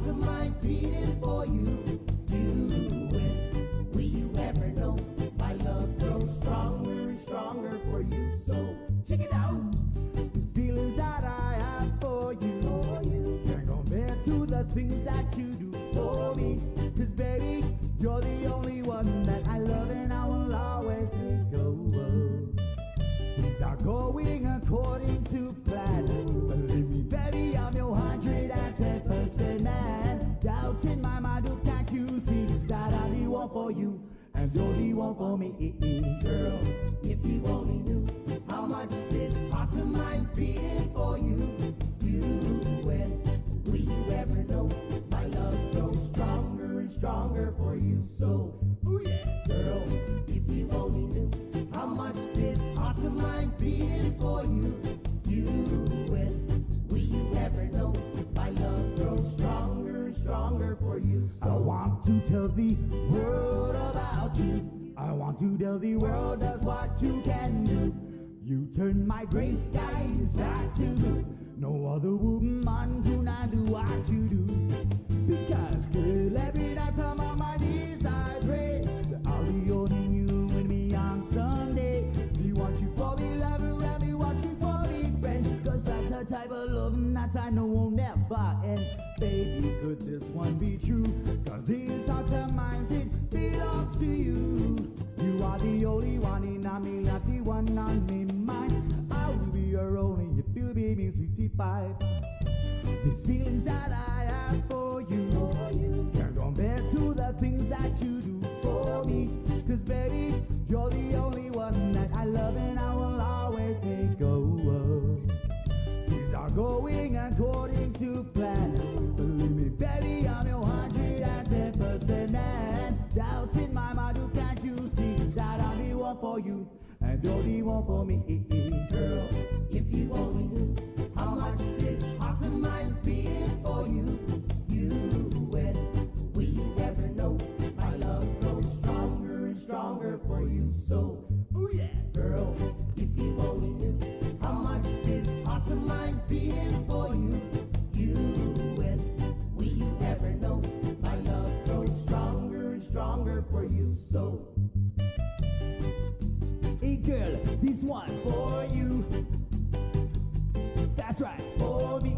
of mine's beating for you. You and will you ever know my love grows stronger and stronger for you? So check it out. These feelings that I have for you can't compare to the things that you do for me. 'Cause baby, you're the only one that I love and I will always think of. Things are going according to plan. Believe me, baby, I'm your 110% man. Doubt in my mind, oh, can't you see that I'm the one for you and you're the one for me? Girl, if you only knew how much this heart of mine's beating for you. You and will you ever know my love grows stronger and stronger for you? So, ooh yeah, girl, if you only knew how much this heart of mine's beating for you. You and will you ever know my love grows stronger and stronger for you? So I want to tell the world about you. I want to tell the world that's what you can do. You turn my gray skies back to blue. No other woman could I do what you do. Because girl, every night I'm on my knees I pray that I'll be holding you and me on Sunday. Me want you for me lover and me want you for me friend. 'Cause that's the type of love that I know won't never end. Baby, could this one be true? 'Cause this heart of mine, it belongs to you. You are the only one in me, not the one on me mind. I will be your only if you be me sweetie pie. These feelings that I have for you can't compare to the things that you do for me. 'Cause baby, you're the only one that I love and I will always think of. Things are going according to plan. Believe me, baby, I'm your 110% man. Doubt in my mind, oh, can't you see that I'm the one for you and you're the one for me? Girl, if you only knew how much this heart of mine's beating for you. You and will you ever know my love grows stronger and stronger for you? So, ooh yeah, girl, if you only knew how much this heart of mine's beating for you. You and will you ever know my love grows stronger and stronger for you? So, hey girl, this one's for you. That's right, for me.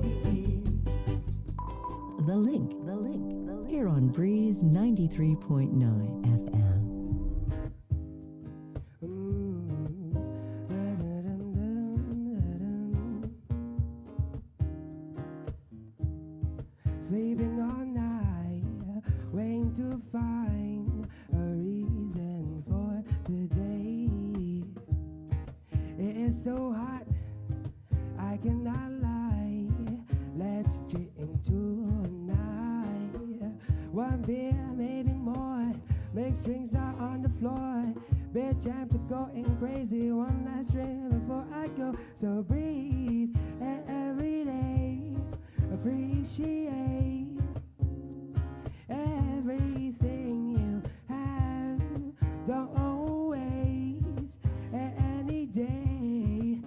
The link, here on Breeze 93.9 FM. Sleeping all night, waiting to find a reason for today. It is so hot, I cannot lie. Let's drink tonight. One beer, maybe more. Mixed drinks are on the floor. Beer jam to going crazy. One last drink before I go. So breathe every day. Appreciate everything you have. Don't waste any day.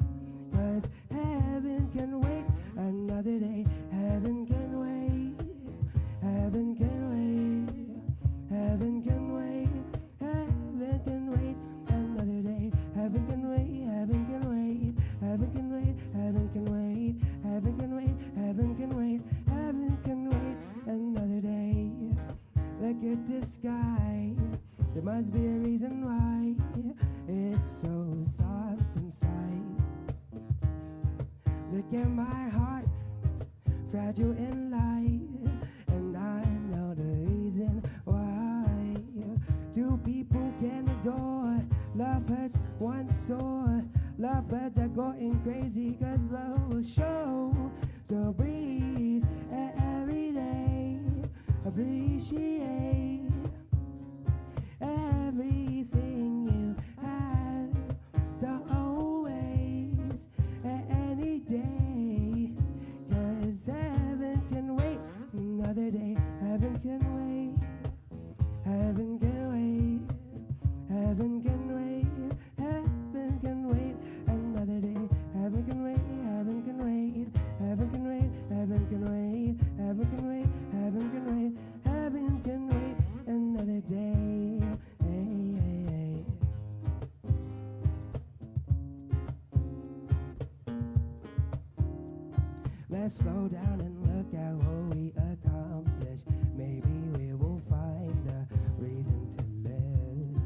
'Cause heaven can wait another day. Heaven can wait. Heaven can wait. Heaven can wait. Heaven can wait another day. Heaven can wait. Heaven can wait. Heaven can wait. Heaven can wait. Heaven can wait. Heaven can wait. Heaven can wait another day. Look at the sky. There must be a reason why it's so soft inside. Look at my heart, fragile in life, and I know the reason why. Two people can adore, love hurts one sore. Lovebirds are going crazy 'cause love will show. So breathe every day, appreciate everything you have. Don't always any day. 'Cause heaven can wait another day. Heaven can wait. Heaven can wait. Heaven can wait. Heaven can wait another day. Heaven can wait. Heaven can wait. Heaven can wait. Heaven look at what we accomplished. Maybe we will find a reason to live.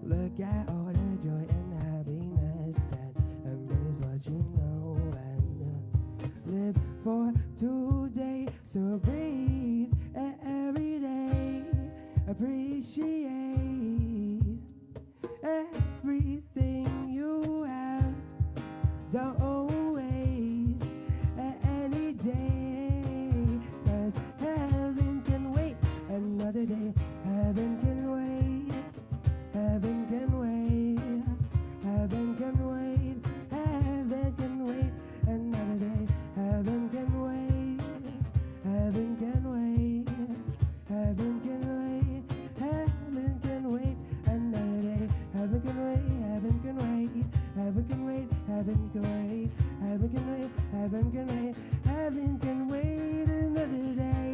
Look at all the joy and happiness and embrace what you know and live for today. So breathe every day. Appreciate everything you have. Don't waste any day, 'cause heaven can wait another day. Heaven can wait. Heaven can wait. Heaven can wait. Heaven can wait another day. Heaven can wait. Heaven can wait. Heaven can wait. Heaven can wait another day. Heaven can wait. Heaven can wait. Heaven can wait. Heaven can wait. Heaven can wait. Heaven can wait. Heaven can wait another day.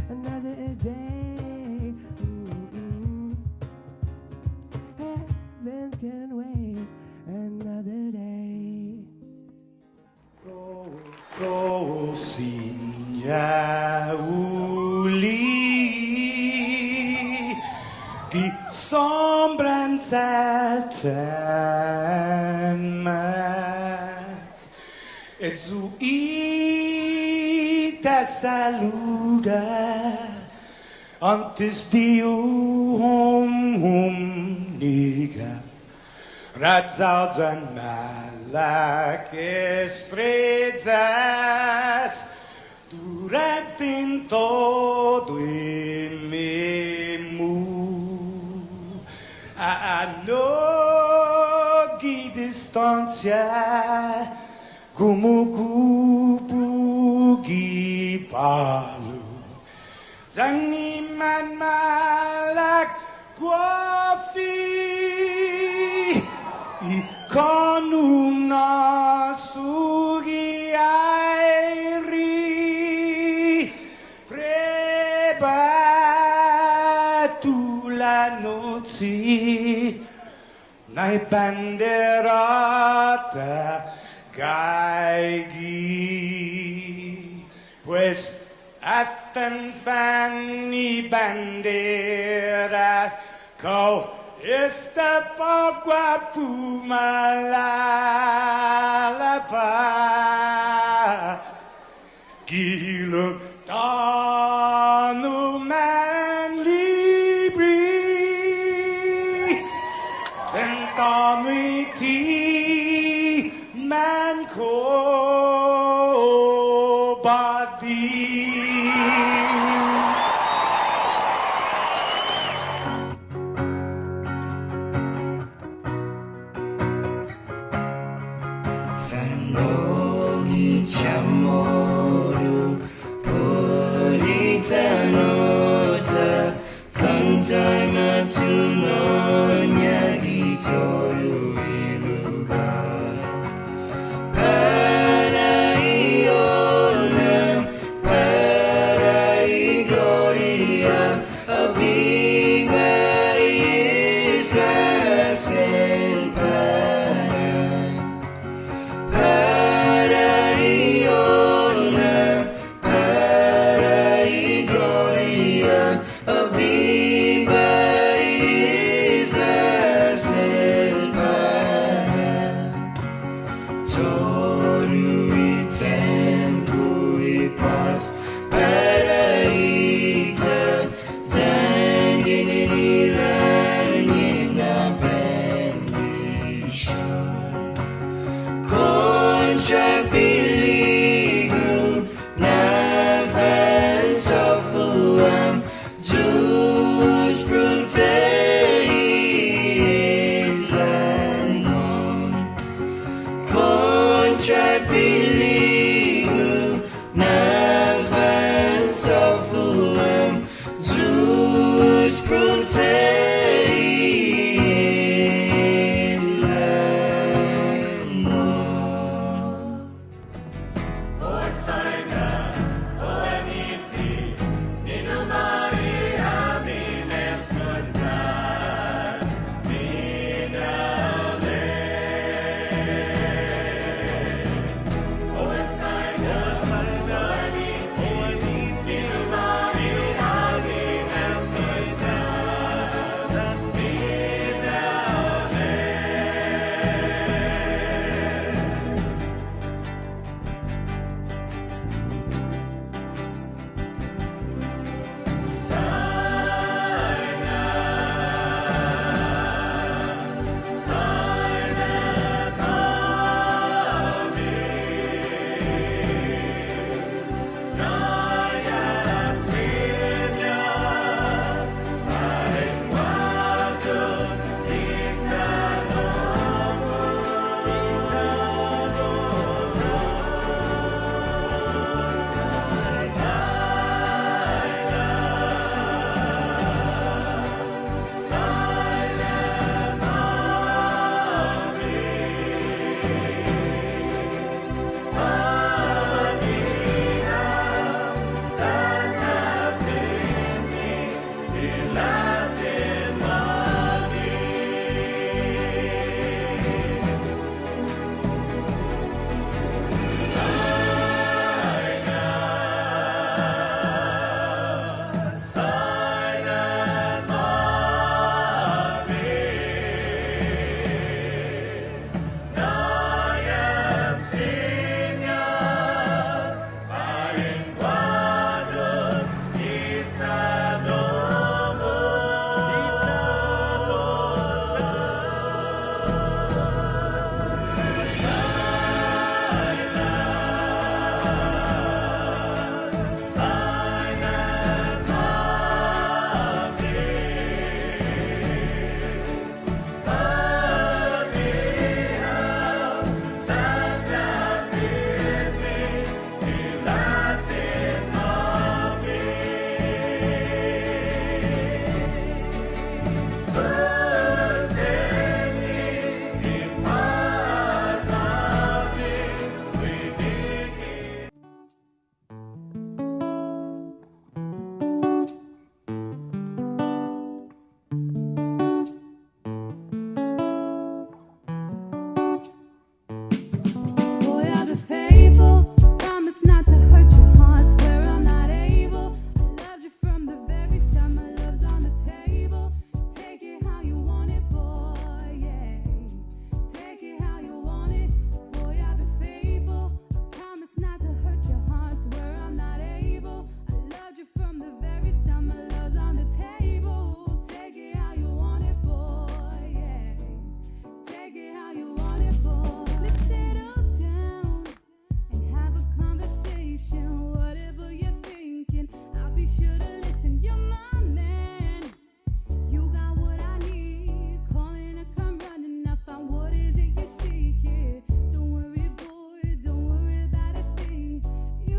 Another day. Heaven can wait another day. Così uli di sombranzelten meg, et zu te saluda, antes Dio niga. Ratzaudz en melek estredzas, durante in todo in memu. A nogi distancia, como kupugi palu. Zangiman malak guafi, ikonum nasugi airi, prebatu la noci, nai banderata gaigi, pues atan fanni bandera kau esta pagua pumalalapa giluk tanu man libri centamiti man ko badi. Fanogi chamoru politanota kantai matunonya gitoru iluga paraiona parai gloria abiba islas en Paraiona, parai gloria, abiba islas el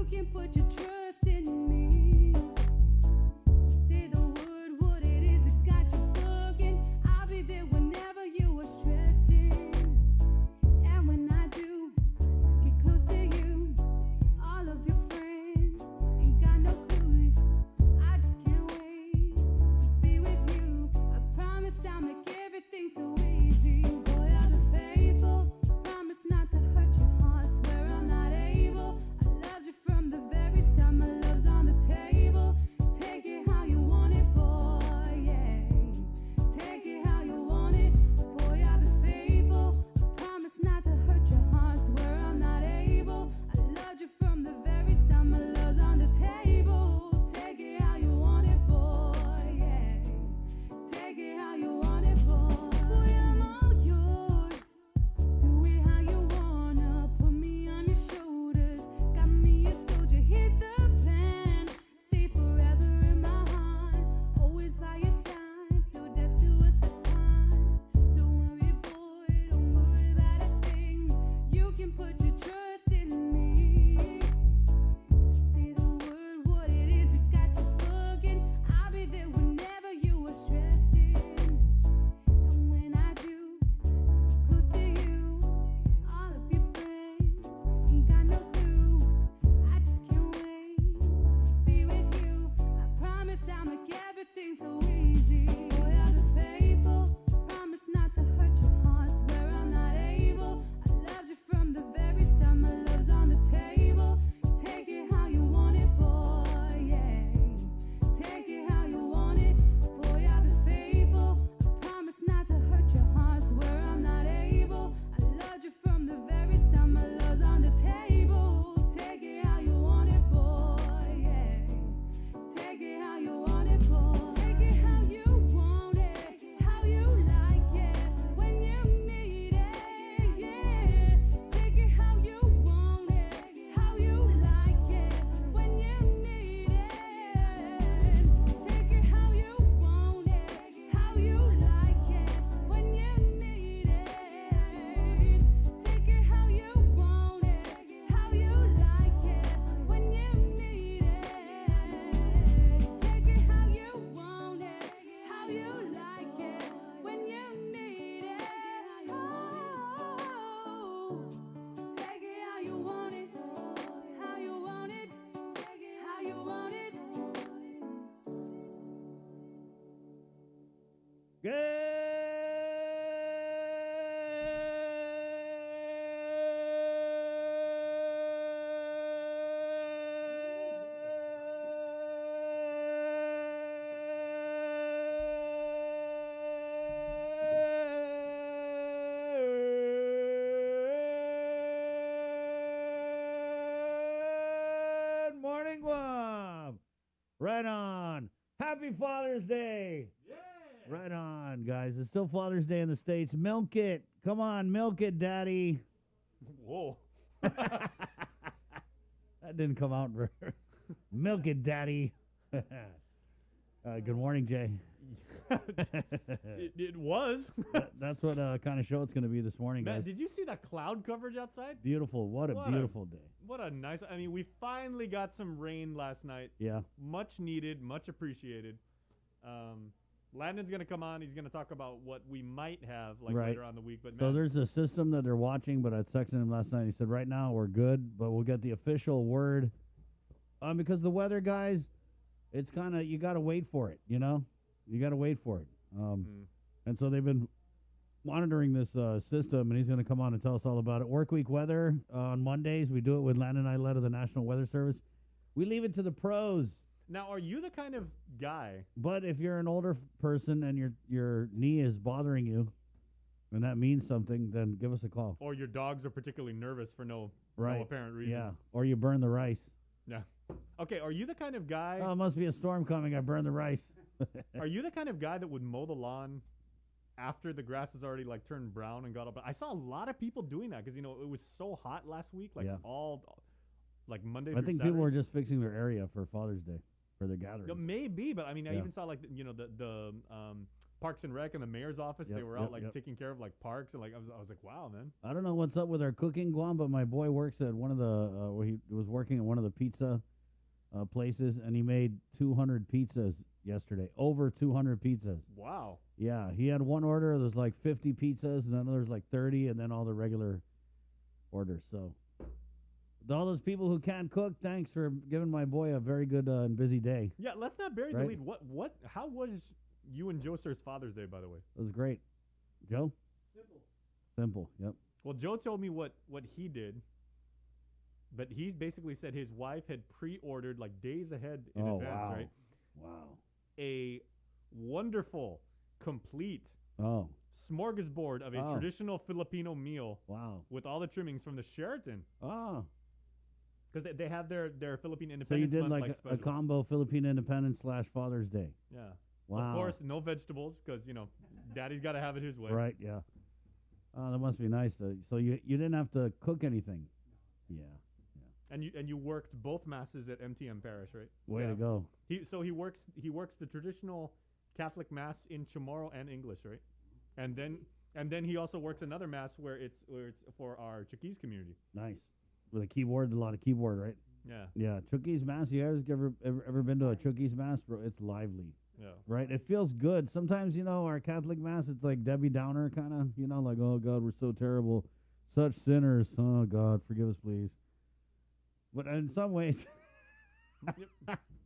can put your trust in me. Just say the word, what it is that got you bugging. I'll be there whenever you are stressing. And when I do get close to you, all of your friends ain't got no clue. I just can't wait to be with you. I promise I'll make everything so easy. Boy, I'll be faithful. Promise not to hurt your heart. Swear I'm not able. I loved you from the very start. My love's on the table. Take it how you want it, boy. Yeah. Take it how you want it. Boy, I'll be faithful. I promise not to hurt your heart. Swear I'm not able. I loved you from the very start. My love's on the table. Take it how you want it, boy. Yeah. Take it how you want it, boy. Boy, I'm all yours. Do it how you wanna. Put me on your shoulders. Got me a soldier. Here's the plan. Stay forever in my heart. Always by your side till death do us apart. Don't worry, boy. Don't worry about a thing. You can put your trust in me. Say the word, what it is that got you bugging. I'll be there whenever you are stressing. And when I do, close to you, all of your friends ain't got no clue. I just can't wait to be with you. I promise I'll make everything so easy. Boy, I'll be faithful. Promise not to hurt your heart. Swear I'm not able. I loved you from the very start. My love's on the table. Take it how you want it, boy. Yeah. Take it how you want it. Boy, I'll be faithful. I promise not to hurt your heart. Swear I'm not able. I loved you from the very start. My love's on the table. Take it how you want it, boy. Yeah. Take it how you want it, boy. Take it how you want it. How you like it. When you need it. Yeah. Take it how you want it. How you like it. When you need it. Take it how you want it. How you like it. When you need it. Take it how you want it. How you like it. When you need it. Take it how you want it. How you like it. When you need it. Oh, take it how you want it. How you want it. Take it how you want it. Good morning, Guam. Right on. Happy Father's Day. Yeah. Right on, guys. It's still Father's Day in the States. Milk it. Come on, milk it, Daddy. Whoa. That didn't come out. Milk it, Daddy. Good morning, Jay. It was. That's what kind of show it's going to be this morning, Matt, guys. did you see that cloud coverage outside? Beautiful. What a beautiful day. What a nice. I mean, we finally got some rain last night. Yeah. Much needed, much appreciated. Landon's going to come on. He's going to talk about what we might have later on the week. But So man, there's a system that they're watching, but I texted him last night. He said, right now we're good, but we'll get the official word. Because the weather, guys, it's kind of, you got to wait for it, you know? You got to wait for it. And so they've been monitoring this system, and he's going to come on and tell us all about it. Work week weather on Mondays. We do it with Landon and I, of the National Weather Service. We leave it to the pros. now, are you the kind of guy? But if you're an older person and your knee is bothering you, and that means something, then give us a call. Or your dogs are particularly nervous for no apparent reason? Yeah, or you burn the rice. Yeah. Okay, are you the kind of guy... Oh, it must be a storm coming. I burned the rice. Are you the kind of guy that would mow the lawn after the grass has already turned brown and got up? I saw a lot of people doing that because it was so hot last week, Monday I through think Saturday. people were just fixing their area for Father's Day for their gatherings. Maybe, but I mean, I Yeah. even saw the Parks and Rec and the mayor's office. They Yep, were yep, out like yep. taking care of like parks and like I was like, wow, man. I don't know what's up with our cooking, Guam, but my boy works at one of the where he was working at one of the pizza places, and he made 200 pizzas yesterday. Over 200 pizzas. Wow. Yeah, he had one order. There's like 50 pizzas, and then there's like 30, and then all the regular orders. So, all those people who can't cook, thanks for giving my boy a very good and busy day. Yeah, let's not bury Right. the lead. How was you and Joe Sir's Father's Day, by the way? It was great. Joe? Simple. Yep. Well, Joe told me what he did, but he basically said his wife had pre-ordered like days ahead in Oh, advance, wow. right? Wow. A wonderful, complete Oh, smorgasbord of a Oh. traditional Filipino meal wow. with all the trimmings from the Sheraton, Oh. because they have their Philippine So you Independence did Month like a special. combo Philippine Independence / Father's Day. Yeah. Wow. Of course, no vegetables because Daddy's got to have it his way. Right, yeah. Oh, that must be nice. So you didn't have to cook anything. Yeah. And you worked both masses at MTM Parish, right? Way Yeah. to go. He works the traditional Catholic mass in Chamorro and English, right? And then he also works another mass where it's for our Chukis community. Nice. With a keyboard, a lot of keyboard, right? Yeah. Yeah. Chucky's Mass. You guys ever been to a Chucky's Mass, bro? It's lively. Yeah. Right? It feels good. Sometimes, our Catholic Mass, it's like Debbie Downer kind of, like, oh, God, we're so terrible. Such sinners. Oh, God, forgive us, please. But in some ways,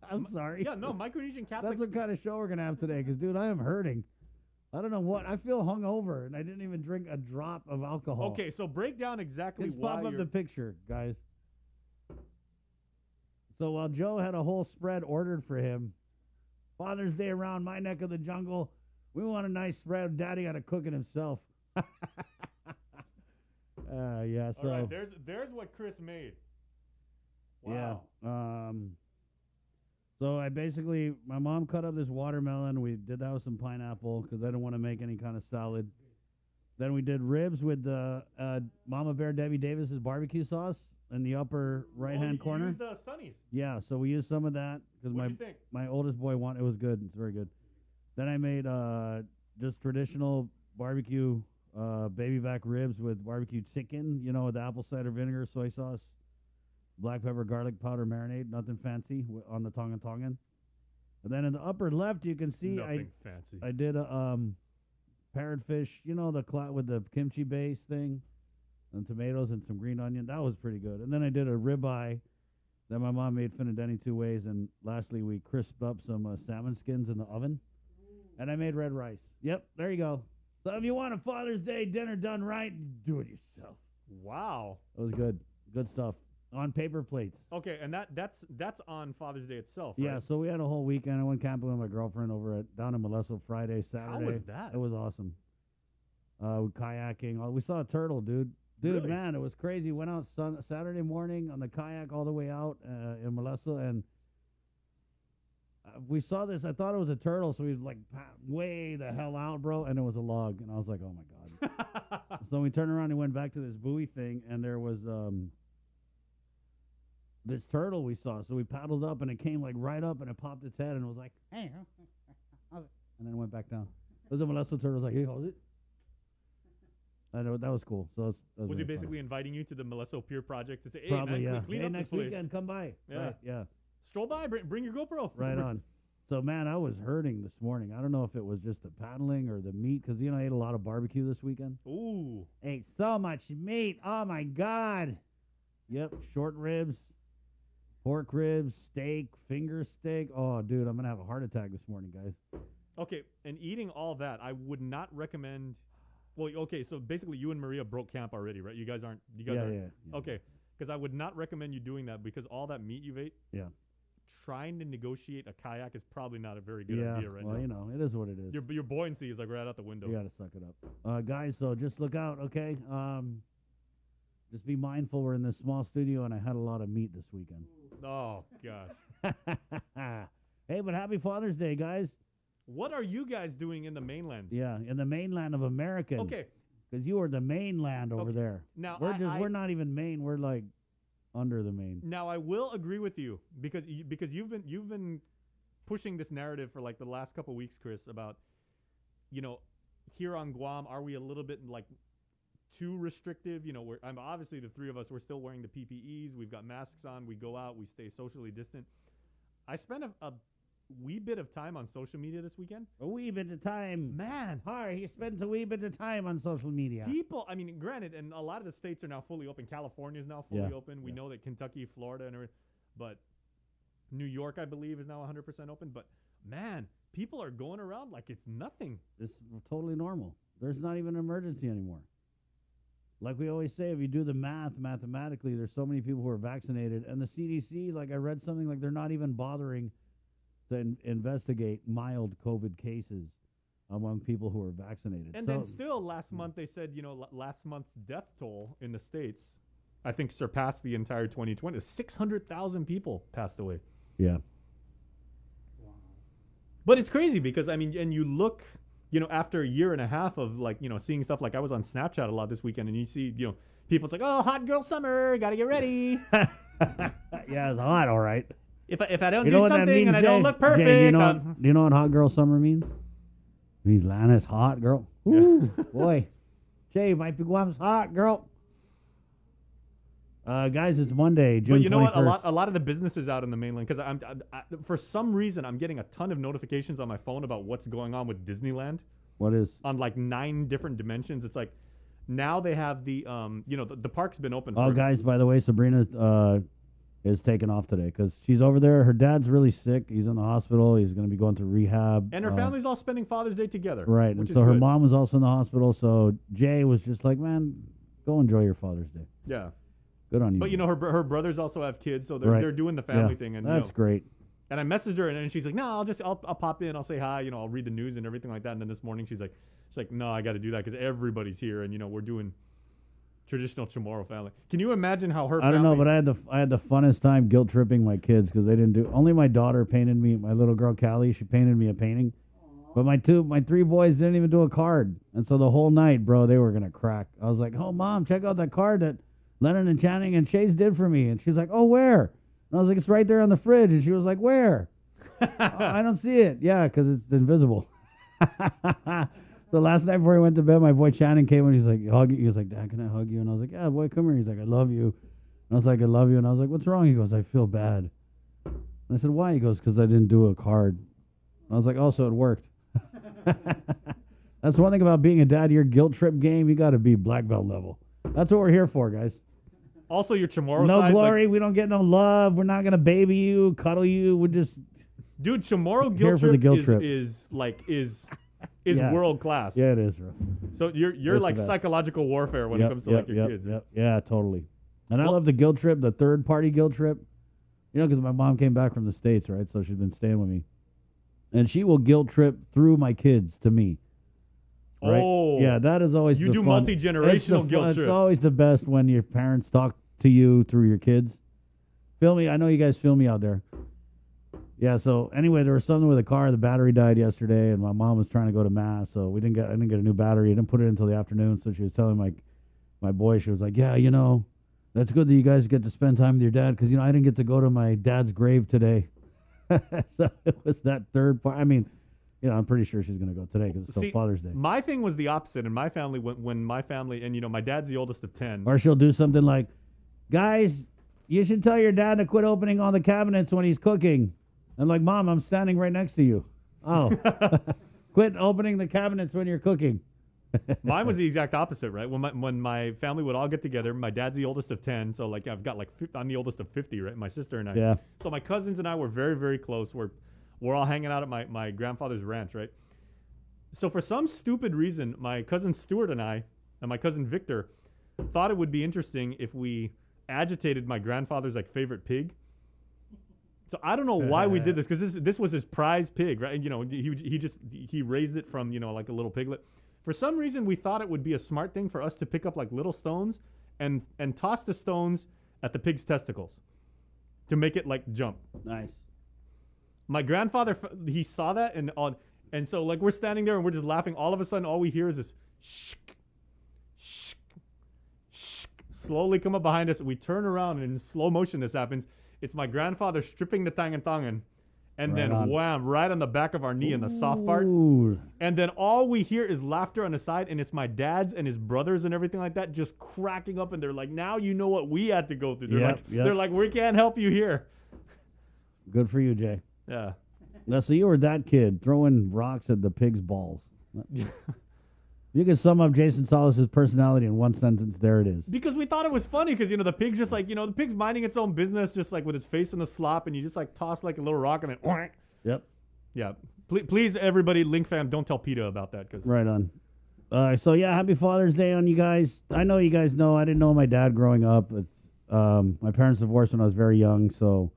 I'm sorry. Yeah, no, Micronesian Catholic. That's what kind of show we're going to have today. Because, dude, I am hurting. I don't know what. I feel hungover, and I didn't even drink a drop of alcohol. Okay, so break down exactly Let's why pop up you're the picture, guys. So while Joe had a whole spread ordered for him, Father's Day around my neck of the jungle, we want a nice spread. Daddy got to cook it himself. Yeah, so All right, there's what Chris made. Wow. yeah. So my mom cut up this watermelon. We did that with some pineapple because I didn't want to make any kind of salad. Then we did ribs with the Mama Bear Debbie Davis's barbecue sauce in the upper right-hand you corner. used the Sunnies. Yeah, so we used some of that because What'd you think? my oldest boy wanted. It was good. It's very good. Then I made just traditional barbecue baby back ribs with barbecue chicken. With apple cider vinegar, soy sauce, black pepper, garlic powder marinade. Nothing fancy on the tongan. And then in the upper left, you can see Nothing fancy. I did a parrotfish. The with the kimchi base thing, and tomatoes and some green onion. That was pretty good. And then I did a ribeye that my mom made finadeni 2 ways. And lastly, we crisped up some salmon skins in the oven. And I made red rice. Yep, there you go. So if you want a Father's Day dinner done right, do it yourself. Wow. That was good. Good stuff. On paper plates. Okay, and that's on Father's Day itself. Yeah, right? so we had a whole weekend. I went camping with my girlfriend down in Molesso Friday, Saturday. was that? It was awesome. Kayaking. We saw a turtle, dude. Dude, Really? man, it was crazy. Went out Saturday morning on the kayak all the way out in Molesso, and we saw this. I thought it was a turtle, so we like way the hell out, bro, and it was a log. And I was like, oh, my God. So we turned around and went back to this buoy thing, and there was this turtle we saw. So we paddled up, and it came like right up, and it popped its head, and it was like, hey, how's it? And then it went back down. It was a Molesso turtle. It was like, hey, how's it? I know that was cool. So that Was really he fun. basically inviting you to the Molesso Pier project to say, hey, Probably, man, yeah. clean Hey, up next this place. weekend, come by. Yeah. Right, yeah. Stroll by, bring your GoPro. Right on. So, man, I was hurting this morning. I don't know if it was just the paddling or the meat, because, I ate a lot of barbecue this weekend. Ooh. Ate so much meat. Oh, my God. Yep, short ribs, pork ribs, steak, finger steak. Oh, dude, I'm going to have a heart attack this morning, guys. Okay, and eating all that, I would not recommend. Well, okay, so basically you and Maria broke camp already, right? You guys aren't. Yeah. Okay, because I would not recommend you doing that because all that meat you've ate. Yeah. Trying to negotiate a kayak is probably not a very good Yeah, idea right well, now. it is what it is. Your buoyancy is like right out the window. You got to suck it up. Guys, so just look out, okay? Just be mindful. We're in this small studio, and I had a lot of meat this weekend. Oh gosh. Hey, but happy Father's Day, guys. What are you guys doing in the mainland? Yeah, in the mainland of America. Okay. Because you are the mainland over Okay. there. Now we're not even Maine. We're like under the Maine. Now I will agree with you because you've been pushing this narrative for like the last couple weeks, Chris, about here on Guam, are we a little bit like too restrictive? I'm obviously the three of us. We're still wearing the PPEs. We've got masks on. We go out. We stay socially distant. I spent a wee bit of time on social media this weekend. A wee bit of time. Man, He spends a wee bit of time on social media. people. I mean, granted, and a lot of the states are now fully open. California is now fully Yeah, open. We know that Kentucky, Florida, and everything, but New York, I believe, is now 100% open. But man, people are going around like it's nothing. It's totally normal. There's not even an emergency anymore. Like we always say, if you do the math mathematically, there's so many people who are vaccinated. And the CDC, like I read something like they're not even bothering to investigate mild COVID cases among people who are vaccinated. And then still, last month they said, last month's death toll in the States, I think, surpassed the entire 2020. 600,000 people passed away. Yeah. But it's crazy because, I mean, and you look, after a year and a half of seeing stuff, like I was on Snapchat a lot this weekend, and you see, people, it's like, oh, hot girl summer, gotta get ready. Yeah, it's hot, all right. If I don't You know do what that something means, and I don't Jay? look perfect, Jay, do you know what hot girl summer means? It means Lana's hot, girl. Ooh, boy. Jay, might be Guam's hot, girl. Guys, it's Monday, June 21st. But you know what? A lot of the businesses out in the mainland, because for some reason I'm getting a ton of notifications on my phone about what's going on with Disneyland What is? on like 9 different dimensions. It's like now they have the the park's been open. Oh, for guys, by the way, Sabrina is taking off today because she's over there. Her dad's really sick. He's in the hospital. He's going to be going to rehab. and her family's all spending Father's Day together. Right, and which is so her good. mom was also in the hospital. So Jay was just like, man, go enjoy your Father's Day. Yeah. Good on you. But her brothers also have kids, so they're Right. they're doing the family Yeah, thing, and that's great. And I messaged her, and then she's like, "No, I'll pop in, I'll say hi, I'll read the news and everything like that." And then this morning she's like, "No, I got to do that because everybody's here, and we're doing traditional Chamorro family." Can you imagine how her? I don't know, but I had the funnest time guilt tripping my kids because they didn't do. Only my daughter painted me. My little girl Callie, she painted me a painting. But my 3 boys didn't even do a card, and so the whole night, bro, they were gonna crack. I was like, "Oh, Mom, check out that card that Lennon and Channing and Chase did for me." And she's like, "Oh, where?" And I was like, "It's right there on the fridge." And she was like, "Where?" "Oh, I don't see it. Yeah, because it's invisible. The last night before he went to bed, my boy Channing came and he's like, he was like, "Dad, can I hug you?" And I was like, "Yeah, boy, come here." He's like, "I love you." And I was like, "I love you." And I was like, "What's wrong?" He goes, "I feel bad." And I said, "Why?" He goes, "Because I didn't do a card." I was like, "Oh, so it worked." That's one thing about being a dad. Your guilt trip game, you got to be black belt level. That's what we're here for, guys. Also, your Chamorro No size, glory. We don't get no love. We're not gonna baby you, cuddle you. We're just dude. Chamorro Here guilt for the trip, guilt is, trip. is Yeah. world class. Yeah, it is, bro. So you're It's like the best. psychological warfare when it comes to like your kids. Yep. Yeah, totally. And I love the guilt trip, the third party guilt trip. Because my mom came back from the States, right? So she's been staying with me. And she will guilt trip through my kids to me. Right? Oh. Yeah, that is always You the do fun. multi-generational guilt trip. It's always the best when your parents talk to you through your kids. Feel me? I know you guys feel me out there. Yeah, so anyway, there was something with the car. The battery died yesterday, and my mom was trying to go to mass, so I didn't get a new battery. I didn't put it until the afternoon, so she was telling my boy, she was like, "Yeah, that's good that you guys get to spend time with your dad, because, I didn't get to go to my dad's grave today." So it was that third part. I mean, I'm pretty sure she's going to go today because it's still Father's Day. My thing was the opposite. In my family, when my family, and my dad's the oldest of 10. Or she'll do something like, "Guys, you should tell your dad to quit opening all the cabinets when he's cooking." I'm like, "Mom, I'm standing right next to you." "Oh, quit opening the cabinets when you're cooking." Mine was the exact opposite, right? When my family would all get together, my dad's the oldest of 10, so like I'm the oldest of 50, right? My sister and I. Yeah. So my cousins and I were very, very close. We're all hanging out at my grandfather's ranch, right? So for some stupid reason, my cousin Stuart and I, and my cousin Victor, thought it would be interesting if we agitated my grandfather's favorite pig. So I don't know why we did this, because this was his prize pig, right? He raised it from like a little piglet. For some reason, we thought it would be a smart thing for us to pick up like little stones and toss the stones at the pig's testicles to make it like jump. Nice. My grandfather, he saw that and so like we're standing there and we're just laughing. All of a sudden, all we hear is this shh, shh, shh, slowly come up behind us. We turn around and in slow motion this happens. It's my grandfather stripping the tangan, and Right then on. wham, right on the back of our knee in the soft part. Ooh. And then all we hear is laughter on the side, and it's my dad's and his brothers and everything like that just cracking up, and they're like, now you know what we had to go through. Yep. They're like, we can't help you here. Good for you, Jay. Yeah. Now, so you were that kid throwing rocks at the pig's balls. You can sum up Jason Solis's personality in one sentence. There it is. Because we thought it was funny because, the pig's just like, the pig's minding its own business, just like with its face in the slop, and you just like toss like a little rock and then, Yep. yeah. Please, everybody, Link fam, don't tell PETA about that. Cause Right on. So yeah, happy Father's Day on you guys. I know you guys know I didn't know my dad growing up. My parents divorced when I was very young, so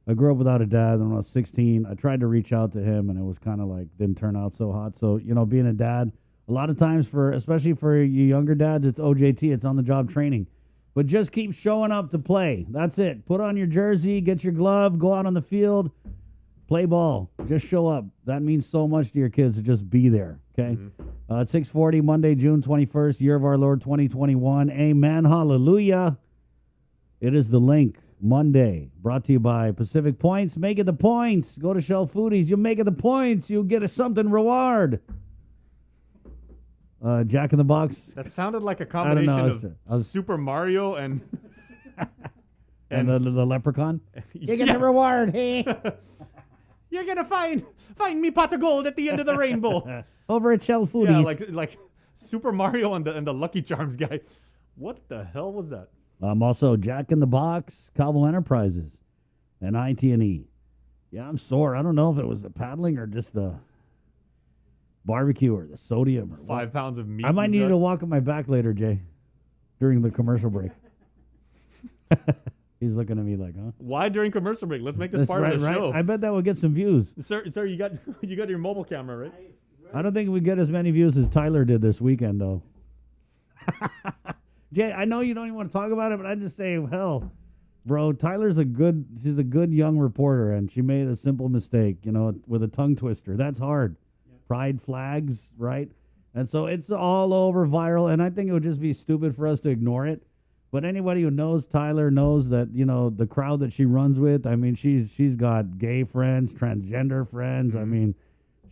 I grew up without a dad. And when I was 16, I tried to reach out to him, and it was kind of like didn't turn out so hot. So being a dad, a lot of times especially for you younger dads, it's OJT, it's on the job training. But just keep showing up to play. That's it. Put on your jersey, get your glove, go out on the field, play ball. Just show up. That means so much to your kids to just be there. Okay. It's 6:40 Monday, June 21st, year of our Lord 2021. Amen. Hallelujah. It is the Link Monday, brought to you by Pacific Points. Make it the points. Go to Shell Foodies. You make it the points. You get a something reward. Jack in the Box. that sounded like a I don't know, combination I was- Super Mario and And the leprechaun. you get the reward. Hey. You're gonna find me pot of gold at the end of the rainbow. Over at Shell Foodies. Yeah, like Super Mario and the Lucky Charms guy. What the hell was that? Also, Jack in the Box, Calvo Enterprises, and IT&E. Yeah, I'm sore. I don't know if it was the paddling or just the barbecue or the sodium. Or 5 pounds of meat. I might you need you got? to walk on my back later, Jay, during the commercial break. He's looking at me like, huh? Why during commercial break? Let's make this That's part of the show. I bet that would get some views. Sir, you got your mobile camera, right? I don't think we get as many views as Tyler did this weekend, though. Jay, I know you don't even want to talk about it, but I just say, hell, bro, she's a good young reporter, and she made a simple mistake, with a tongue twister. That's hard. Pride flags, right? And so it's all over viral, and I think it would just be stupid for us to ignore it. But anybody who knows Tyler knows that, the crowd that she runs with, I mean, she's got gay friends, transgender friends. I mean,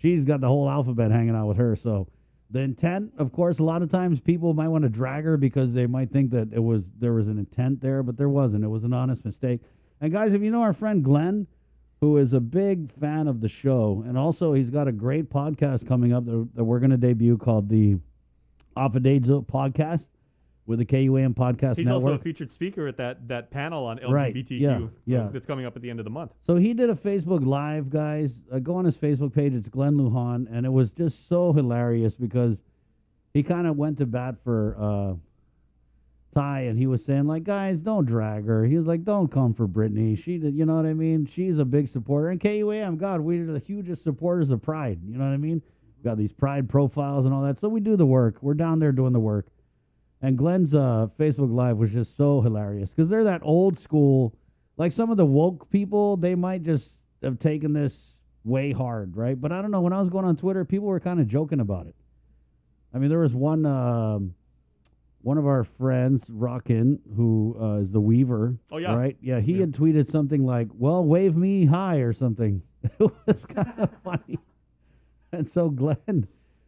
she's got the whole alphabet hanging out with her. So the intent, of course, a lot of times people might want to drag her because they might think that there was an intent there, but there wasn't. It was an honest mistake. And guys, if you know our friend Glenn, who is a big fan of the show, and also he's got a great podcast coming up that we're going to debut called the Off a Date Podcast with the KUAM Podcast He's Network. also a featured speaker at that panel on Right, LGBTQ yeah. that's coming up at the end of the month. So he did a Facebook Live, guys. Go on his Facebook page. It's Glenn Lujan. And it was just so hilarious because he kind of went to bat for Ty, and he was saying, like, guys, don't drag her. He was like, don't come for Brittany. She did, you know what I mean? She's a big supporter. And KUAM, God, we're the hugest supporters of Pride. You know what I mean? We've got these Pride profiles and all that. So we do the work. We're down there doing the work. And Glenn's Facebook Live was just so hilarious because they're that old school, like some of the woke people, they might just have taken this way hard, right? But I don't know. When I was going on Twitter, people were kind of joking about it. I mean, there was one of our friends, Rockin, who is the Weaver. Oh, yeah. Right? Yeah, he had tweeted something like, well, wave me high or something. It was kind of funny. And so Glenn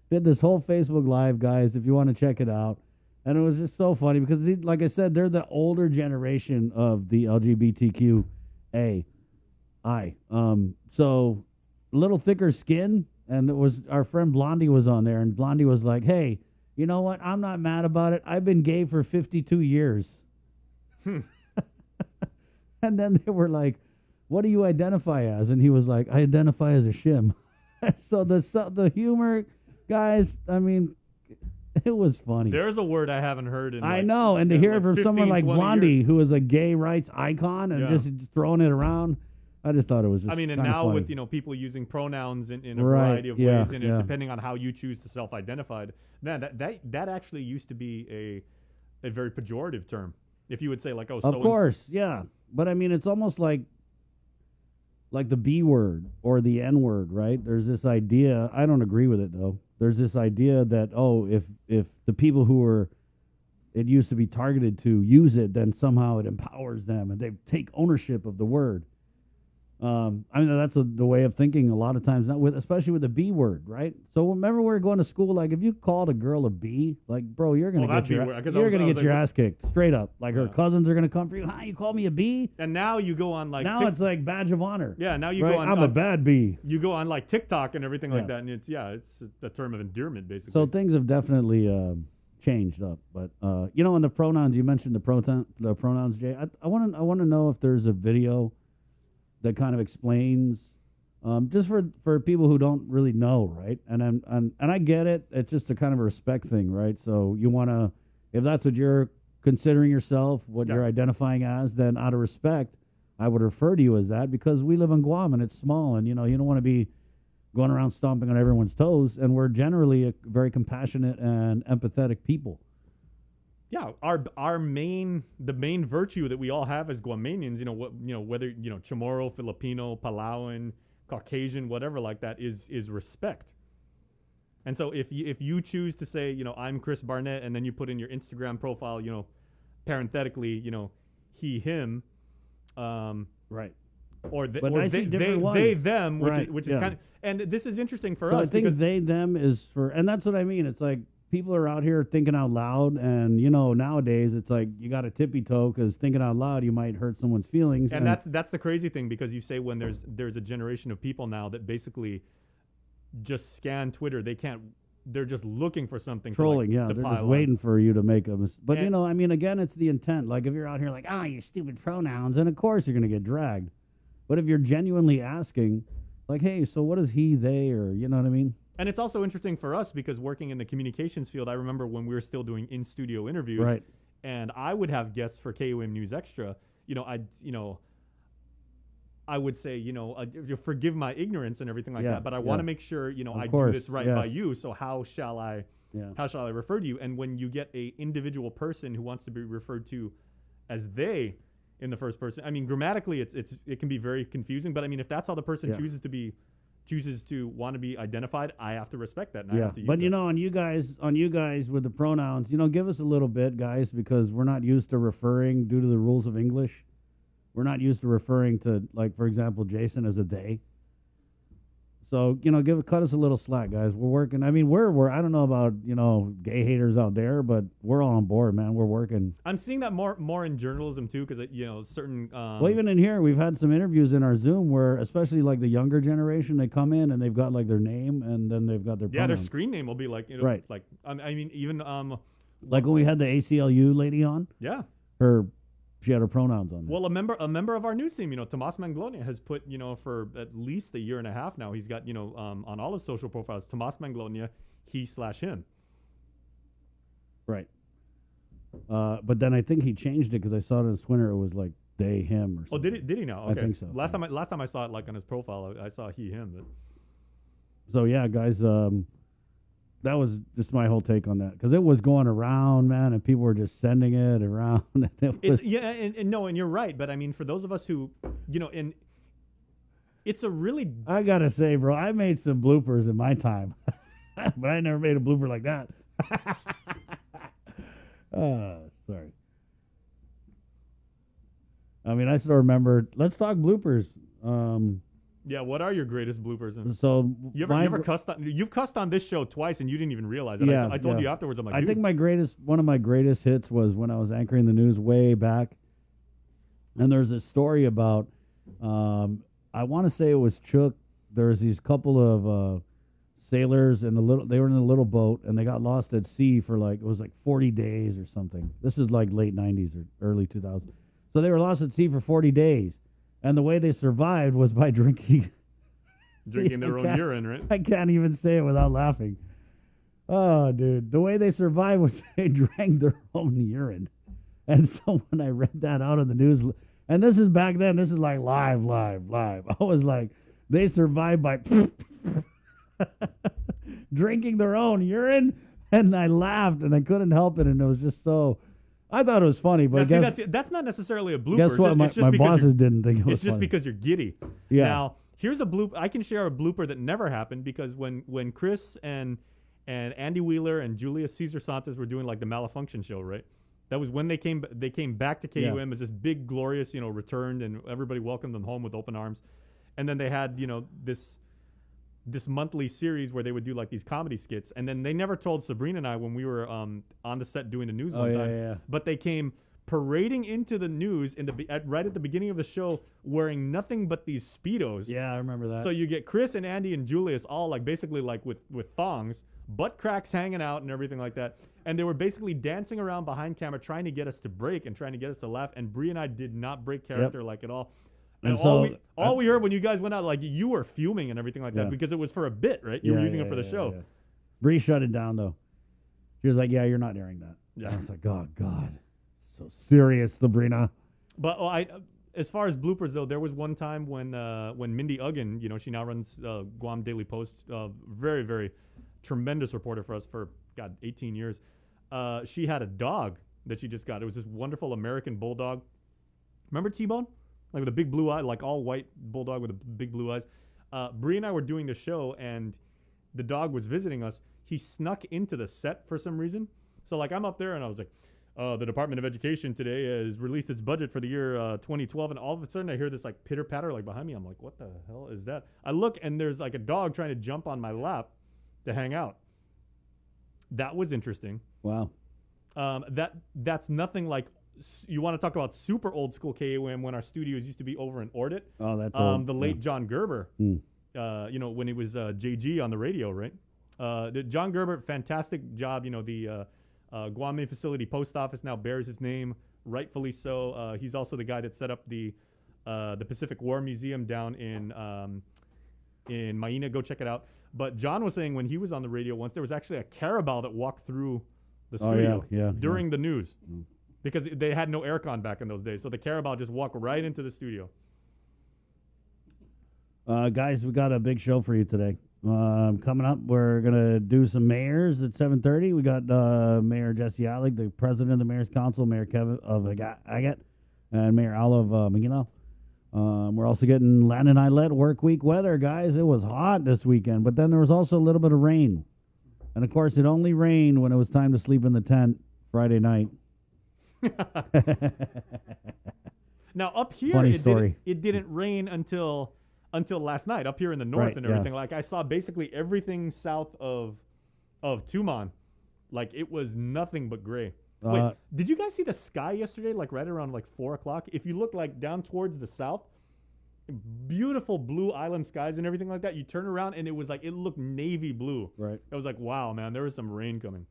did this whole Facebook Live, guys, if you want to check it out. And it was just so funny because, like I said, they're the older generation of the LGBTQAI. So a little thicker skin, and it was our friend Blondie was on there, and Blondie was like, hey, you know what? I'm not mad about it. I've been gay for 52 years. And then they were like, what do you identify as? And he was like, I identify as a shim. So the humor, guys, I mean, it was funny. There's a word I haven't heard in I know, and to hear it from someone 15, like 20 Blondie, years. who is a gay rights icon, and just throwing it around, I just thought it was just I mean, and kinda now funny. with people using pronouns in a Right, variety of yeah, ways, and yeah. depending on how you choose to self-identify, man, that actually used to be a very pejorative term. If you would say like, oh, Of so course, yeah. But I mean, it's almost like the B word or the N word, right? There's this idea. I don't agree with it though. There's this idea that if the people who it used to be targeted to use it, then somehow it empowers them and they take ownership of the word. I mean, that's the way of thinking a lot of times, not with, especially with the B word, right? So remember, we were going to school. Like, if you called a girl a B, like, bro, you're gonna Well, get your that'd be weird, 'cause I you're was- gonna I was get like, your what- ass kicked straight up. Like, her Yeah. cousins are gonna come for you. Huh? You call me a B? And now you go on like Now it's like badge of honor. yeah. Now you right? go on. I'm a bad B. You go on like TikTok and everything like Yeah. that, and it's a term of endearment basically. So things have definitely changed up. But you know, in the pronouns, you mentioned the pronouns, Jay. I want to know if there's a video that kind of explains. Just for people who don't really know, right? And I get it. It's just a kind of a respect thing, right? So you want to, if that's what you're considering yourself, what Yeah. you're identifying as, then out of respect, I would refer to you as that because we live in Guam and it's small, and you know you don't want to be going around stomping on everyone's toes, and we're generally a very compassionate and empathetic people. yeah, the main virtue that we all have as Guamanians, whether Chamorro, Filipino, Palauan, Caucasian, whatever like that, is respect. And so if you choose to say, I'm Chris Barnett, and then you put in your Instagram profile, parenthetically, he, him, Right. or But I see different ones. they, them, which Right, is yeah. kind of, and this is interesting for So us I think because they, them is for, and that's what I mean. It's like people are out here thinking out loud, and nowadays it's like you got to tippy toe because thinking out loud you might hurt someone's feelings. and that's the crazy thing, because you say when there's a generation of people now that basically just scan Twitter, they're just looking for something trolling. to, Yeah, to they're pile just on. waiting for you to make a mistake. But And- I mean, again, it's the intent. Like if you're out here like, you stupid pronouns, and of course you're gonna get dragged. But if you're genuinely asking, like, hey, so what is he, they, or you know what I mean? And it's also interesting for us because working in the communications field, I remember when we were still doing in-studio interviews, Right. and I would have guests for KOM News Extra. I would say, you forgive my ignorance and everything like Yeah, that, but I want yeah. to make sure, I course, do this right yes. by you. So how shall I refer to you? And when you get a individual person who wants to be referred to as they in the first person, I mean, grammatically, it can be very confusing. But I mean, if that's how the person Yeah. chooses to want to be identified, I have to respect that. And I Yeah, have to use but that. on you guys with the pronouns, give us a little bit, guys, because we're not used to referring due to the rules of English. We're not used to referring to, like, for example, Jason as a they. So cut us a little slack, guys. We're working. I mean, we're I don't know about gay haters out there, but we're all on board, man. We're working. I'm seeing that more in journalism too, because certain. Well, even in here, we've had some interviews in our Zoom where, especially like the younger generation, they come in and they've got like their name and then they've got their yeah, their pronouns. screen name will be like Right. like I mean even Like when we had the ACLU lady on, yeah. she had her pronouns on there. Well, a member of our news team, Tomas Manglonia, has put, for at least a year and a half now, he's got, on all his social profiles, Tomas Manglonia, he/him. Right. But then I think he changed it because I saw it on his Twitter. It was like they, him, or Oh, something. did he now? I Okay. think so, Last yeah. time I saw it, like on his profile, I saw he, him. But So yeah, guys, that was just my whole take on that because it was going around, man, and people were just sending it around. And it was, and you're right. But I mean, for those of us who, and it's a really I gotta say, bro, I made some bloopers in my time, but I never made a blooper like that. Sorry. I mean, I still remember. Let's talk bloopers. yeah. What are your greatest bloopers? And So you my ever gr- cussed on? You've cussed on this show twice, and you didn't even realize it. Yeah, I told yeah. you afterwards. I'm like, I dude. think one of my greatest hits was when I was anchoring the news way back, and there's this story about, I want to say it was Chuck. There was these couple of sailors they were in a little boat and they got lost at sea for it was like 40 days or something. This is like late 90s or early 2000s. So they were lost at sea for 40 days, and the way they survived was by drinking. drinking their own urine, right? I can't even say it without laughing. Oh, dude. The way they survived was they drank their own urine. And so when I read that out of the news, and this is back then, this is like live. I was like, they survived by drinking their own urine. And I laughed and I couldn't help it. And it was just so, I thought it was funny. But Now, guess, see, that's not necessarily a blooper. guess what? It's just My because bosses you're- didn't think it was It's just funny. because you're giddy. Yeah. Now, here's a blooper. I can share a blooper that never happened because when Chris and Andy Wheeler and Julia Caesar Santos were doing like the Malfunction show, right? That was when they came back to KUM as this big glorious, returned, and everybody welcomed them home with open arms. and then they had this monthly series where they would do like these comedy skits, and then they never told Sabrina and I when we were on the set doing the news one yeah, time. yeah. But they came parading into the news right at the beginning of the show, wearing nothing but these Speedos. Yeah, I remember that. So you get Chris and Andy and Julius all like basically like with thongs, butt cracks hanging out and everything like that. And they were basically dancing around behind camera trying to get us to break and trying to get us to laugh. And Bree and I did not break character like at all. And all we heard when you guys went out, like you were fuming and everything like that because it was for a bit, right? You were using it for the show. Yeah. Bree shut it down though. She was like, "Yeah, you're not airing that." Yeah. And I was like, "Oh God, so serious, Sabrina." But as far as bloopers though, there was one time when Mindy Uggan, she now runs Guam Daily Post, very very tremendous reporter for us for 18 years. She had a dog that she just got. It was this wonderful American bulldog. Remember T-Bone? Like with a big blue eye, like all white bulldog with a big blue eyes. Bree and I were doing the show, and the dog was visiting us. He snuck into the set for some reason. So like I'm up there, and I was like, the Department of Education today has released its budget for the year 2012, and all of a sudden I hear this like pitter patter like behind me. I'm like, what the hell is that? I look, and there's like a dog trying to jump on my lap to hang out. That was interesting. Wow. That's nothing like. You want to talk about super old school KUM when our studios used to be over in Ordet? Oh, that's old. The late John Gerber. When he was JG on the radio, right? John Gerber, fantastic job. The Guam Main Facility Post Office now bears his name, rightfully so. He's also the guy that set up the Pacific War Museum down in Maina. Go check it out. But John was saying when he was on the radio once, there was actually a Carabao that walked through the studio during the news. Because they had no aircon back in those days. So the Carabao just walked right into the studio. Guys, we got a big show for you today. Coming up, we're going to do some mayors at 7:30. We got Mayor Jesse Alec, the president of the Mayor's Council, Mayor Kevin of Agat, and Mayor Al of Maguinao. We're also getting Landon Islet work week weather, guys. It was hot this weekend, but then there was also a little bit of rain. And, of course, it only rained when it was time to sleep in the tent Friday night. Now up here, it didn't rain until last night. Up here in the north and everything, like I saw basically everything south of Tumon, like it was nothing but gray. Wait, did you guys see the sky yesterday? Like right around like 4:00. If you look like down towards the south, beautiful blue island skies and everything like that. You turn around and it was like it looked navy blue. Right. I was like, wow, man, there was some rain coming.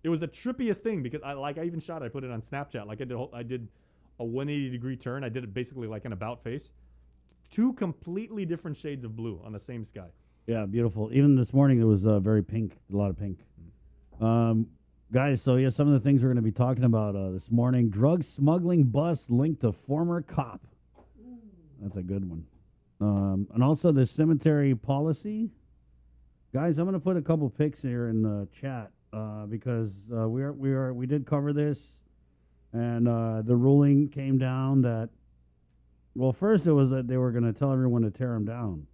It was the trippiest thing because I even shot. I put it on Snapchat. Like I did a 180-degree turn. I did it basically like an about face. 2 completely different shades of blue on the same sky. Yeah, beautiful. Even this morning it was very pink, a lot of pink. Guys, so some of the things we're going to be talking about this morning. Drug smuggling bust linked to former cop. That's a good one. And also the cemetery policy. Guys, I'm going to put a couple pics here in the chat. Because we did cover this, and the ruling came down that, well, first it was that they were going to tell everyone to tear them down,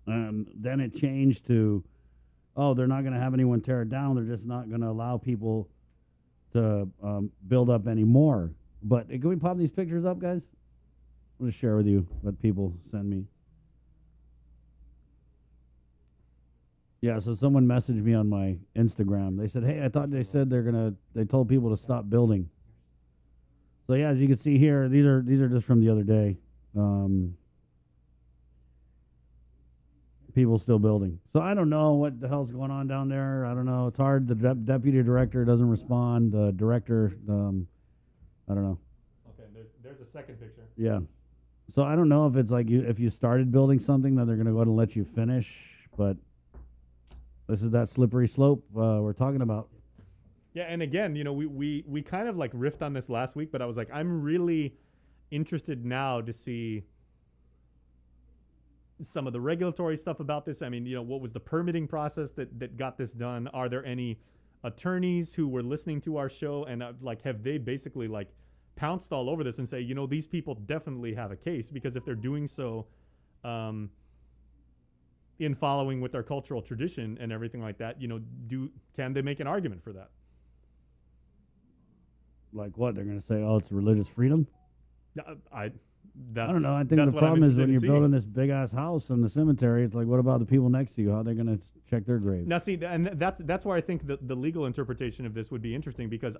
and then it changed to, oh, they're not going to have anyone tear it down. They're just not going to allow people to build up anymore. But can we pop these pictures up, guys? I'm going to share with you what people send me. Yeah, so someone messaged me on my Instagram. They said, hey, I thought they said they told people to stop building. So yeah, as you can see here, these are just from the other day. People still building. So I don't know what the hell's going on down there. I don't know. It's hard. The deputy director doesn't respond. The director, I don't know. Okay, there's a second picture. Yeah. So I don't know if it's like if you started building something, then they're going to go ahead and let you finish, but this is that slippery slope we're talking about. Yeah, and again, we kind of like riffed on this last week, but I was like, I'm really interested now to see some of the regulatory stuff about this. I mean, what was the permitting process that got this done? Are there any attorneys who were listening to our show and have they basically like pounced all over this and say, these people definitely have a case, because if they're doing so, in following with their cultural tradition and everything like that, can they make an argument for that? Like what? They're going to say, oh, it's religious freedom? that's, I don't know. I think that's the what I'm problem is interested when in you're seeing. building this big ass house in the cemetery, it's like, what about the people next to you? How are they going to check their grave? Now, see, and that's where I think the legal interpretation of this would be interesting because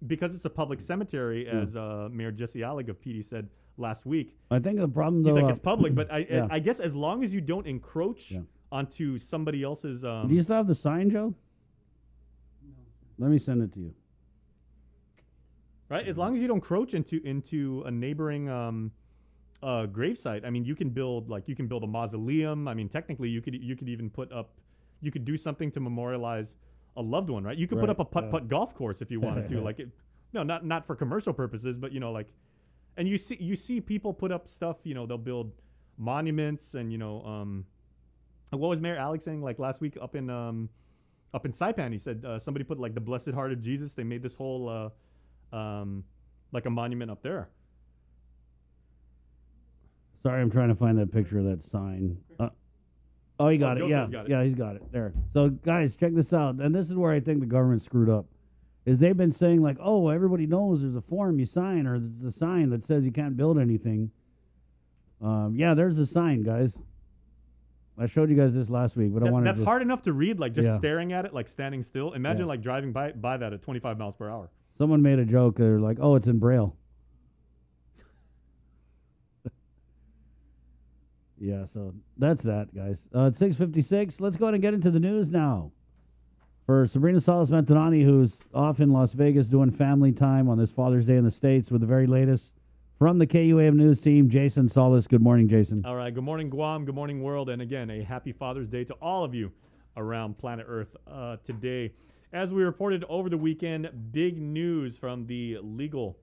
it's a public cemetery, as Mayor Jesse Allig of PD said last week. I think the problem, though, He's like, it's public, but yeah. I guess as long as you don't encroach Yeah. onto somebody else's. Do you still have the sign, Joe? Let me send it to you. Right, as long as you don't encroach into a neighboring gravesite. I mean, you can build a mausoleum. I mean, technically, you could even you could do something to memorialize a loved one, right? You could put Right, up a putt-putt golf course if you wanted to, like, not for commercial purposes, but like, and you see people put up stuff. They'll build monuments, and what was Mayor Alex saying like last week up in Saipan? He said somebody put like the Blessed Heart of Jesus. They made this whole like a monument up there. Sorry, I'm trying to find that picture of that sign. Oh, he got it. Yeah, Joseph's got it. yeah, he's got it. There. So, guys, check this out. And this is where I think the government screwed up. Is they've been saying, like, oh, everybody knows there's a form you sign or there's a sign that says you can't build anything. Yeah, there's the sign, guys. I showed you guys this last week, but I wanted That's to hard enough to read, like just Yeah. staring at it, like standing still. Imagine Yeah. like driving by that at 25 miles per hour. Someone made a joke. They're like, oh, it's in Braille. Yeah, so that's that, guys. It's 6:56. Let's go ahead and get into the news now. For Sabrina Salas Mentonani, who's off in Las Vegas doing family time on this Father's Day in the States with the very latest from the KUAM News team, Jason Salas. Good morning, Jason. All right. Good morning, Guam. Good morning, world. And again, a happy Father's Day to all of you around planet Earth today. As we reported over the weekend, big news from the legal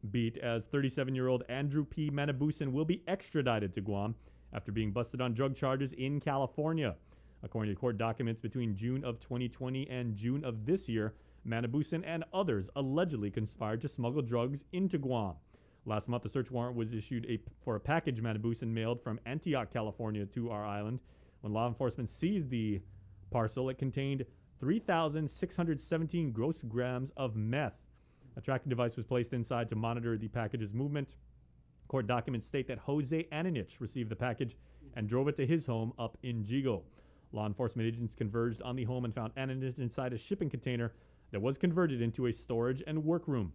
beat as 37-year-old Andrew P. Manabusan will be extradited to Guam after being busted on drug charges in California. According to court documents between June of 2020 and June of this year, Manabusan and others allegedly conspired to smuggle drugs into Guam. Last month, a search warrant was issued for a package Manabusan mailed from Antioch, California to our island. When law enforcement seized the parcel, it contained 3,617 gross grams of meth. A tracking device was placed inside to monitor the package's movement. Court documents state that Jose Ananich received the package and drove it to his home up in Jigo. Law enforcement agents converged on the home and found Ananich inside a shipping container that was converted into a storage and workroom.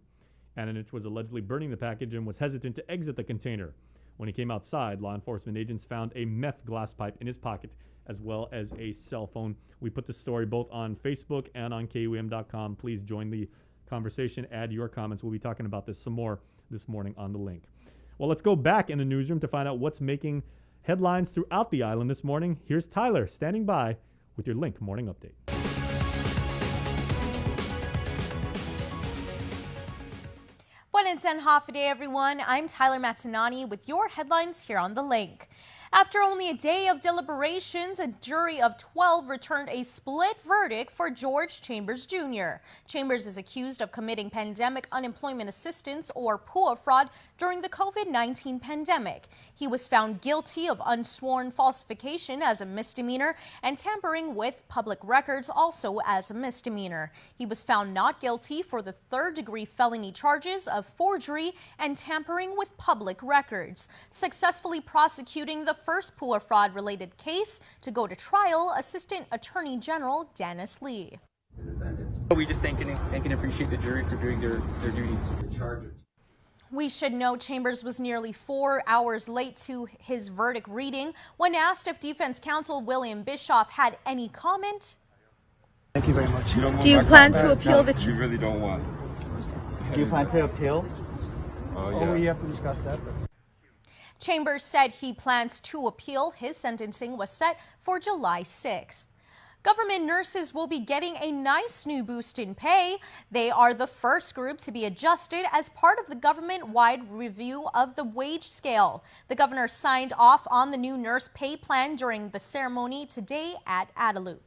Ananich was allegedly burning the package and was hesitant to exit the container. When he came outside, law enforcement agents found a meth glass pipe in his pocket as well as a cell phone. We put the story both on Facebook and on KUM.com. Please join the conversation, add your comments. We'll be talking about this some more this morning on the link. Well, let's go back in the newsroom to find out what's making headlines throughout the island this morning. Here's Tyler standing by with your Link Morning Update. Buenos and half a day, everyone. I'm Tyler Matanani with your headlines here on The Link. After only a day of deliberations, a jury of 12 returned a split verdict for George Chambers Jr. Chambers is accused of committing pandemic unemployment assistance, or PUA fraud, during the COVID-19 pandemic. He was found guilty of unsworn falsification as a misdemeanor and tampering with public records also as a misdemeanor. He was found not guilty for the third-degree felony charges of forgery and tampering with public records. Successfully prosecuting the first PUA fraud-related case to go to trial, Assistant Attorney General Dennis Lee. We just thank and appreciate the jury for doing their duties. We should note Chambers was nearly 4 hours late to his verdict reading. When asked if defense counsel William Bischoff had any comment. Thank you very much. Do you plan to appeal the You really don't want. Do you plan to appeal? Oh, Oh, yeah. we have to discuss that. Chambers said he plans to appeal. His sentencing was set for July 6th. Government nurses will be getting a nice new boost in pay. They are the first group to be adjusted as part of the government-wide review of the wage scale. The governor signed off on the new nurse pay plan during the ceremony today at Adelup.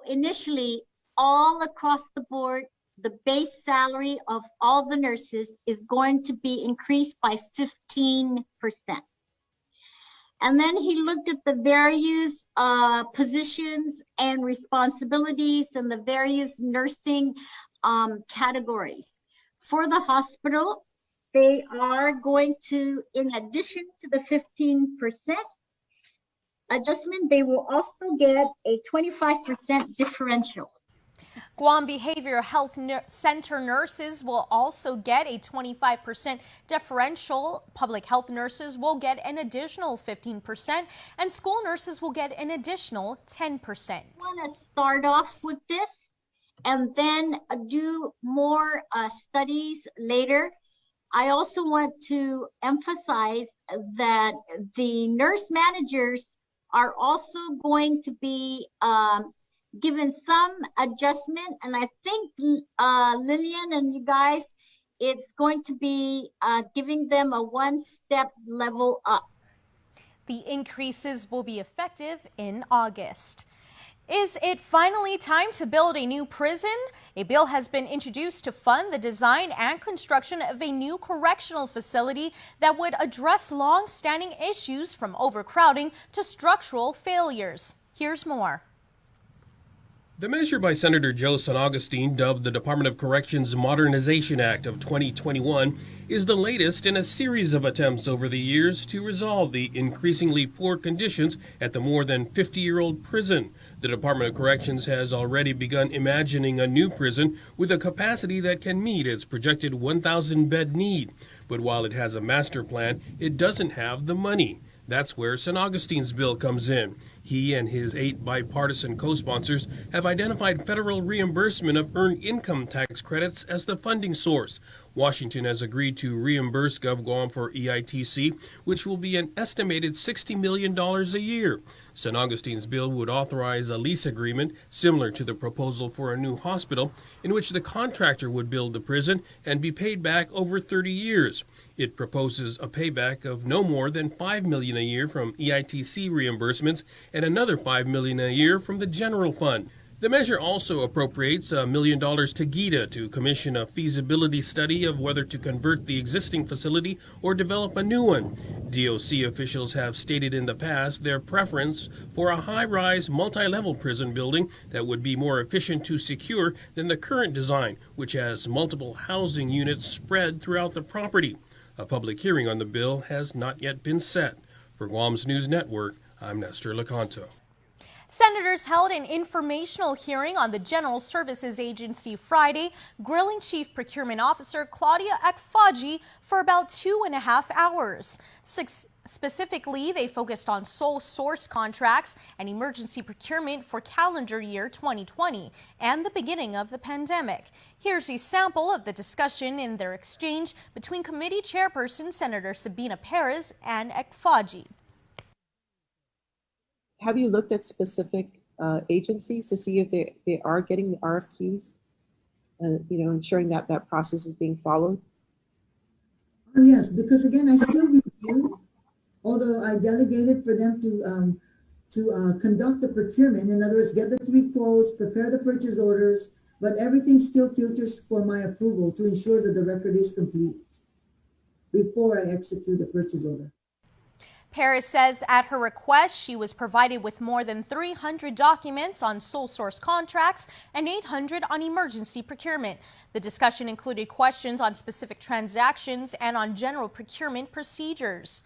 Initially, all across the board, the base salary of all the nurses is going to be increased by 15%. And then he looked at the various positions and responsibilities and the various nursing categories. For the hospital, they are going to, in addition to the 15% adjustment, they will also get a 25% differential. Guam Behavioral Health Center nurses will also get a 25% differential. Public health nurses will get an additional 15%, and school nurses will get an additional 10%. I want to start off with this and then do more studies later. I also want to emphasize that the nurse managers are also going to be given some adjustment, and I think Lillian and you guys, it's going to be giving them a one-step level up. The increases will be effective in August. Is it finally time to build a new prison? A bill has been introduced to fund the design and construction of a new correctional facility that would address long-standing issues from overcrowding to structural failures. Here's more. The measure by Senator Joe San Agustin, dubbed the Department of Corrections Modernization Act of 2021, is the latest in a series of attempts over the years to resolve the increasingly poor conditions at the more than 50-year-old prison. The Department of Corrections has already begun imagining a new prison with a capacity that can meet its projected 1,000-bed need. But while it has a master plan, it doesn't have the money. That's where San Agustin's bill comes in. He and his 8 bipartisan co-sponsors have identified federal reimbursement of earned income tax credits as the funding source. Washington has agreed to reimburse GovGuam for EITC, which will be an estimated $60 million a year. San Agustin's bill would authorize a lease agreement similar to the proposal for a new hospital, in which the contractor would build the prison and be paid back over 30 years. It proposes a payback of no more than $5 million a year from EITC reimbursements and another $5 million a year from the general fund. The measure also appropriates $1 million to GITA to commission a feasibility study of whether to convert the existing facility or develop a new one. DOC officials have stated in the past their preference for a high-rise, multi-level prison building that would be more efficient to secure than the current design, which has multiple housing units spread throughout the property. A public hearing on the bill has not yet been set. For Guam's News Network, I'm Nestor Lecanto. Senators held an informational hearing on the General Services Agency Friday, grilling Chief Procurement Officer Claudia Akfaji for about 2.5 hours. Specifically, they focused on sole source contracts and emergency procurement for calendar year 2020 and the beginning of the pandemic. Here's a sample of the discussion in their exchange between committee chairperson Senator Sabina Perez and Akfaji. Have you looked at specific agencies to see if they are getting the RFQs, ensuring that that process is being followed? Yes, because again, I still review, although I delegated for them to conduct the procurement. In other words, get the 3 quotes, prepare the purchase orders, but everything still filters for my approval to ensure that the record is complete before I execute the purchase order. Perez says at her request, she was provided with more than 300 documents on sole source contracts and 800 on emergency procurement. The discussion included questions on specific transactions and on general procurement procedures.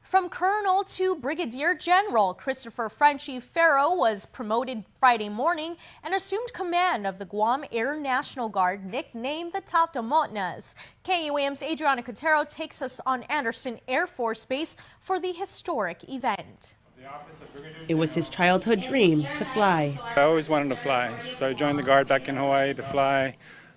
From Colonel to Brigadier General, Christopher Frenchie Ferro was promoted Friday morning and assumed command of the Guam Air National Guard, nicknamed the Tautomonas. KUAM's Adriana Cotero takes us on Anderson Air Force Base for the historic event. It was his childhood dream to fly. I always wanted to fly, so I joined the Guard back in Hawaii to fly.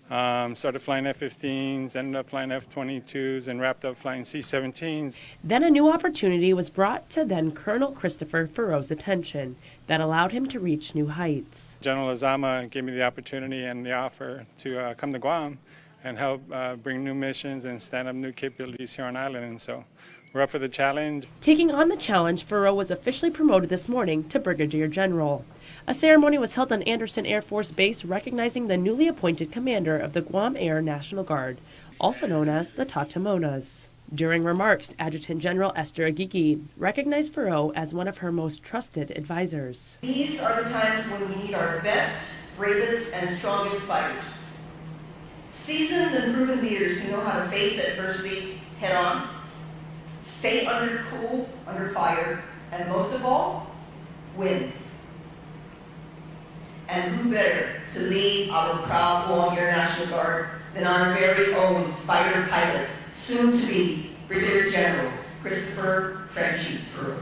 Started flying F-15s, ended up flying F-22s, and wrapped up flying C-17s. Then a new opportunity was brought to then Colonel Christopher Ferro's attention that allowed him to reach new heights. General Azama gave me the opportunity and the offer to come to Guam and help bring new missions and stand up new capabilities here on island, and so we're up for the challenge. Taking on the challenge, Ferro was officially promoted this morning to Brigadier General. A ceremony was held on Anderson Air Force Base recognizing the newly appointed commander of the Guam Air National Guard, also known as the Tautomonas. During remarks, Adjutant General Esther Agiki recognized Ferro as one of her most trusted advisors. These are the times when we need our best, bravest, and strongest fighters. Seasoned and proven leaders who know how to face adversity head on, stay under fire, and most of all, win. And who better to lead our proud Guam Air National Guard than our very own fighter pilot, soon to be Brigadier General Christopher Frenchie Furrow.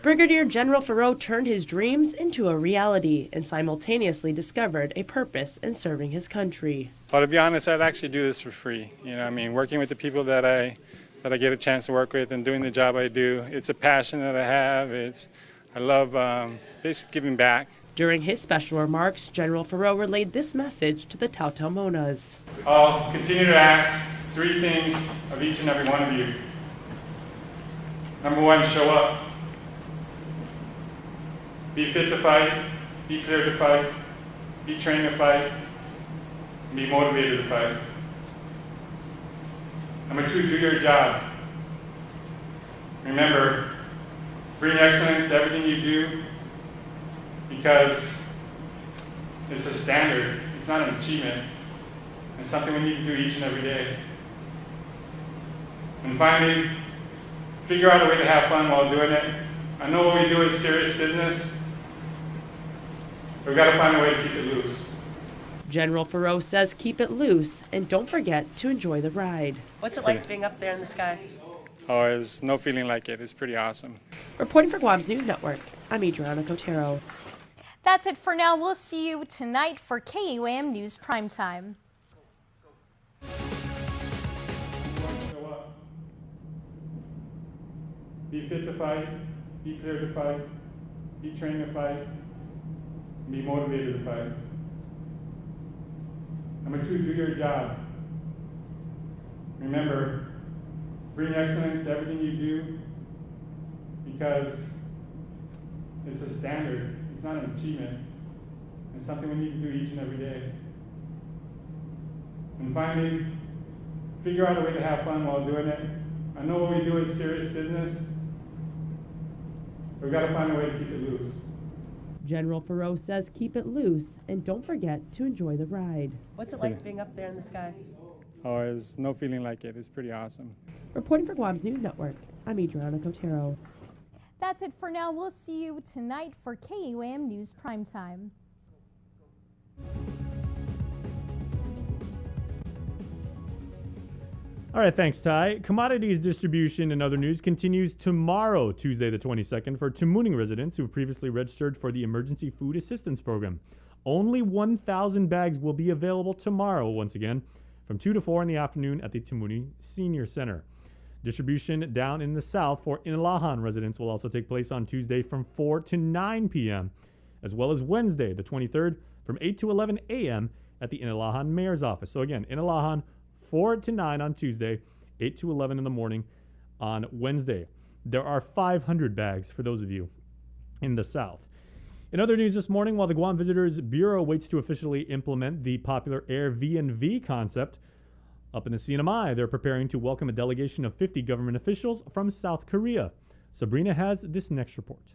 Brigadier General Furrow turned his dreams into a reality and simultaneously discovered a purpose in serving his country. Well, to be honest, I'd actually do this for free. You know, I mean, working with the people that I get a chance to work with and doing the job I do, it's a passion that I have. I love basically giving back. During his special remarks, General Furrow relayed this message to the Tautaumonas. I'll continue to ask 3 things of each and every one of you. Number 1, show up. Be fit to fight, be clear to fight, be trained to fight, and be motivated to fight. Number 2, do your job. Remember, bring excellence to everything you do because it's a standard. It's not an achievement. It's something we need to do each and every day. And finally, figure out a way to have fun while doing it. I know what we do is serious business. We've got to find a way to keep it loose. General Furrow says keep it loose and don't forget to enjoy the ride. What's it like being up there in the sky? Oh, there's no feeling like it. It's pretty awesome. Reporting for Guam's News Network, I'm Adriana Cotero. That's it for now. We'll see you tonight for KUAM News Primetime. Show up. Be fit to fight, be clear to fight, be trained to fight, and be motivated to fight. Number 2, do your job. Remember, bring excellence to everything you do because it's a standard. It's not an achievement. It's something we need to do each and every day. And finally, figure out a way to have fun while doing it. I know what we do is serious business. We've got to find a way to keep it loose. General Furrow says keep it loose and don't forget to enjoy the ride. What's it like being up there in the sky? Oh, there's no feeling like it. It's pretty awesome. Reporting for Guam's News Network, I'm Adriana Cotero. That's it for now. We'll see you tonight for KUAM News Primetime. All right, thanks, Ty. Commodities distribution and other news continues tomorrow, Tuesday the 22nd, for Tamuning residents who have previously registered for the Emergency Food Assistance Program. Only 1,000 bags will be available tomorrow, once again, from 2 to 4 in the afternoon at the Tamuning Senior Center. Distribution down in the south for Inalahan residents will also take place on Tuesday from 4 to 9 p.m., as well as Wednesday, the 23rd, from 8 to 11 a.m. at the Inalahan Mayor's Office. So again, Inalahan, 4 to 9 on Tuesday, 8 to 11 in the morning on Wednesday. There are 500 bags for those of you in the south. In other news this morning, while the Guam Visitors Bureau waits to officially implement the popular Airbnb concept, up in the CNMI, they're preparing to welcome a delegation of 50 government officials from South Korea. Sabrina has this next report.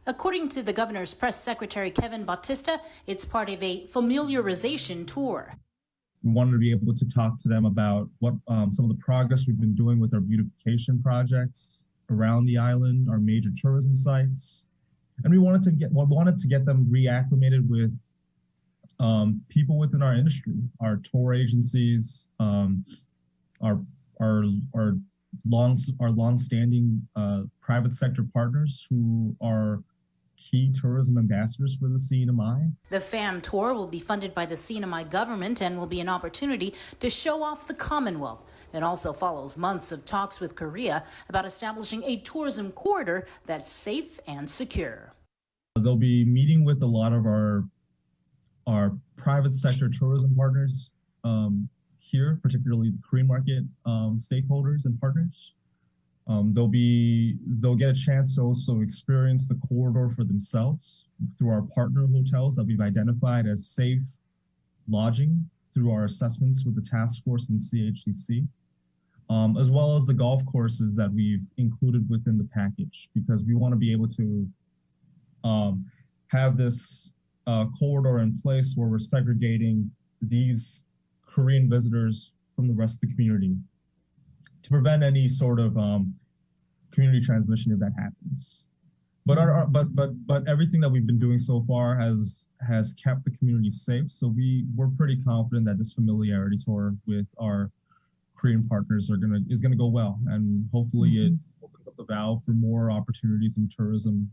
According to the governor's press secretary, Kevin Bautista, it's part of a familiarization tour. We wanted to be able to talk to them about what some of the progress we've been doing with our beautification projects around the island, our major tourism sites. And we wanted to get them reacclimated with people within our industry, our tour agencies, our long-standing private sector partners who are key tourism ambassadors for the CNMI. The FAM tour will be funded by the CNMI government and will be an opportunity to show off the Commonwealth. It also follows months of talks with Korea about establishing a tourism corridor that's safe and secure. They'll be meeting with a lot of our private sector tourism partners here, particularly the Korean market stakeholders and partners. They'll get a chance to also experience the corridor for themselves through our partner hotels that we've identified as safe lodging through our assessments with the task force and CHCC, as well as the golf courses that we've included within the package, because we want to be able to have this corridor in place where we're segregating these Korean visitors from the rest of the community to prevent any sort of community transmission if that happens. But but everything that we've been doing so far has kept the community safe. So we're pretty confident that this familiarity tour with our Korean partners is gonna go well, and hopefully it opens up the valve for more opportunities in tourism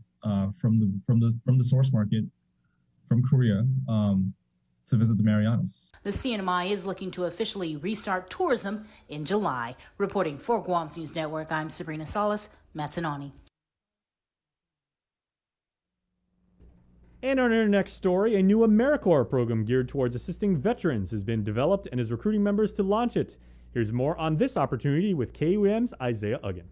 from the source market from Korea to visit the Marianas. The CNMI is looking to officially restart tourism in July. Reporting for Guam's News Network, I'm Sabrina Salas, Matsunani. And on our next story, a new AmeriCorps program geared towards assisting veterans has been developed and is recruiting members to launch it. Here's more on this opportunity with KUM's Isaiah Uggan.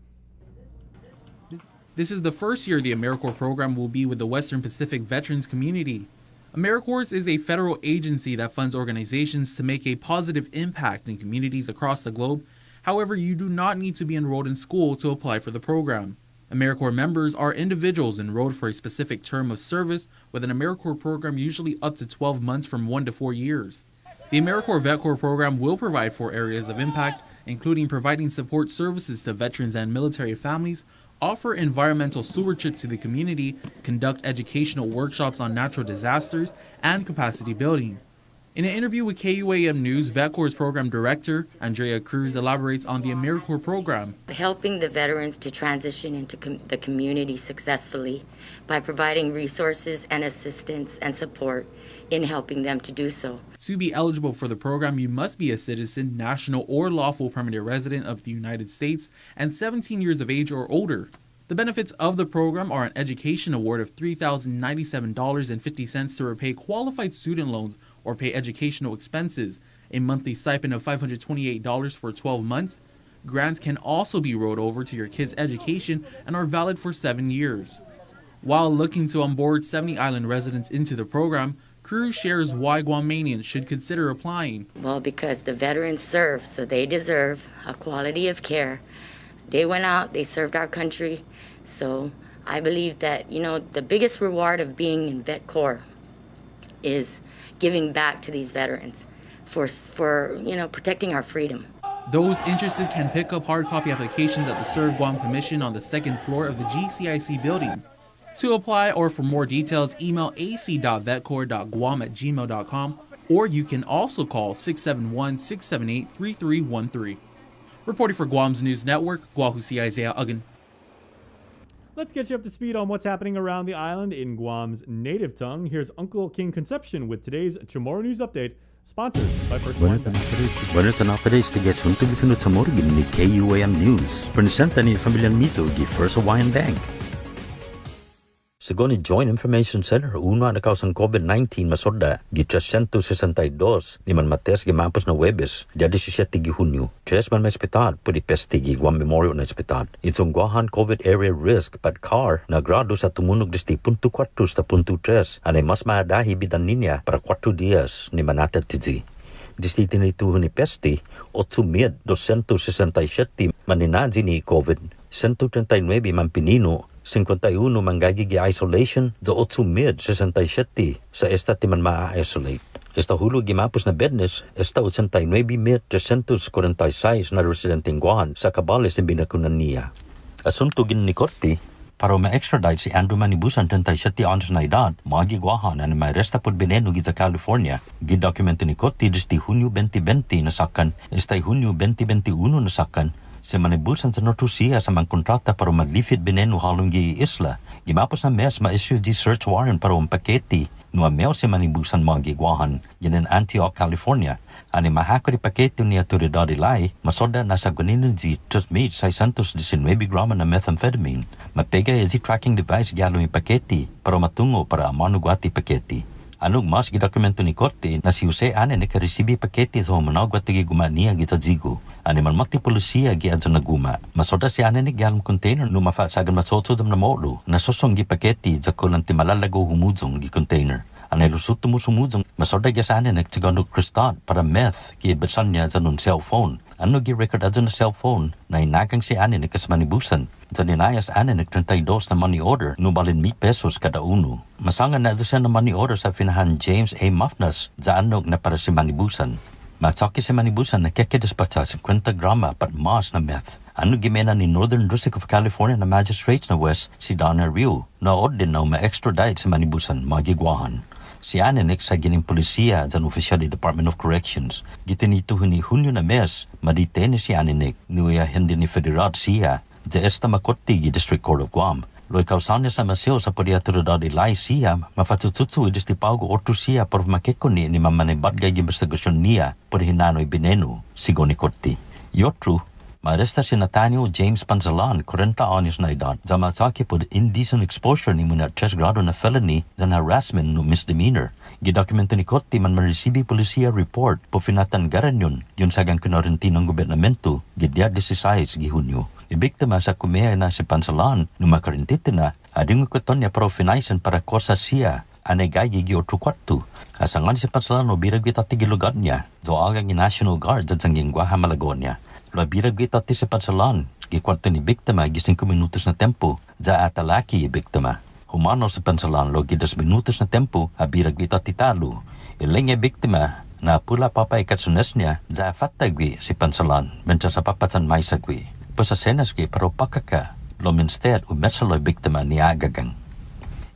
This is the first year the AmeriCorps program will be with the Western Pacific veterans community. AmeriCorps is a federal agency that funds organizations to make a positive impact in communities across the globe. However, you do not need to be enrolled in school to apply for the program. AmeriCorps members are individuals enrolled for a specific term of service, with an AmeriCorps program usually up to 12 months from 1 to 4 years. The AmeriCorps Vet Corps program will provide 4 areas of impact, including providing support services to veterans and military families, offer environmental stewardship to the community, conduct educational workshops on natural disasters, and capacity building. In an interview with KUAM News, Vet Corps Program Director Andrea Cruz elaborates on the AmeriCorps program. Helping the veterans to transition into the community successfully by providing resources and assistance and support in helping them to do so. To be eligible for the program, you must be a citizen, national, or lawful permanent resident of the United States and 17 years of age or older. The benefits of the program are an education award of $3,097.50 to repay qualified student loans or pay educational expenses, a monthly stipend of $528 for 12 months. Grants can also be rolled over to your kids' education and are valid for 7 years. While looking to onboard 70 island residents into the program, Cruz shares why Guamanians should consider applying. Well, because the veterans serve, so they deserve a quality of care. They went out, they served our country, so I believe that, the biggest reward of being in Vet Corps is giving back to these veterans for protecting our freedom. Those interested can pick up hard copy applications at the Serve Guam Commission on the 2nd floor of the GCIC building. To apply or for more details, email ac.vetcorps.guam@gmail.com, or you can also call 671-678-3313. Reporting for Guam's News Network, Guahusi Isaiah Uggan. Let's get you up to speed on what's happening around the island in Guam's native tongue. Here's Uncle King Concepcion with today's Chamorro News Update, sponsored by First One Bank. Buenas tardes, tiget sunto gifinut sa morgin ni KUAM News. Presenta ni Familian Mizo gi First Hawaiian Bank. Según el Joint Information Center, uno na kausang COVID-19 masoda gi 362 ni man mates gimampos na Webes dia 17 gi Hunyo. 3 man hospital pudi pesti gi Guam Memorial na hospital. Itong guahan COVID area risk pat car na grado sa tumunog desti punto 4 sa punto 3 anay mas maadahi bidan niya para 4 dias ni manatad tiji. Desti tinituhon ni pesti 8,267 maninaji ni COVID. 139 man pinino 51 manggagi gi isolation do 8,067 sa esta timan ma-isolate. Esta hulo gimapos na bednes, esta 89,346 na residenteng Guahan sa kabales ng binakunan niya. Asunto gin ni Korte, para ma-extradite si Andrew Manibusan 37 anos na edad, magi Guahan na may resta pod beneno gi sa California. Gidokumento ni Korte desti Hunyo 2020 nasakan, esta Hunyo 2021 nasakan, si Manibusan sa Nortusia sa mga kontrata para maglifid beneno halong gi isla. Gimapos na mes ma-issue di search warrant para paketi. Nua meo si Manibusan mga giguahan ginin Antioch, California. Ani mahako di paketi ni autoridad ilay, masoda na sa guninin di 3,619 grama na methamphetamine. Mapega ezi tracking device gyalo mi paketi para matungo para manugwati paketi. Anong mas gidokumento ni Korte na si Jose ane ne karesibi paketi so managwat gi guma niya gi sa jigo. Ani man makti polisiya gi adso naguma. Masoda si ane ne gyalom container no mafasagan masotso dam na modo. Nasosong gi paketi sa kulanti malalago humuzong gi container. Ani lusot mo sumuzong masoda gi sa ane ne tigano kristal para meth gi besan niya sa nun cellphone. Ano gi-record adto na cellphone na inagang si Aninik sa manibusan. Sa ninayas Aninik 32 na money order nubalin ₱1,000 kada uno. Masangan na adto siya na money order sa finahan James A. Mafnas sa anog na para si manibusan. Matsaki si manibusan na kekidespatsa 50 grama pat mas na meth. Ano gimena ni Northern District of California na magistrates na West si Donna Ryu na din na ma-extradite si manibusan magigwahan. Si Aninik sa gining polisiya sa opisyal di Department of Corrections. Gitinituhon ni Hunyo na mes, maditene si Aninik nuya hindi ni Federal siya sa esta Makoti District Court of Guam. Loy kausan niya sa masyo sa podiatoridad ilay siya, mafatututsu idis ti paugo orto siya por makikuni ni mamanibat gay investigasyon niya por hinanoy bineno, sigo ni Korte. Yotru, maaresta si Nathaniel James Panzalan, 40 anyos na edad, sa matsaki po indecent exposure ni muna 3 grado na felony sa harassment no misdemeanor. Gidokumento ni Korte man maresibi polisiya report po finatanggaran yun sagang kinorentin ng gobernamento, gidya 16 gihunyo. Ibiktima sa kumeha na si Panzalan no makarintite na, ading ukuton niya para finaisan para kosa siya, anay gayi gi otro kwarto. Asangan si Panzalan no birag kita tigilugad niya, so agang ni National Guard sa Zanggingwaha Malagon niya. Labirag kita ti sa Panzalan, gikwarto ni biktima gising 5 minutos na tempo, za atalaki biktima. Humano sa Panzalan lo gidas minutos na tempo, abirag kita ti talo. Ilang biktima na pula papay katsunes niya, za fatagwi si Panzalan, mensa sa papatan may sagwi. Pasa senas gi pero pakaka, lo minstead umesaloy biktima ni agagang.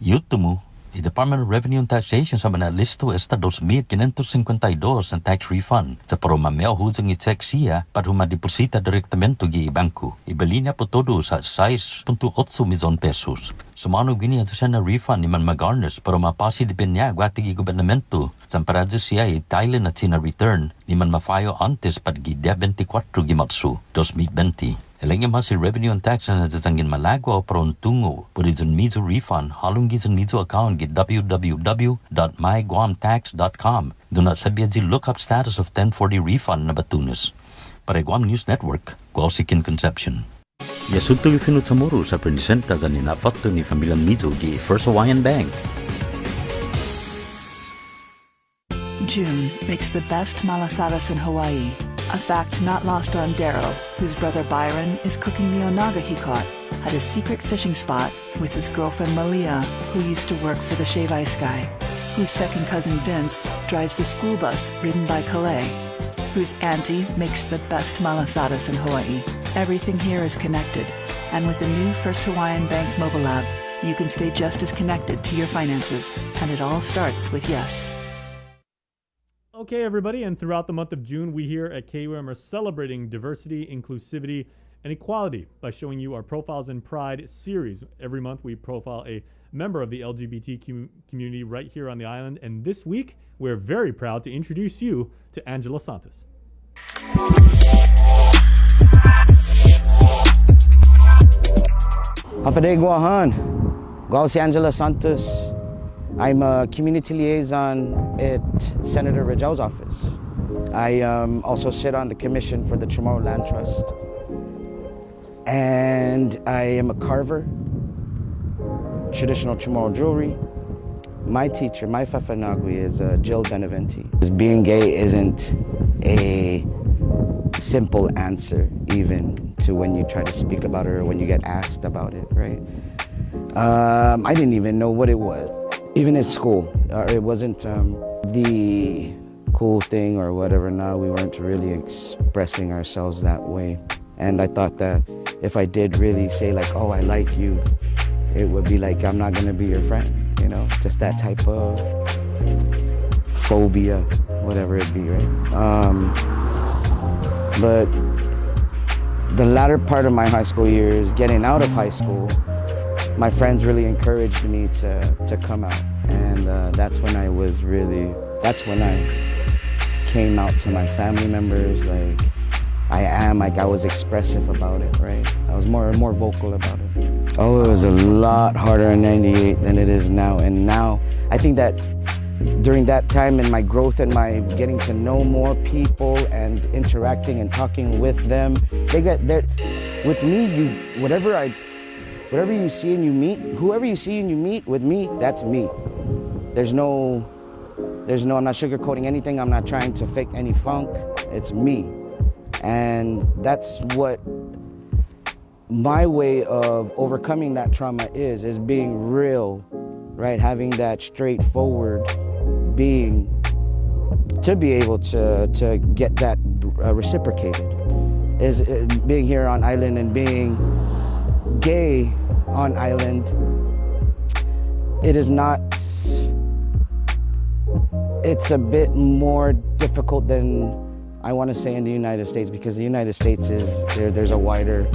Yutumu, the Department of Revenue and Taxation sa mga listo esta 2,552 ng tax refund sa pero mameo hudang i-check siya para humadeposita direktamento gi ibangko. Ibali niya po todo sa 6.8 milyon pesos. Sumano gini ato siya na refund ni man magarnes pero mapasi dipin niya gwati gi gobernamento sa paradyo siya i-Thailand at sina return ni man mafayo antes pat gi 24 gi matsu 2020. Elengem ha si Revenue and Tax na zasangin malagwa o parontungo pwede dun mizo refund halong gizun mizo account git www.myguamtax.com. Doon na sabiya di look up status of 1040 refund na batunas. Para Guam News Network, Guausikin Conception. Yasuto yung finut sa muro sa presenta sa ninafatto ni Familiang Mizo gi First Hawaiian Bank. June makes the best malasadas in Hawaii. A fact not lost on Darrow, whose brother Byron is cooking the onaga he caught at a secret fishing spot with his girlfriend Malia, who used to work for the Shave Ice Guy, whose second cousin Vince drives the school bus ridden by Calais, whose auntie makes the best malasadas in Hawaii. Everything here is connected, and with the new First Hawaiian Bank mobile app, you can stay just as connected to your finances, and it all starts with yes. Okay, everybody, and throughout the month of June, we here at KUM are celebrating diversity, inclusivity, and equality by showing you our Profiles in Pride series. Every month, we profile a member of the LGBT community right here on the island, and this week, we're very proud to introduce you to Angela Santos. Hafade Guahan, Gausi Angela Santos. I'm a community liaison at Senator Rajal's office. I also sit on the commission for the Chamorro Land Trust. And I am a carver, traditional Chamorro jewelry. My teacher, my Fafanagui, is Jill Beneventi. Being gay isn't a simple answer even to when you try to speak about it or when you get asked about it, right? I didn't even know what it was. Even at school, it wasn't the cool thing or whatever. Now we weren't really expressing ourselves that way. And I thought that if I did really say like, oh, I like you, it would be like, I'm not gonna be your friend, you know? Just that type of phobia, whatever it be, right? But the latter part of my high school years, getting out of high school, my friends really encouraged me to come out. And that's when I came out to my family members. Like, I was expressive about it, right? I was more vocal about it. Oh, it was a lot harder in '98 than it is now. And now, I think that during that time in my growth and my getting to know more people and interacting and talking with them, with me, whatever you see and you meet, whoever you see and you meet with me, that's me. There's no, I'm not sugarcoating anything. I'm not trying to fake any funk. It's me. And that's what my way of overcoming that trauma is being real, right? Having that straightforward being to be able to get that reciprocated. Is being here on island and being gay on island, it is not, it's a bit more difficult than I want to say in the United States, because the United States is, there's a wider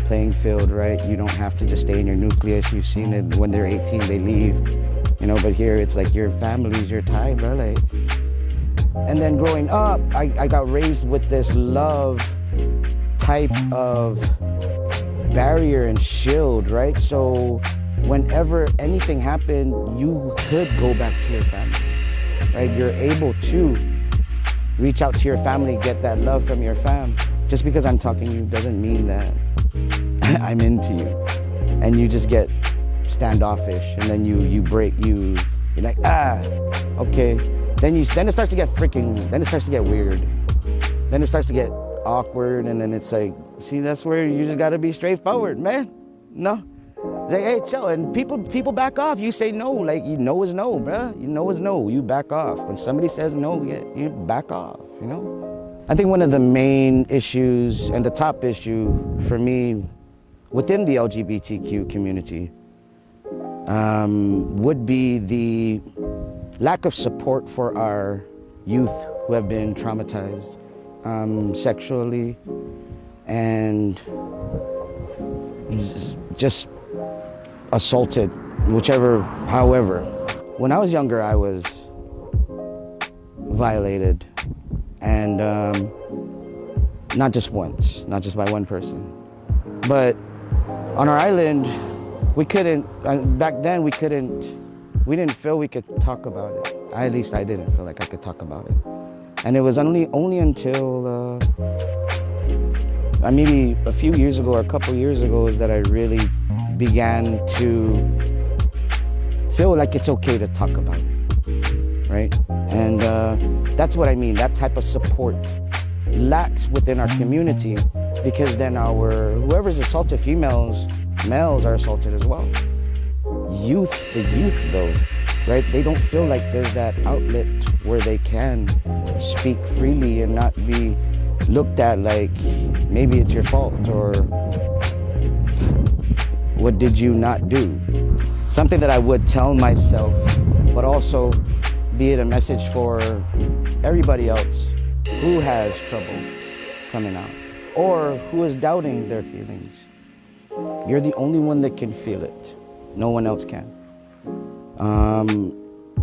playing field, right? You don't have to just stay in your nucleus. You've seen it when they're 18, they leave, you know, but here it's like your family's your tie, bro. Like, and then growing up, I got raised with this love type of barrier and shield, right? So whenever anything happened, you could go back to your family, right? You're able to reach out to your family, get that love from your fam. Just because I'm talking to you doesn't mean that I'm into you. And you just get standoffish, and then you break, you're like, okay. Then it starts to get then it starts to get weird. Then it starts to get awkward, and then it's like, see, that's where you just gotta be straightforward, man. No. Like, hey, chill, and people back off. You say no, like, you know is no, bruh. You know is no, you back off. When somebody says no, you back off, you know? I think one of the main issues and the top issue for me within the LGBTQ community would be the lack of support for our youth who have been traumatized sexually and just assaulted, however. When I was younger, I was violated, and not just once, not just by one person. But on our island, we couldn't, back then we didn't feel we could talk about it. At least I didn't feel like I could talk about it. And it was only until maybe a few years ago or a couple years ago is that I really began to feel like it's okay to talk about it, right? And that's what I mean. That type of support lacks within our community, because then whoever's assaulted males are assaulted as well. The youth though, right? They don't feel like there's that outlet where they can speak freely and not be looked at like maybe it's your fault or what did you not do? Something that I would tell myself, but also be it a message for everybody else who has trouble coming out or who is doubting their feelings. You're the only one that can feel it. No one else can.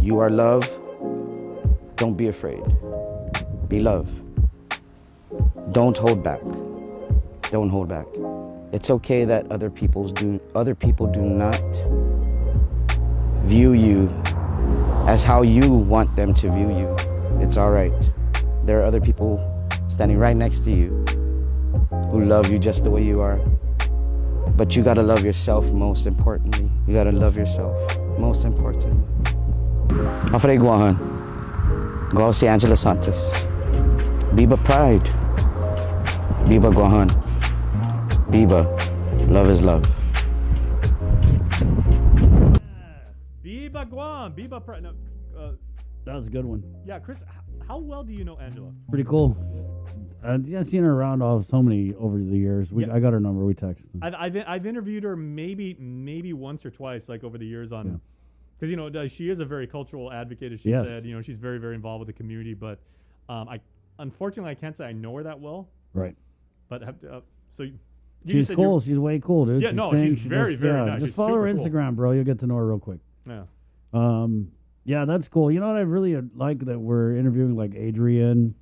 You are love. Don't be afraid. Be love. Don't hold back. Don't hold back. It's okay that other people do not view you as how you want them to view you. It's all right. There are other people standing right next to you who love you just the way you are. But you gotta love yourself most importantly. You gotta love yourself most importantly. Afre Guahan, Guau si Angela Santos. Biba Pride. Biba Guahan. Biba, love is love. Biba Guam, Biba Pride. No, that was a good one. Yeah, Chris, how well do you know Angela? Pretty cool. I've seen her around so many over the years. I got her number. We texted. I've interviewed her maybe once or twice, like over the years on, because she is a very cultural advocate, as she said. She's very, very involved with the community. But unfortunately I can't say I know her that well. Right. But so she's cool. She's way cool, dude. Yeah, she's very, very nice. Just She's follow her super cool. Instagram, bro. You'll get to know her real quick. Yeah. Yeah, that's cool. You know what I really like that we're interviewing like Adrian,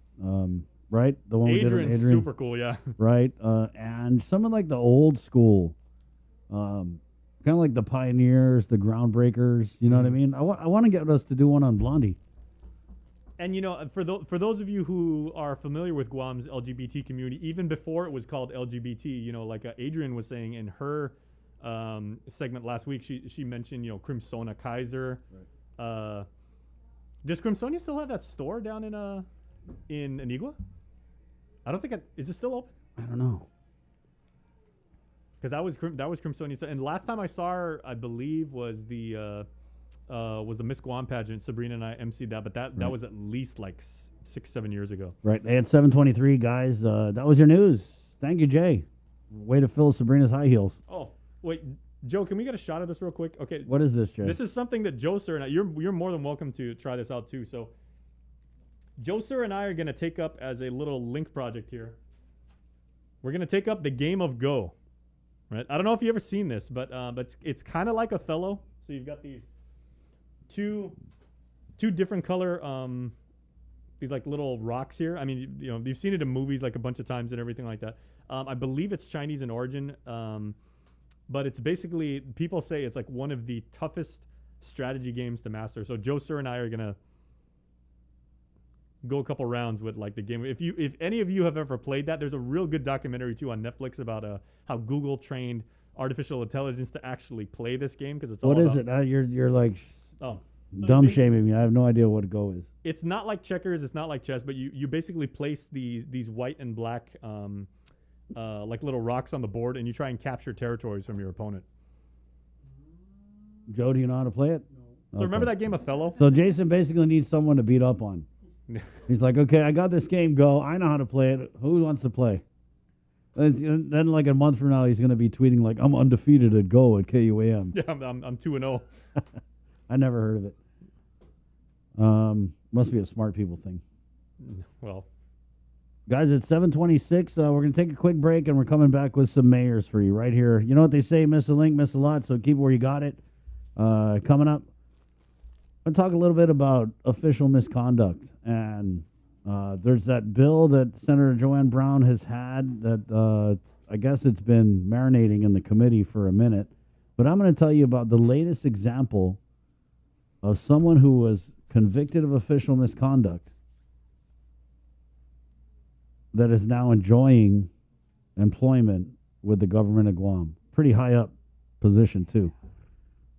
right? The one we did with Adrian's Adrian. super cool, yeah. Right, and some of like the old school, kind of like the pioneers, the groundbreakers. You know what I mean? I want to get us to do one on Blondie. And for those of you who are familiar with Guam's LGBT community, even before it was called LGBT, like Adrian was saying in her segment last week, she mentioned Crimsona Kaiser. Right. Does Crimsona still have that store down in Antigua? I don't think is it still open? I don't know. Because that was Crimsonia. And last time I saw her, I believe, was the Miss Guam pageant. Sabrina and I emceed that, but that was at least like 6-7 years ago. Right. Hey, it's 7:23, guys. That was your news. Thank you, Jay. Way to fill Sabrina's high heels. Oh, wait, Joe, can we get a shot of this real quick? Okay. What is this, Jay? This is something that Joe Sir and I, you're more than welcome to try this out too. So Joe Sir and I are going to take up as a little link project here. We're going to take up the game of Go. Right? I don't know if you've ever seen this, but it's kind of like Othello. So you've got these two different color these like little rocks here. I mean, you've seen it in movies like a bunch of times and everything like that. I believe it's Chinese in origin, but it's basically, people say it's like one of the toughest strategy games to master. So Joe Sir and I are gonna go a couple rounds with like the game. If any of you have ever played that, there's a real good documentary too on Netflix about how Google trained artificial intelligence to actually play this game, because it's all What is about, it? You're like So dumb shaming me. I have no idea what Go is. it's not like checkers, it's not like chess, but you basically place these white and black like little rocks on the board, and you try and capture territories from your opponent. Joe, do you know how to play it? So remember that game Othello? So Jason basically needs someone to beat up on. He's like, okay, I got this game, Go. I know how to play it. Who wants to play? And then like a month from now, he's going to be tweeting like, I'm undefeated at Go at KUAM. Yeah, I'm 2-0. I never heard of it. Must be a smart people thing. Well, guys, it's 7:26. We're going to take a quick break, and we're coming back with some mayors for you right here. You know what they say, miss a link, miss a lot, so keep it where you got it. Coming up, I'm going to talk a little bit about official misconduct. And there's that bill that Senator Joanne Brown has had that I guess it's been marinating in the committee for a minute. But I'm going to tell you about the latest example of someone who was convicted of official misconduct that is now enjoying employment with the government of Guam. Pretty high up position, too.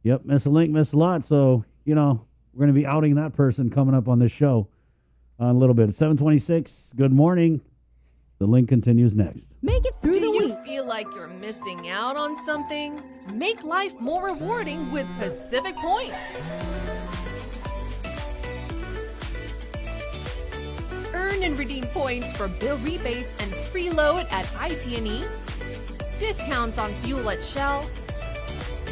Yep, miss a link, miss a lot. So, we're going to be outing that person coming up on this show in a little bit. It's 7:26. Good morning. The link continues next. Make it through the week. Do you feel like you're missing out on something? Make life more rewarding with Pacific Points. Earn and redeem points for bill rebates and free load at IT&E, discounts on fuel at Shell,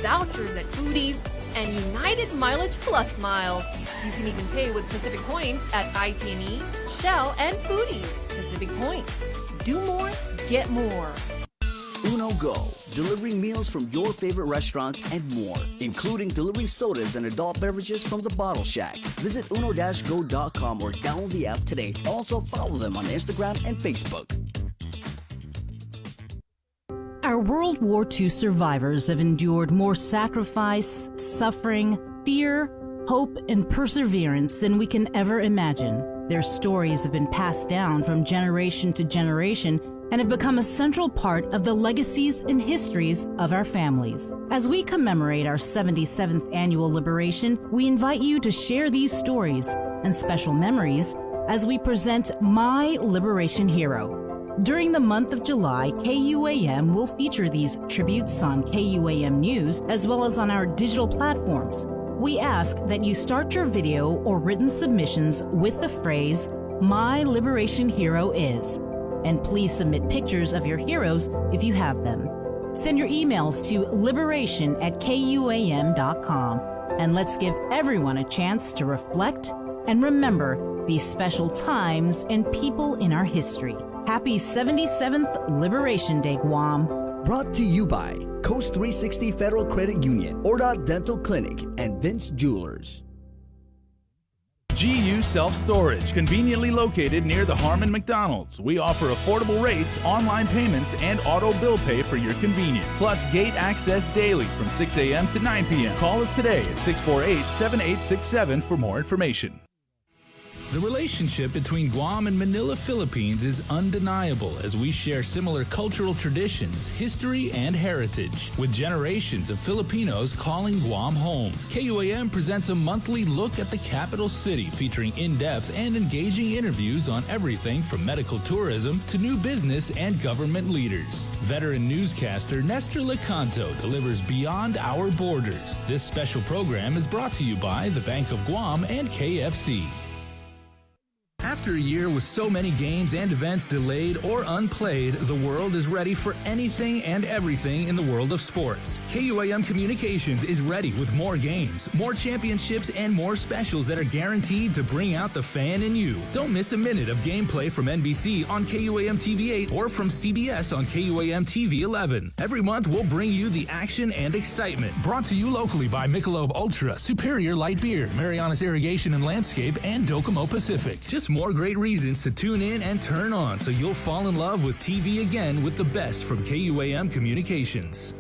vouchers at Foodies, and United Mileage Plus miles. You can even pay with Pacific Points at IT&E, Shell, and Foodies. Pacific Points. Do more, get more. Uno Go, delivering meals from your favorite restaurants and more, including delivering sodas and adult beverages from the Bottle Shack. Visit uno-go.com or download the app today. Also follow them on Instagram and Facebook. Our World War II survivors have endured more sacrifice, suffering, fear, hope, and perseverance than we can ever imagine. Their stories have been passed down from generation to generation and have become a central part of the legacies and histories of our families. As we commemorate our 77th annual liberation, we invite you to share these stories and special memories as we present My Liberation Hero. During the month of July, KUAM will feature these tributes on KUAM News as well as on our digital platforms. We ask that you start your video or written submissions with the phrase, My Liberation Hero is. And please submit pictures of your heroes if you have them. Send your emails to liberation@kuam.com. And let's give everyone a chance to reflect and remember these special times and people in our history. Happy 77th Liberation Day, Guam. Brought to you by Coast 360 Federal Credit Union, Ordot Dental Clinic, and Vince Jewelers. GU Self-Storage, conveniently located near the Harmon McDonald's. We offer affordable rates, online payments, and auto bill pay for your convenience. Plus gate access daily from 6 a.m. to 9 p.m. Call us today at 648-7867 for more information. The relationship between Guam and Manila, Philippines is undeniable as we share similar cultural traditions, history, and heritage, with generations of Filipinos calling Guam home. KUAM presents a monthly look at the capital city featuring in-depth and engaging interviews on everything from medical tourism to new business and government leaders. Veteran newscaster Nestor Lecanto delivers Beyond Our Borders. This special program is brought to you by the Bank of Guam and KFC. After a year with so many games and events delayed or unplayed, the world is ready for anything and everything in the world of sports. KUAM Communications is ready with more games, more championships, and more specials that are guaranteed to bring out the fan in you. Don't miss a minute of gameplay from NBC on KUAM TV 8 or from CBS on KUAM TV 11. Every month, we'll bring you the action and excitement. Brought to you locally by Michelob Ultra, Superior Light Beer, Marianas Irrigation and Landscape, and Docomo Pacific. Just more great reasons to tune in and turn on so you'll fall in love with TV again with the best from KUAM Communications.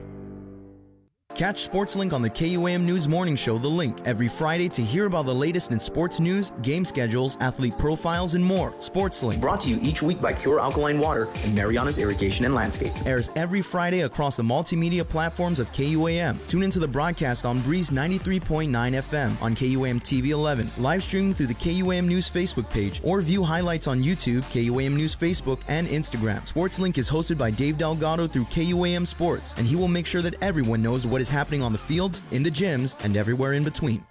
Catch SportsLink on the KUAM News Morning Show, The Link, every Friday to hear about the latest in sports news, game schedules, athlete profiles, and more. SportsLink, brought to you each week by Cure Alkaline Water and Marianas Irrigation and Landscape, airs every Friday across the multimedia platforms of KUAM. Tune into the broadcast on Breeze 93.9 FM on KUAM TV 11, live streaming through the KUAM News Facebook page, or view highlights on YouTube, KUAM News Facebook, and Instagram. SportsLink is hosted by Dave Delgado through KUAM Sports, and he will make sure that everyone knows what is happening on the fields, in the gyms, and everywhere in between.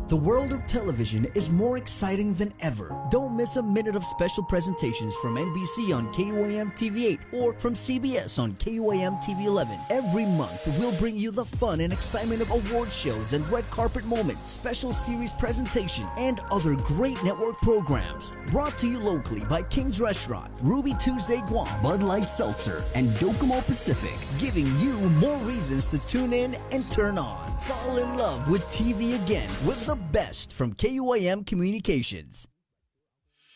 The world of television is more exciting than ever. Don't miss a minute of special presentations from NBC on KUAM TV 8 or from CBS on KUAM TV 11. Every month, we'll bring you the fun and excitement of award shows and red carpet moments, special series presentations, and other great network programs. Brought to you locally by King's Restaurant, Ruby Tuesday Guam, Bud Light Seltzer, and Docomo Pacific, giving you more reasons to tune in and turn on. Fall in love with TV again with the best from KUAM Communications.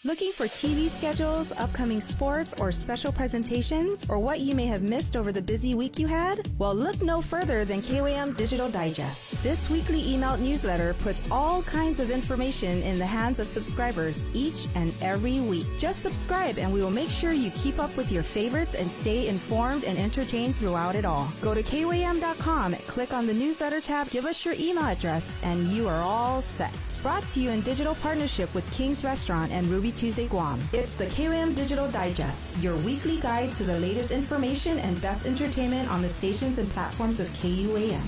Looking for TV schedules, upcoming sports, or special presentations, or what you may have missed over the busy week you had? Well, look no further than KUAM Digital Digest. This weekly emailed newsletter puts all kinds of information in the hands of subscribers each and every week. Just subscribe and we will make sure you keep up with your favorites and stay informed and entertained throughout it all. Go to KUAM.com, click on the newsletter tab, give us your email address, and you are all set. Brought to you in digital partnership with King's Restaurant and Ruby Tuesday Guam. It's the KUAM Digital Digest, your weekly guide to the latest information and best entertainment on the stations and platforms of KUAM.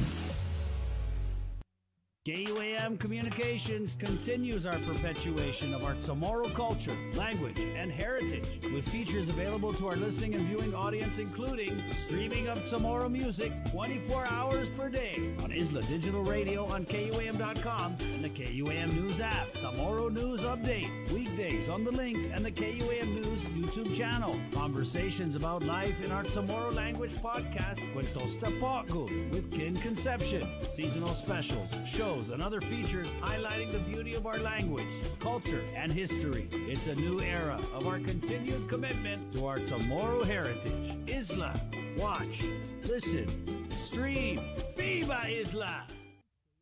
KUAM Communications continues our perpetuation of our Chamorro culture, language, and heritage with features available to our listening and viewing audience, including streaming of Chamorro music 24 hours per day on Isla Digital Radio on KUAM.com and the KUAM News app. Chamorro News Update, weekdays on The Link and the KUAM News YouTube channel. Conversations about life in our Chamorro language podcast, Cuentos Tapaco, with Kin Conception. Seasonal specials, shows, and other features highlighting the beauty of our language, culture, and history. It's a new era of our continued commitment to our Chamorro heritage. Isla, watch, listen, stream. Viva Isla!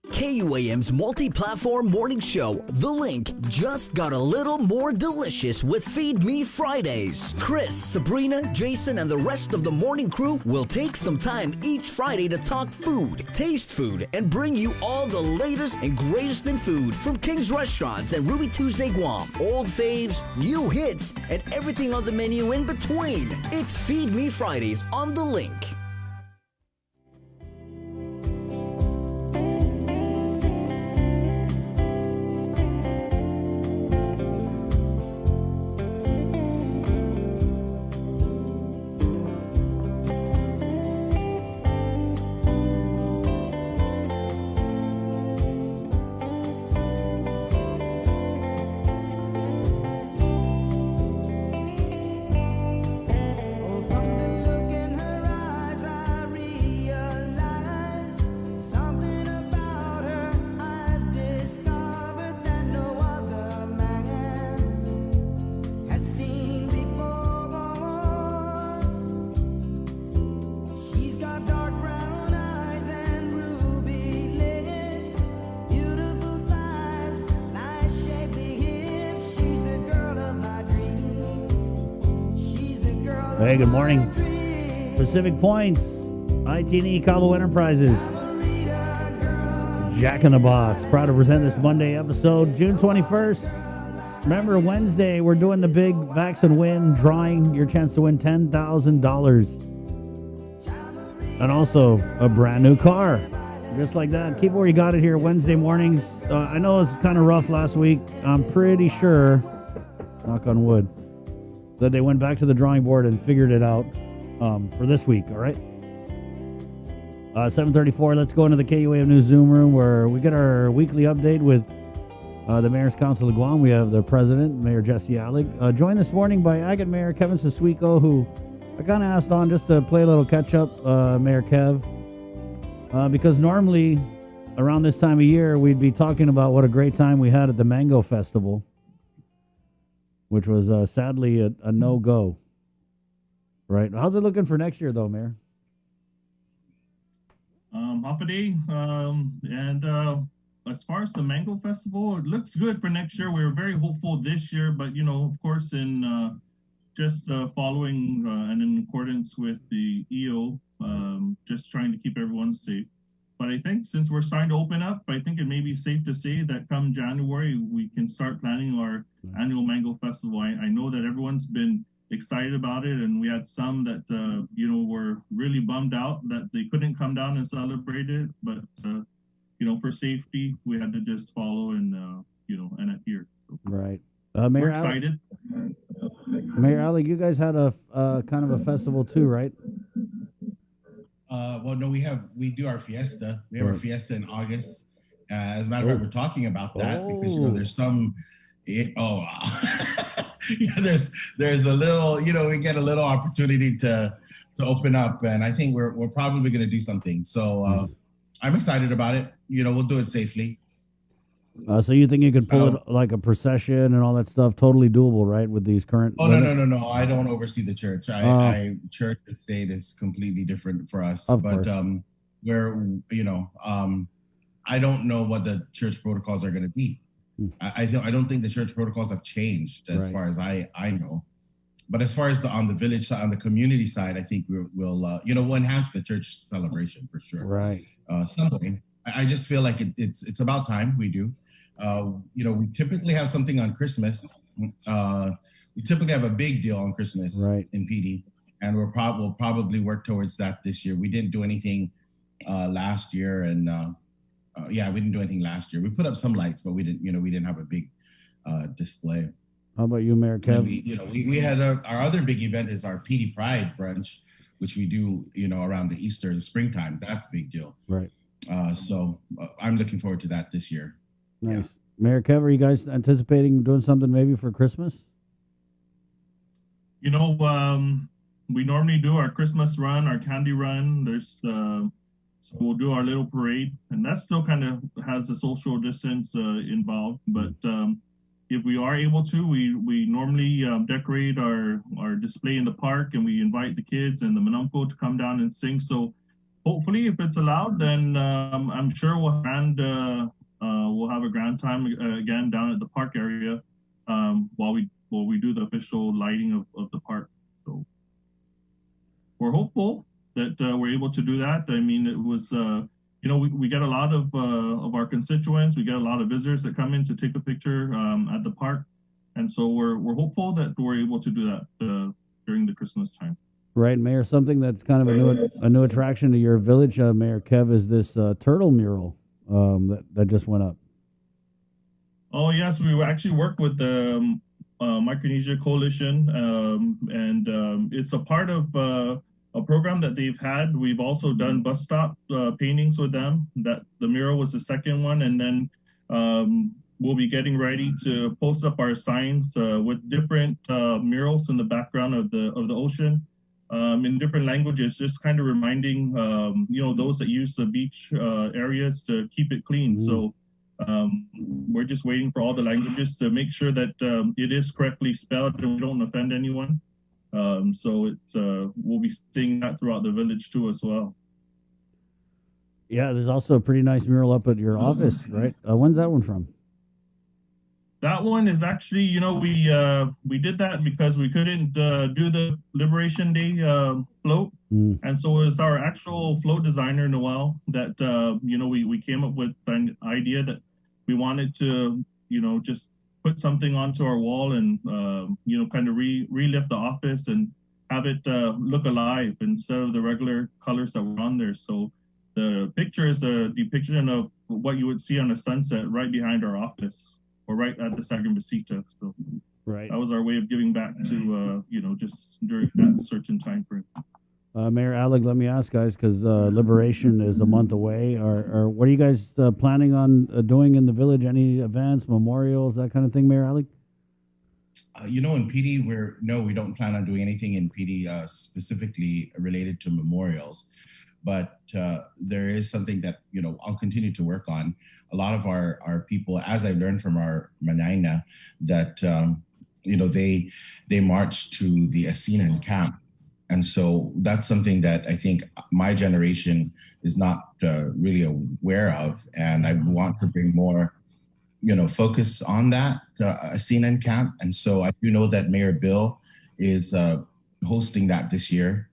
KUAM's multi-platform morning show, The Link, just got a little more delicious with Feed Me Fridays. Chris, Sabrina, Jason, and the rest of the morning crew will take some time each Friday to talk food, taste food, and bring you all the latest and greatest in food from King's Restaurants and Ruby Tuesday Guam, old faves, new hits, and everything on the menu in between. It's Feed Me Fridays on The Link. Hey, good morning. Pacific Points, IT&E Cabo Enterprises. Jack in the Box. Proud to present this Monday episode, June 21st. Remember, Wednesday, we're doing the big Vax and Win drawing, your chance to win $10,000. And also a brand new car. Just like that. Keep it where you got it here Wednesday mornings. I know it's kind of rough last week. I'm pretty sure, knock on wood, that they went back to the drawing board and figured it out for this week, all right? 7:34, let's go into the KUAM News Zoom room where we get our weekly update with the Mayor's Council of Guam. We have the President, Mayor Jesse Alec, joined this morning by Agate Mayor Kevin Siswico, who I kind of asked on just to play a little catch-up, Mayor Kev, because normally around this time of year, we'd be talking about what a great time we had at the Mango Festival, which was sadly a no-go, right? How's it looking for next year, though, Mayor? Half a day, and as far as the Mango Festival, it looks good for next year. We were very hopeful this year, but of course, in just following and in accordance with the EO, just trying to keep everyone safe. But I think since we're starting to open up, I think it may be safe to say that come January, we can start planning our annual Mango Festival. I know that everyone's been excited about it, and we had some that were really bummed out that they couldn't come down and celebrate it, but for safety we had to just follow and and adhere. Right. We're Mayor excited. Mayor Alec, you guys had a kind of a festival too, right? Well, no, we do our fiesta. We have our fiesta in August. As a matter of fact, we're talking about that because there's some. There's a little, we get a little opportunity to open up, and I think we're probably going to do something. So I'm excited about it. We'll do it safely. So you think you could pull it like a procession and all that stuff? Totally doable, right? With these current. Oh no! I don't oversee the church. I church and state is completely different for us. Of but course. we're I don't know what the church protocols are going to be. I don't think the church protocols have changed as far as I know. But as far as on the village side, on the community side, I think we'll enhance the church celebration for sure. Right. Something. I just feel like it's about time we do. We typically have something on Christmas. We typically have a big deal on Christmas in PD, and we'll probably work towards that this year. We didn't do anything last year, and we didn't do anything last year. We put up some lights, but we didn't have a big display. How about you, Mayor Kev? We had our other big event is our PD Pride brunch, which we do around the Easter, the springtime. That's a big deal. Right. So I'm looking forward to that this year. Nice. Yeah. Mayor Kev, are you guys anticipating doing something maybe for Christmas? We normally do our Christmas run, our candy run. So we'll do our little parade, and that still kind of has a social distance involved. But if we are able to, we normally decorate our display in the park, and we invite the kids and the Manumco to come down and sing. So hopefully, if it's allowed, then I'm sure we'll have a grand time again down at the park area while we do the official lighting of the park. So we're hopeful that we're able to do that. I mean, it was we get a lot of our constituents. We get a lot of visitors that come in to take a picture at the park, and so we're hopeful that we're able to do that during the Christmas time. Right, Mayor. Something that's kind of a new attraction to your village, Mayor Kev, is this turtle mural that just went up. Oh yes, we actually worked with the Micronesia Coalition, and it's a part of a program that they've had. We've also done bus stop paintings with them. That the mural was the second one, and then we'll be getting ready to post up our signs with different murals in the background of the ocean in different languages, just kind of reminding those that use the beach areas to keep it clean. So we're just waiting for all the languages to make sure that it is correctly spelled and we don't offend anyone. So it's we'll be seeing that throughout the village too as well. Yeah, there's also a pretty nice mural up at your office, right? When's that one from? That one is actually, we did that because we couldn't do the Liberation Day float. And so it was our actual float designer, Noel, that, we came up with an idea that we wanted to, just put something onto our wall and, kind of relift the office and have it look alive instead of the regular colors that were on there. So the picture is the depiction of what you would see on a sunset right behind our office, or right at the Sagre Mesita. So right. That was our way of giving back to, just during that certain time frame. Mayor Alec, let me ask, guys, because Liberation is a month away. Or what are you guys planning on doing in the village? Any events, memorials, that kind of thing, Mayor Alec? In PD, we don't plan on doing anything in PD specifically related to memorials. But there is something that, I'll continue to work on. A lot of our people, as I learned from our Manaina, that, they marched to the Asinan camp. And so that's something that I think my generation is not really aware of. And I want to bring more, focus on that Asinan camp. And so I do know that Mayor Bill is hosting that this year.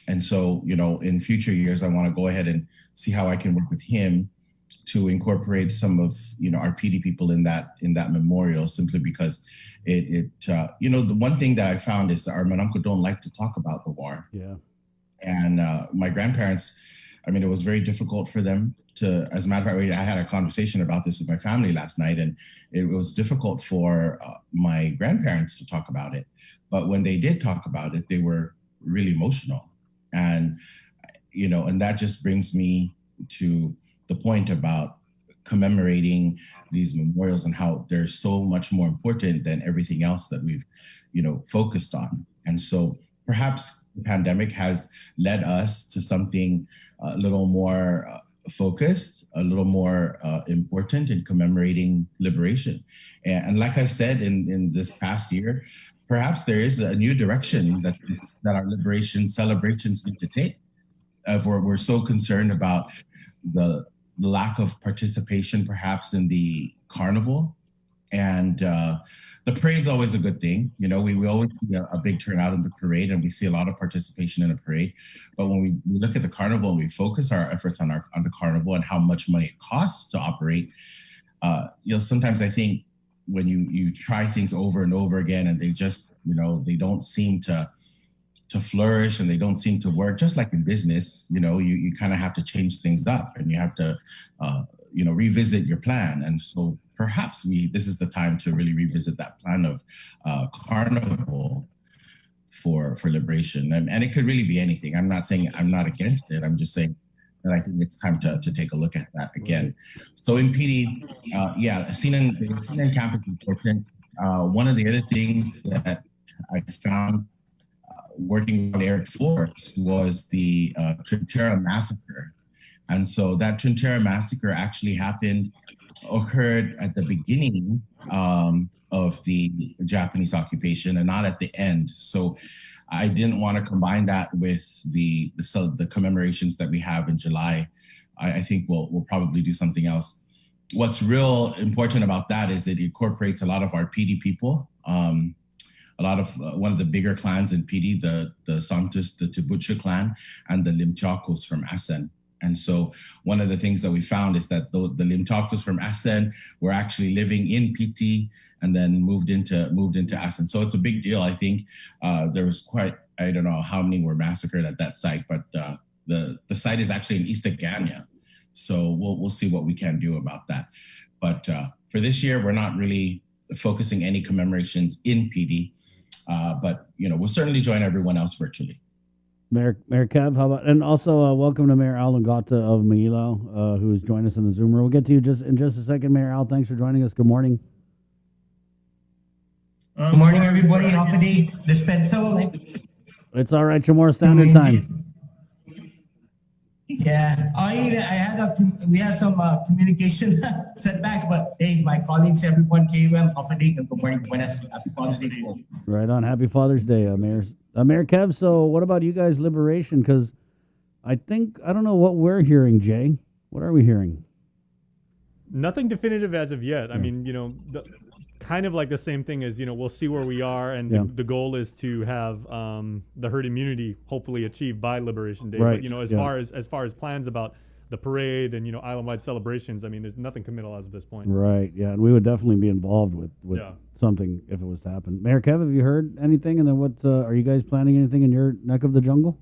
And so, in future years, I want to go ahead and see how I can work with him to incorporate some of, our PD people in that memorial, simply because the one thing that I found is that our Manamco don't like to talk about the war. Yeah. And my grandparents, it was very difficult for them to, as a matter of fact, I had a conversation about this with my family last night, and it was difficult for my grandparents to talk about it. But when they did talk about it, they were really emotional. And, and that just brings me to the point about commemorating these memorials and how they're so much more important than everything else that we've, focused on. And so perhaps the pandemic has led us to something a little more focused, a little more important in commemorating liberation. And like I said, in this past year, perhaps there is a new direction that our liberation celebrations need to take. We're so concerned about the lack of participation, perhaps, in the carnival. And the parade's always a good thing. We always see a big turnout in the parade, and we see a lot of participation in a parade. But when we look at the carnival and we focus our efforts on the carnival and how much money it costs to operate, sometimes I think when you try things over and over again and they just, they don't seem to flourish and they don't seem to work, just like in business, you kind of have to change things up and you have to, revisit your plan. And so perhaps this is the time to really revisit that plan of carnival for liberation. And it could really be anything. I'm not saying I'm not against it. I'm just saying that I think it's time to take a look at that again. So in PD, Asinan camp is important. One of the other things that I found working on Eric Forbes was the Trinchera massacre. And so that Trinchera massacre actually occurred at the beginning of the Japanese occupation and not at the end. So I didn't want to combine that with the commemorations that we have in July. I think we'll probably do something else. What's real important about that is it incorporates a lot of our PD people. A lot of one of the bigger clans in PD, the Santos, the Tibucha clan, and the Limtiakos from Asen. And so one of the things that we found is that the Limtiakos from Asen were actually living in PT and then moved into Asen. So it's a big deal. I think there was I don't know how many were massacred at that site, but the site is actually in East Agana. So we'll see what we can do about that. But for this year, we're not really focusing any commemorations in PD. But we'll certainly join everyone else virtually. Mayor Kev, how about, and also welcome to Mayor Al Ngata of Mailo, who's joined us in the Zoom room. We'll get to you in just a second, Mayor Al. Thanks for joining us. Good morning. Good morning, everybody. Off the day dispenso. It's all right. Chamorro Standard Time. Yeah, we had some communication setbacks, but hey, my colleagues, everyone, KUM, off the day. Good morning, buenas. Happy Father's Day. Right on. Happy Father's Day, Mayor. Mayor Kev, so what about you guys' liberation? Because I don't know what we're hearing, Jay. What are we hearing? Nothing definitive as of yet. I mean, kind of like the same thing as, we'll see where we are, and the goal is to have the herd immunity hopefully achieved by Liberation Day. Right. But, as far as plans about the parade and, island-wide celebrations, I mean, there's nothing committal as of this point. Right, yeah, and we would definitely be involved with something if it was to happen. Mayor Kev, have you heard anything? And then what, are you guys planning anything in your neck of the jungle?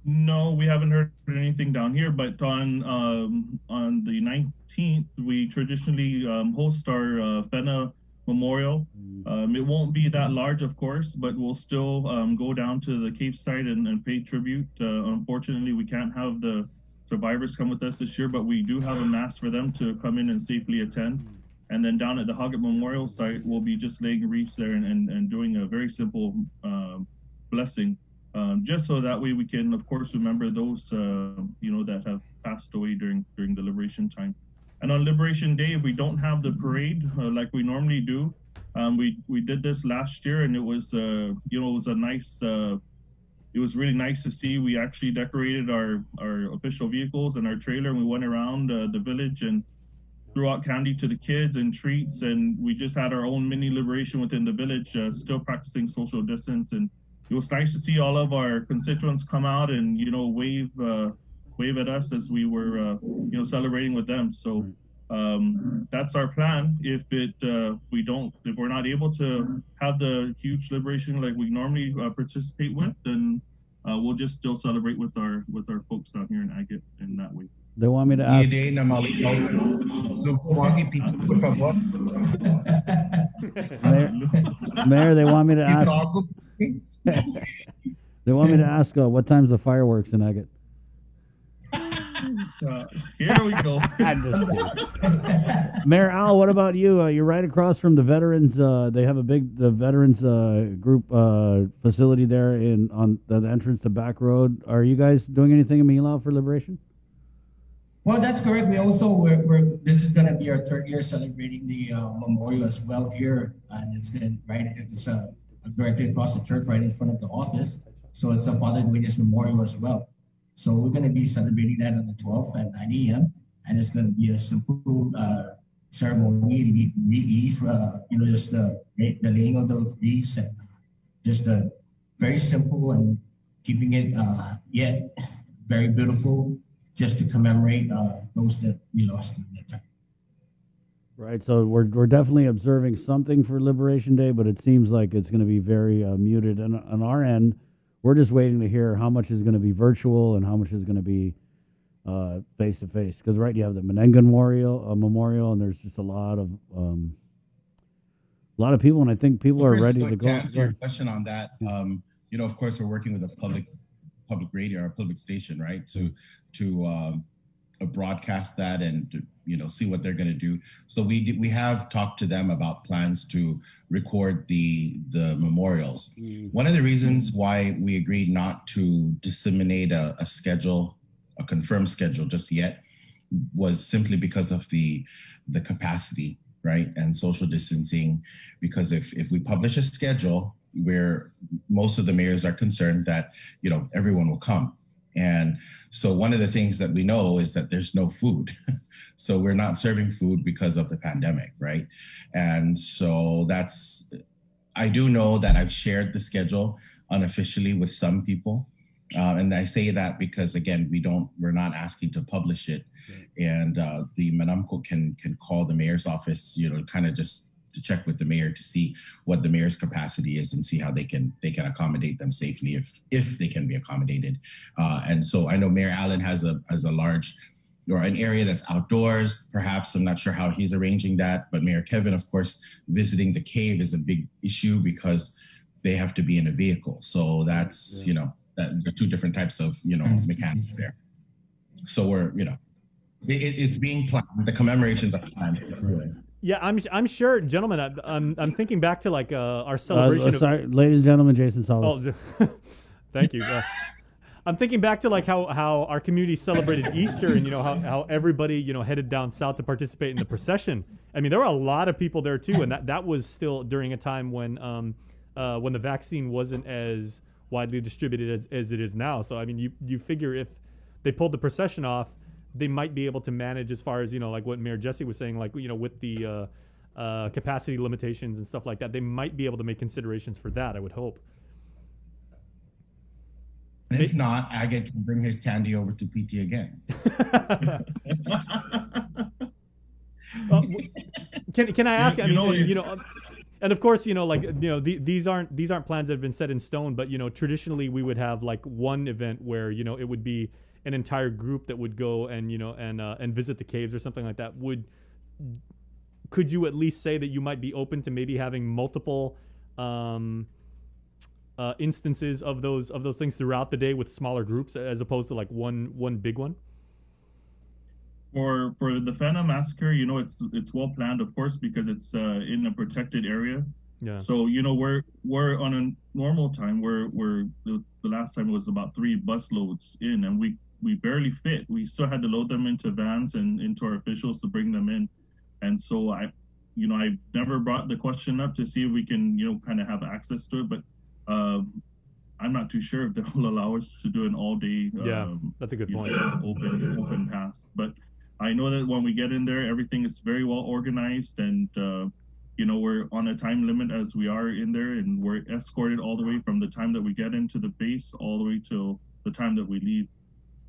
No, we haven't heard anything down here, but on the 19th, we traditionally host our Fena Memorial. It won't be that large, of course, but we'll still go down to the Cape site and pay tribute. Unfortunately, we can't have the survivors come with us this year, but we do have a mass for them to come in and safely attend. And then down at the Hoggett Memorial site, we'll be just laying wreaths there and doing a very simple blessing. Just so that way we can, of course, remember those, that have passed away during the Liberation time. And on Liberation Day, if we don't have the parade like we normally do, we did this last year, and it was, it was really nice to see. We actually decorated our official vehicles and our trailer, and we went around the village and threw out candy to the kids and treats, and we just had our own mini liberation within the village, still practicing social distance. And it was nice to see all of our constituents come out and, wave at us as we were, celebrating with them. So that's our plan. If we're not able to have the huge liberation like we normally participate with, then we'll just still celebrate with our folks down here in Agate in that way. They want me to ask. Mayor, they want me to ask. They want me to ask what time's the fireworks in Agate? Here we go. Mayor Al, what about you? You're right across from the veterans. They have the veterans group facility there on the entrance to Back Road. Are you guys doing anything in Milao for Liberation? Well, that's correct. We also this is going to be our third year celebrating the memorial as well here, and it's been It's directly across the church, right in front of the office. So it's a Father Duenas Memorial as well. So we're going to be celebrating that on the 12th at 9 a.m. And it's going to be a simple ceremony, relief, just the laying of the wreaths, and just very simple and keeping it yet very beautiful, just to commemorate those that we lost in that time. Right, so we're definitely observing something for Liberation Day, but it seems like it's going to be very muted. And on our end, we're just waiting to hear how much is going to be virtual and how much is going to be face-to-face. Because, right, you have the Menengan Memorial, and there's just a lot of people, and I think people are ready to go. To answer your question on that, of course, we're working with a public radio or public station, right, to broadcast that and see what they're going to do. So we have talked to them about plans to record the memorials. One of the reasons why we agreed not to disseminate a schedule, a confirmed schedule just yet, was simply because of the capacity, right, and social distancing. Because if we publish a schedule where most of the mayors are concerned that everyone will come. And so one of the things that we know is that there's no food. So we're not serving food because of the pandemic, right? And so I do know that I've shared the schedule unofficially with some people. And I say that because, again, we're not asking to publish it. And the Manamco can call the mayor's office, kind of just to check with the mayor to see what the mayor's capacity is and see how they can accommodate them safely if they can be accommodated. And so I know Mayor Allen has a large, or an area that's outdoors, perhaps. I'm not sure how he's arranging that, but Mayor Kevin, of course, visiting the cave is a big issue because they have to be in a vehicle. So that's, there are two different types of, mechanics there. So we're, it's being planned. The commemorations are planned. Yeah, I'm sure, gentlemen. I'm thinking back to like our celebration. Sorry, ladies and gentlemen, Jason Salas. Oh, thank you. I'm thinking back to like how our community celebrated Easter, and how everybody headed down south to participate in the procession. I mean, there were a lot of people there too, and that was still during a time when the vaccine wasn't as widely distributed as it is now. So I mean, you figure if they pulled the procession off, they might be able to manage as far as, like what Mayor Jesse was saying, like, with the capacity limitations and stuff like that. They might be able to make considerations for that, I would hope. And if not, Agate can bring his candy over to PT again. Can I ask? And of course, these aren't plans that have been set in stone. But traditionally, we would have like one event where it would be an entire group that would go and and visit the caves or something like that. Could you at least say that you might be open to maybe having multiple instances of those things throughout the day with smaller groups as opposed to like one big one? For the Fana massacre, it's well planned, of course, because it's in a protected area. Yeah. So we're on a normal time where the last time it was about 3 bus loads in, and we barely fit. We still had to load them into vans and into our officials to bring them in. And so I never brought the question up to see if we can kind of have access to it, but I'm not too sure if they will allow us to do an all day. That's a good point. Open pass, but I know that when we get in there, everything is very well organized, and we're on a time limit as we are in there, and we're escorted all the way from the time that we get into the base all the way till the time that we leave,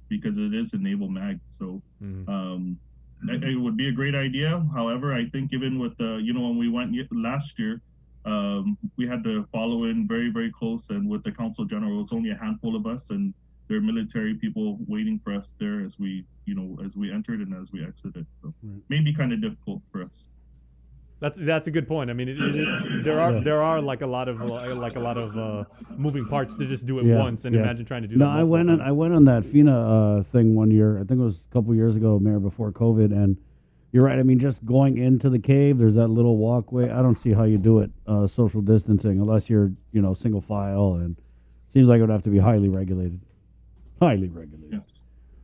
because it is a naval mag. So it would be a great idea. However, I think even with when we went last year, we had to follow in very, very close, and with the Council General, it's only a handful of us, and there are military people waiting for us there as we entered and as we exited. So maybe kind of difficult for us. That's a good point. I mean, there are like a lot of moving parts to just do it once, and imagine trying to do that. No, I went on that FINA thing one year. I think it was a couple years ago, Mayor, before COVID, and you're right. I mean, just going into the cave, there's that little walkway. I don't see how you do it social distancing unless you're single file, and it seems like it would have to be highly regulated. Highly regulated. Yes.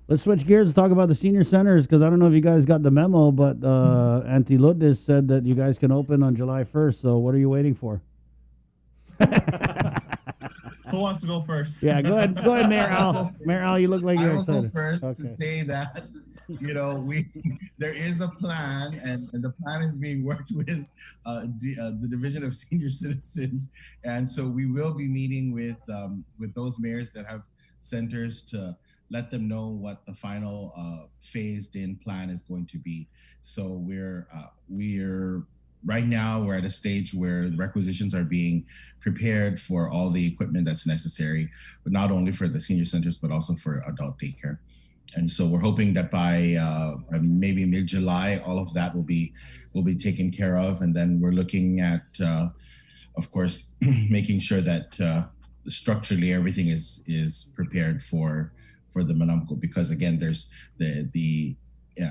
Let's switch gears and talk about the senior centers, because I don't know if you guys got the memo, but Auntie Lourdes said that you guys can open on July 1st. So what are you waiting for? Who wants to go first? Yeah, go ahead, Mayor Al. Mayor Al, you look like you're excited. I will go first to say that there is a plan, and the plan is being worked with the Division of Senior Citizens, and so we will be meeting with those mayors that have centers to let them know what the final phased-in plan is going to be. So we're right now we're at a stage where requisitions are being prepared for all the equipment that's necessary, but not only for the senior centers but also for adult daycare. And so we're hoping that by maybe mid-July, all of that will be taken care of, and then we're looking at, of course, making sure that structurally everything is prepared for the Manamco, because again, there's the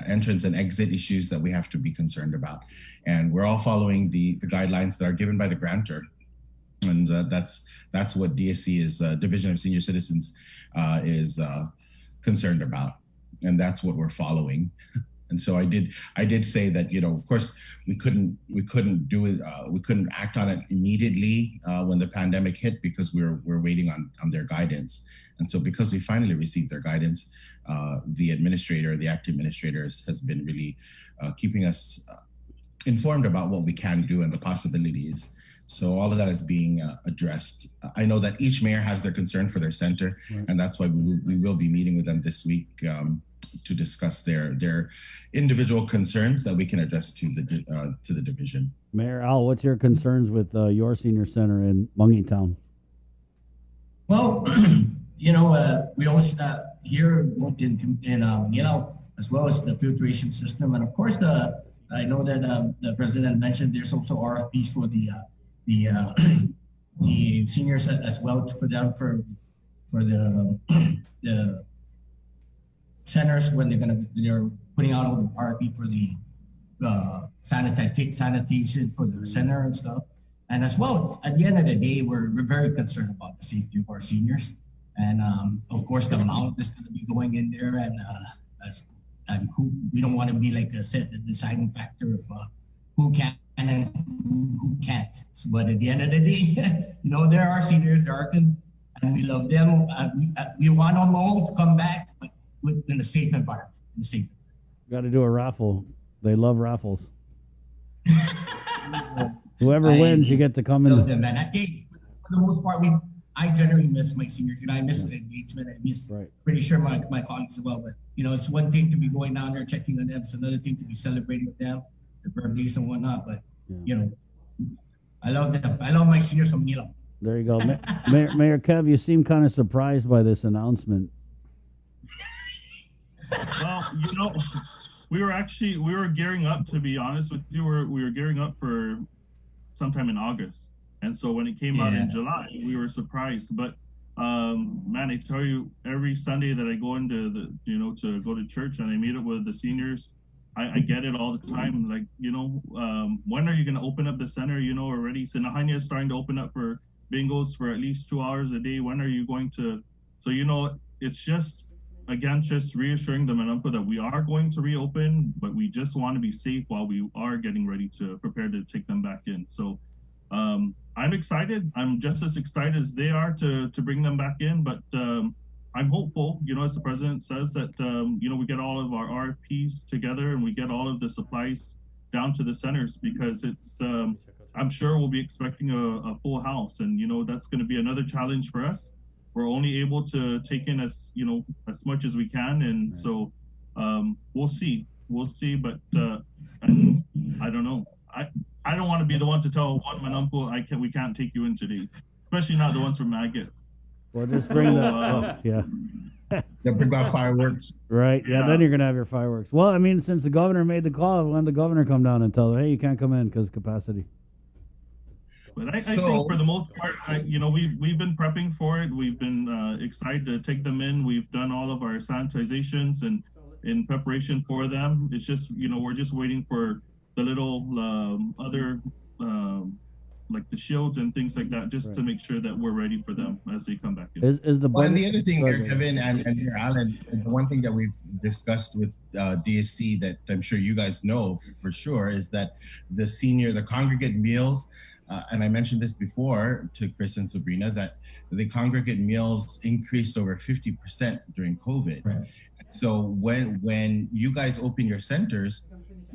entrance and exit issues that we have to be concerned about, and we're all following the guidelines that are given by the grantor, and that's what DSC is Division of Senior Citizens is concerned about, and that's what we're following. And so I did say that of course we couldn't do it, we couldn't act on it immediately when the pandemic hit, because we're waiting on their guidance. And so because we finally received their guidance, the acting administrators has been really keeping us informed about what we can do and the possibilities. So all of that is being addressed. I know that each mayor has their concern for their center, and that's why we will be meeting with them this week to discuss their individual concerns that we can address to the division. Mayor Al, what's your concerns with your senior center in Mungie Town? Well, we always here in as well as the filtration system, and of course I know that the president mentioned there's also RFPs for the seniors as well for the centers when they're putting out all the RFP for the sanitation for the center and stuff. And as well, at the end of the day, we're very concerned about the safety of our seniors, and of course the amount that's going to be going in there, and who we don't want to be like the deciding factor of who can and who can't. But at the end of the day, there are seniors, and we love them. We want them all to come back within a safe environment. the safe. Got to do a raffle. They love raffles. Whoever wins, you get to come in. Them, man. For the most part, I generally miss my seniors. You know, I miss the engagement. I miss pretty sure my colleagues as well. But you know, it's one thing to be going down there checking on them. It's another thing to be celebrating with them, their birthdays and whatnot. But you know, I love them. I love my seniors from Manila. There you go, Mayor Kev. You seem kind of surprised by this announcement. Well, you know, we were gearing up, to be honest with you. We were gearing up for sometime in August. And so when it came out in July, we were surprised. But man, I tell you, every Sunday that I go into to go to church and I meet up with the seniors, I get it all the time. Like, when are you going to open up the center? Already Sinahanya is starting to open up for bingos for at least 2 hours a day. When are you going to? So, it's just reassuring them and uncle that we are going to reopen, but we just want to be safe while we are getting ready to prepare to take them back in. So I'm excited. I'm just as excited as they are to bring them back in, but I'm hopeful, as the president says, that, we get all of our RFPs together and we get all of the supplies down to the centers, because it's, I'm sure we'll be expecting a full house, and, that's going to be another challenge for us. We're only able to take in as much as we can. And so we'll see, but I don't know. I don't want to be the one to tell one man uncle we can't take you in today, especially not the ones from Maggot. Well, just bring that up. Yeah. They'll bring out fireworks. Right. Yeah. Then you're going to have your fireworks. Well, I mean, since the governor made the call, when the governor come down and tell them, hey, you can't come in because capacity. But I think for the most part, we've been prepping for it. We've been excited to take them in. We've done all of our sanitizations and in preparation for them. It's just, we're just waiting for the little other, like the shields and things like that, just to make sure that we're ready for them as they come back in. And the other thing, Kevin and Mayor Allen, the one thing that we've discussed with DSC that I'm sure you guys know for sure is that the congregate meals, and I mentioned this before to Chris and Sabrina, that the congregate meals increased over 50% during COVID. Right. So when you guys open your centers,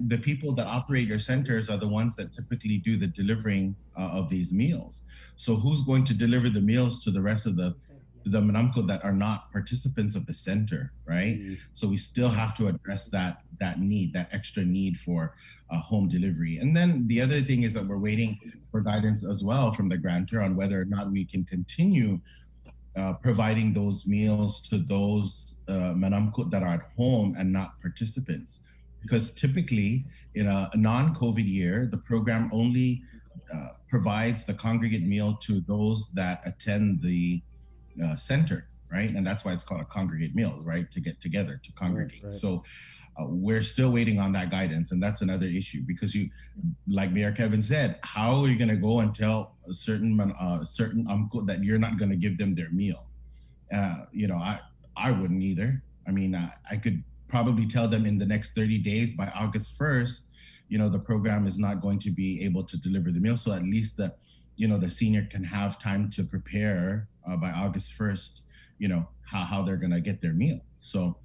the people that operate your centers are the ones that typically do the delivering of these meals. So who's going to deliver the meals to the rest of the Manamco that are not participants of the center, right? Mm-hmm. So we still have to address that need, that extra need for home delivery. And then the other thing is that we're waiting for guidance as well from the grantor on whether or not we can continue providing those meals to those Manamco that are at home and not participants. Because typically in a non-COVID year, the program only provides the congregate meal to those that attend the center, right? And that's why it's called a congregate meal, right? To get together, to congregate. Right. So we're still waiting on that guidance. And that's another issue because like Mayor Kevin said, how are you going to go and tell a certain uncle that you're not going to give them their meal? I wouldn't either. I mean, I could probably tell them in the next 30 days by August 1st, the program is not going to be able to deliver the meal. So at least the senior can have time to prepare by August 1st, how they're going to get their meal. So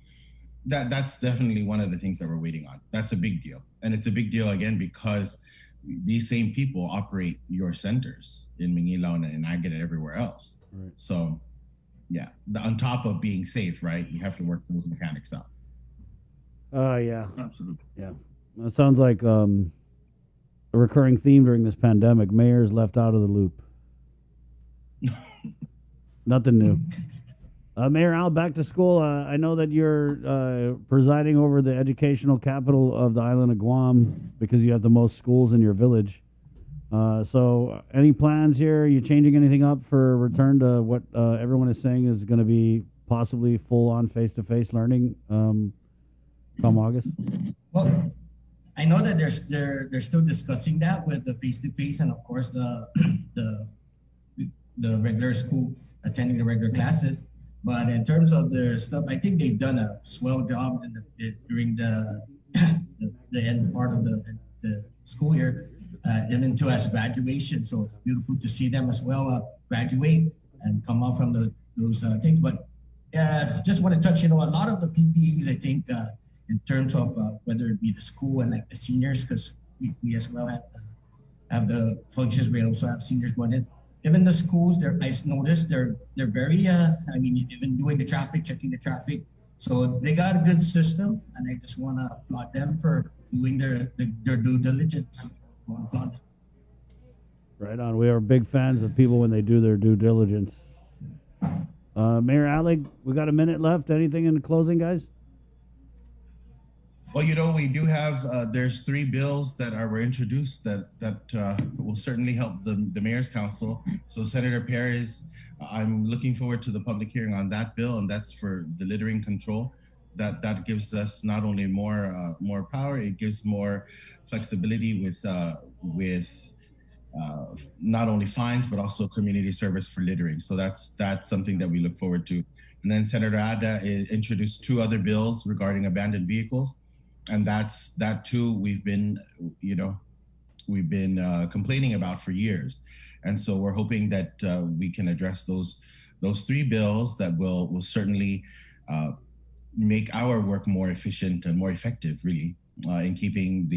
that's definitely one of the things that we're waiting on. That's a big deal. And it's a big deal again, because these same people operate your centers in Manila and Agad and everywhere else. Right. So yeah, on top of being safe, right? You have to work those mechanics out. Yeah. Absolutely. Yeah. It sounds like a recurring theme during this pandemic. Mayors left out of the loop. Nothing new. Mayor Al, back to school. I know that you're presiding over the educational capital of the island of Guam because you have the most schools in your village. So any plans here? Are you changing anything up for return to what everyone is saying is going to be possibly full-on face-to-face learning come August? Well, I know that they're still discussing that with the face-to-face and of course the regular school attending the regular classes. But in terms of the stuff, I think they've done a swell job during the end part of the school year and into as graduation. So it's beautiful to see them as well graduate and come out from those things. But just want to touch, a lot of the PPEs, I think, in terms of whether it be the school and like the seniors, because we as well have the functions. We also have seniors, but even the schools, I noticed they're very. Even doing the traffic, checking the traffic. So they got a good system, and I just want to applaud them for doing their due diligence. I wanna applaud them. Right on. We are big fans of people when they do their due diligence. Mayor Alec, we got a minute left. Anything in the closing, guys? Well, we do have, there's 3 bills that were introduced that will certainly help the Mayor's Council. So Senator Perez, I'm looking forward to the public hearing on that bill, and that's for the littering control. That gives us not only more power, it gives more flexibility with not only fines, but also community service for littering. So that's something that we look forward to. And then Senator Ada introduced 2 other bills regarding abandoned vehicles. And that too, we've been complaining about for years. And so we're hoping that we can address those 3 bills that will certainly make our work more efficient and more effective, really, in keeping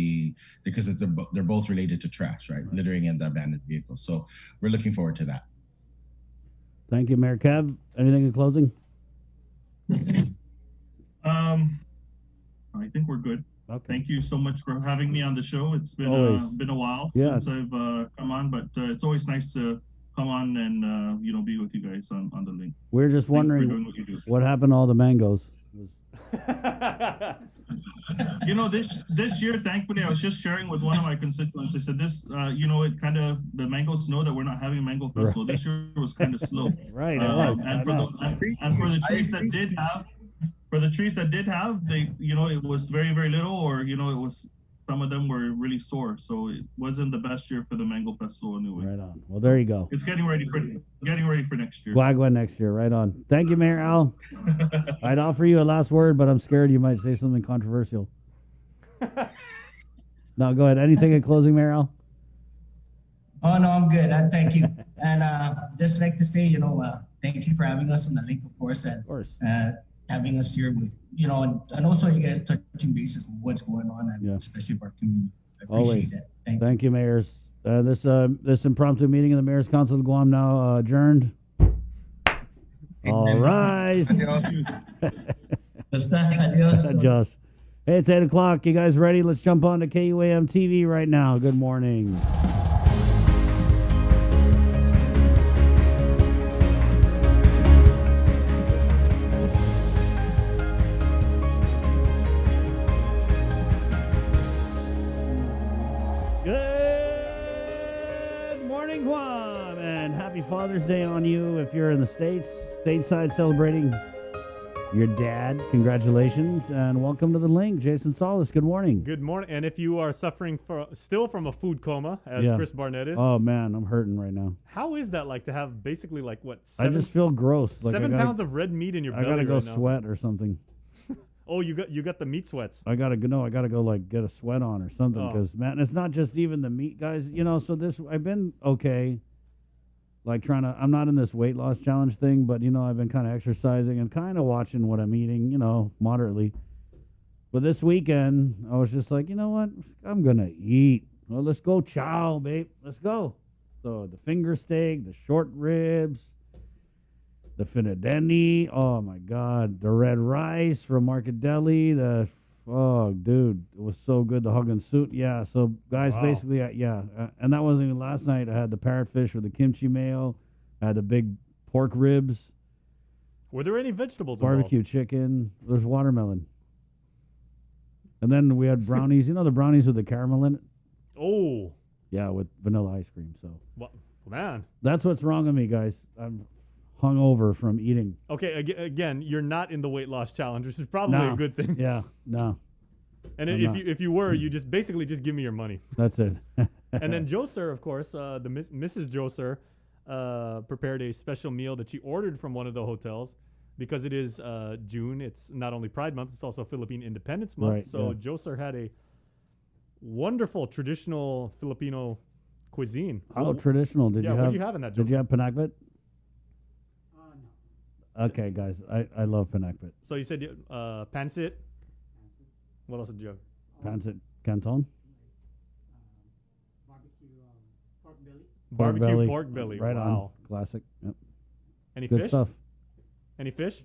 because they're both related to trash, right? Littering and the abandoned vehicles. So we're looking forward to that. Thank you, Mayor Kev. Anything in closing? I think we're good. Okay. Thank you so much for having me on the show. It's been a while since I've come on, but it's always nice to come on and be with you guys on the link. We're just wondering what happened to all the mangoes. This year, thankfully, I was just sharing with one of my constituents. I said this, it kind of, the mangoes know that we're not having a mango festival. Right. This year was kind of slow. Right. And for the trees that did have, it was very, very little, or it was, some of them were really sore, so it wasn't the best year for the mango festival anyway. Right on. Well, there you go. It's getting ready for next year. Guagua next year. Right on. Thank you, Mayor Al. I'd offer you a last word, but I'm scared you might say something controversial. No, go ahead. Anything in closing, Mayor Al? Oh no, I'm good. Thank you. And just like to say, thank you for having us on the link, of course, and having us here with, and also you guys touching bases with what's going on, and especially for our community. I appreciate that. Thank you, Mayors. This impromptu meeting of the Mayor's Council of Guam now adjourned. All rise. Adios. Hey, it's 8 o'clock. You guys ready? Let's jump on to KUAM TV right now. Good morning. Good morning, Guam, and happy Father's Day on you if you're in the States, stateside celebrating your dad. Congratulations, and welcome to the link. Jason Solis, good morning. Good morning. And if you are suffering still from a food coma, as Chris Barnett is. Oh, man, I'm hurting right now. How is that like to have basically like what? I just feel gross. Like 7 pounds of red meat in your belly. I gotta go right now. sweat or something. Oh, you got the meat sweats. I gotta go like get a sweat on or something, because man, it's not just even the meat, guys. So I've been okay. Like I'm not in this weight loss challenge thing, but I've been kind of exercising and kind of watching what I'm eating, moderately. But this weekend, I was just like, you know what? I'm gonna eat. Well, let's go chow, babe. Let's go. So the finger steak, the short ribs, the finadeni. Oh my God, the red rice from Market Deli. Oh, dude, it was so good. The hug and suit. Yeah. So, guys, basically, and that wasn't even last night. I had the parrotfish with the kimchi mayo. I had the big pork ribs. Were there any vegetables Barbecue involved? Chicken. There's watermelon. And then we had brownies. The brownies with the caramel in it? Oh. Yeah, with vanilla ice cream. So, man. That's what's wrong with me, guys. I'm hungover from eating. Okay, again, you're not in the weight loss challenge, which is probably a good thing. Yeah, no. And if you were, you just basically just give me your money. That's it. And then Joe Sir, of course, Mrs. Joe Sir, prepared a special meal that she ordered from one of the hotels because it is June. It's not only Pride Month, it's also Philippine Independence Month. Right, so Joe Sir had a wonderful traditional Filipino cuisine. How traditional did you have? What did you have in that, Joe? Did you have pinakbet? No. Okay, guys, I love pinakbet. So you said pancit? What else did you have? Canton? Barbecue pork belly. Right Wow. on. Classic. Yep. Any Good fish? stuff. Any fish?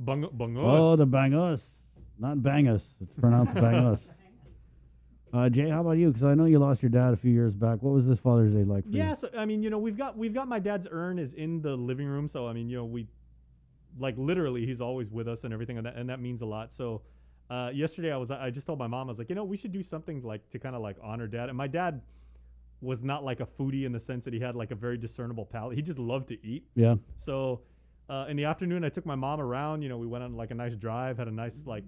Bangos. Oh, the bangos. Not bangus. It's pronounced bangos. Jay, how about you? Because I know you lost your dad a few years back. What was this Father's Day like for you? Yeah, so I mean, we've got my dad's urn is in the living room, so I mean, we like literally he's always with us and everything, and that means a lot. So yesterday I just told my mom, I was like, we should do something like to kind of like honor dad. And my dad was not like a foodie in the sense that he had like a very discernible palate. He just loved to eat. Yeah. So in the afternoon, I took my mom around. We went on like a nice drive, had a nice like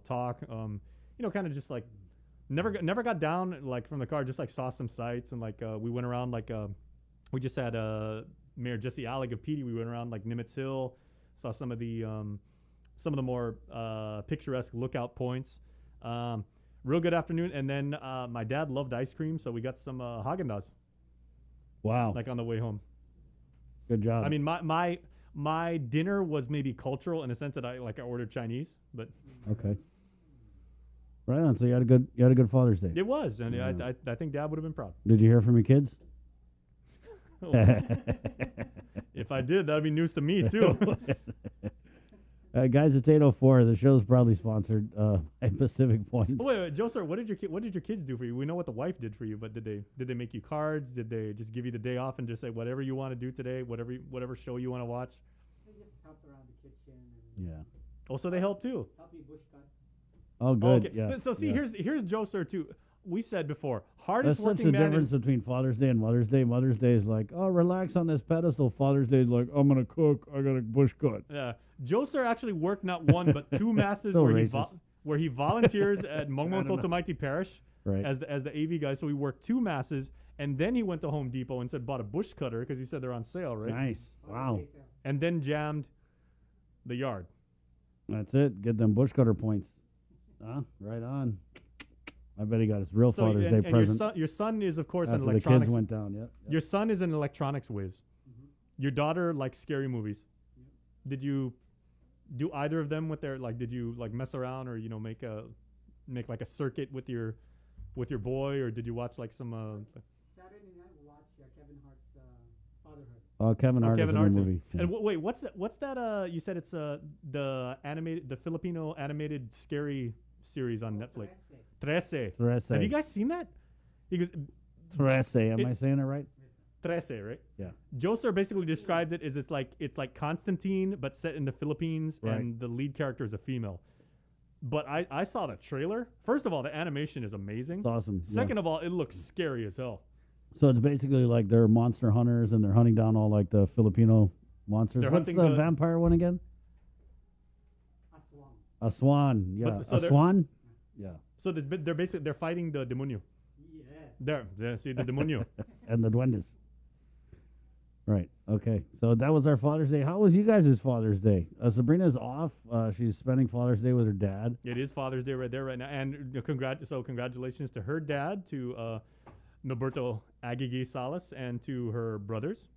talk. Kind of just like. Never got down like from the car. Just like saw some sights and like we went around like we just had Mayor Jesse Allig of Petey. We went around like Nimitz Hill, saw some of the more picturesque lookout points. Real good afternoon. And then my dad loved ice cream, so we got some Haagen-Dazs. Wow! Like on the way home. Good job. I mean, my dinner was maybe cultural in the sense that I ordered Chinese, but okay. Right on. So you had a good Father's Day. It was, and I think Dad would have been proud. Did you hear from your kids? If I did, that'd be news to me too. Guys, it's 8:04. The show's probably sponsored by Pacific Points. Oh, wait, Joe, sir, what did your kids do for you? We know what the wife did for you, but did they make you cards? Did they just give you the day off and just say whatever you want to do today, whatever show you want to watch? They just helped around the kitchen. And Yeah. Oh, so they help too. help me bush cut. Oh, good. Okay. Yeah. So see, yeah. here's Joe, sir, too. We've said before, hardest That's such working the man. difference between Father's Day and Mother's Day. Mother's Day is like, oh, relax on this pedestal. Father's Day is like, I'm gonna cook. I got a bush cut. Yeah, Joe, sir, actually worked not one but two masses So where he volunteers at Mongmon I don't know. Totomaiti Parish Right. as the AV guy. So he worked two masses, and then he went to Home Depot and said bought a bush cutter because he said they're on sale, right? Nice. Wow. And then jammed the yard. That's it. Get them bush cutter points. Right on. I bet he got his real So Father's and Day your present. your son is of course after an the electronics. kids went down. Yep. Your son is an electronics whiz. Your daughter likes scary movies. Did you do either of them with their did you like mess around or make like a circuit with your boy, or did you watch like some Saturday night we watched Kevin Hart's Fatherhood. Oh, Kevin Hart is in the movie. Yeah. And wait, what's that you said it's the Filipino animated scary series on Netflix. Trece. Have you guys seen that? He goes Trece. Am I saying it right? Trece, right? Yeah. Joser basically described it as it's like Constantine but set in the Philippines, Right. and the lead character is a female. But I saw the trailer. First of all, the animation is amazing. It's awesome. yeah. Second of all, it looks scary as hell. So it's basically like they're monster hunters and they're hunting down all like the Filipino monsters. They're What's hunting the the- vampire one again? A swan. Yeah. But- so a they're- swan? Yeah. So they're fighting the demonio. Yes. There, see the demonio. And the duendes. Right. Okay. So that was our Father's Day. How was you guys' Father's Day? Sabrina's off. She's spending Father's Day with her dad. It is Father's Day right there right now, and congratulations to her dad, to Noberto Agigi Salas, and to her brothers.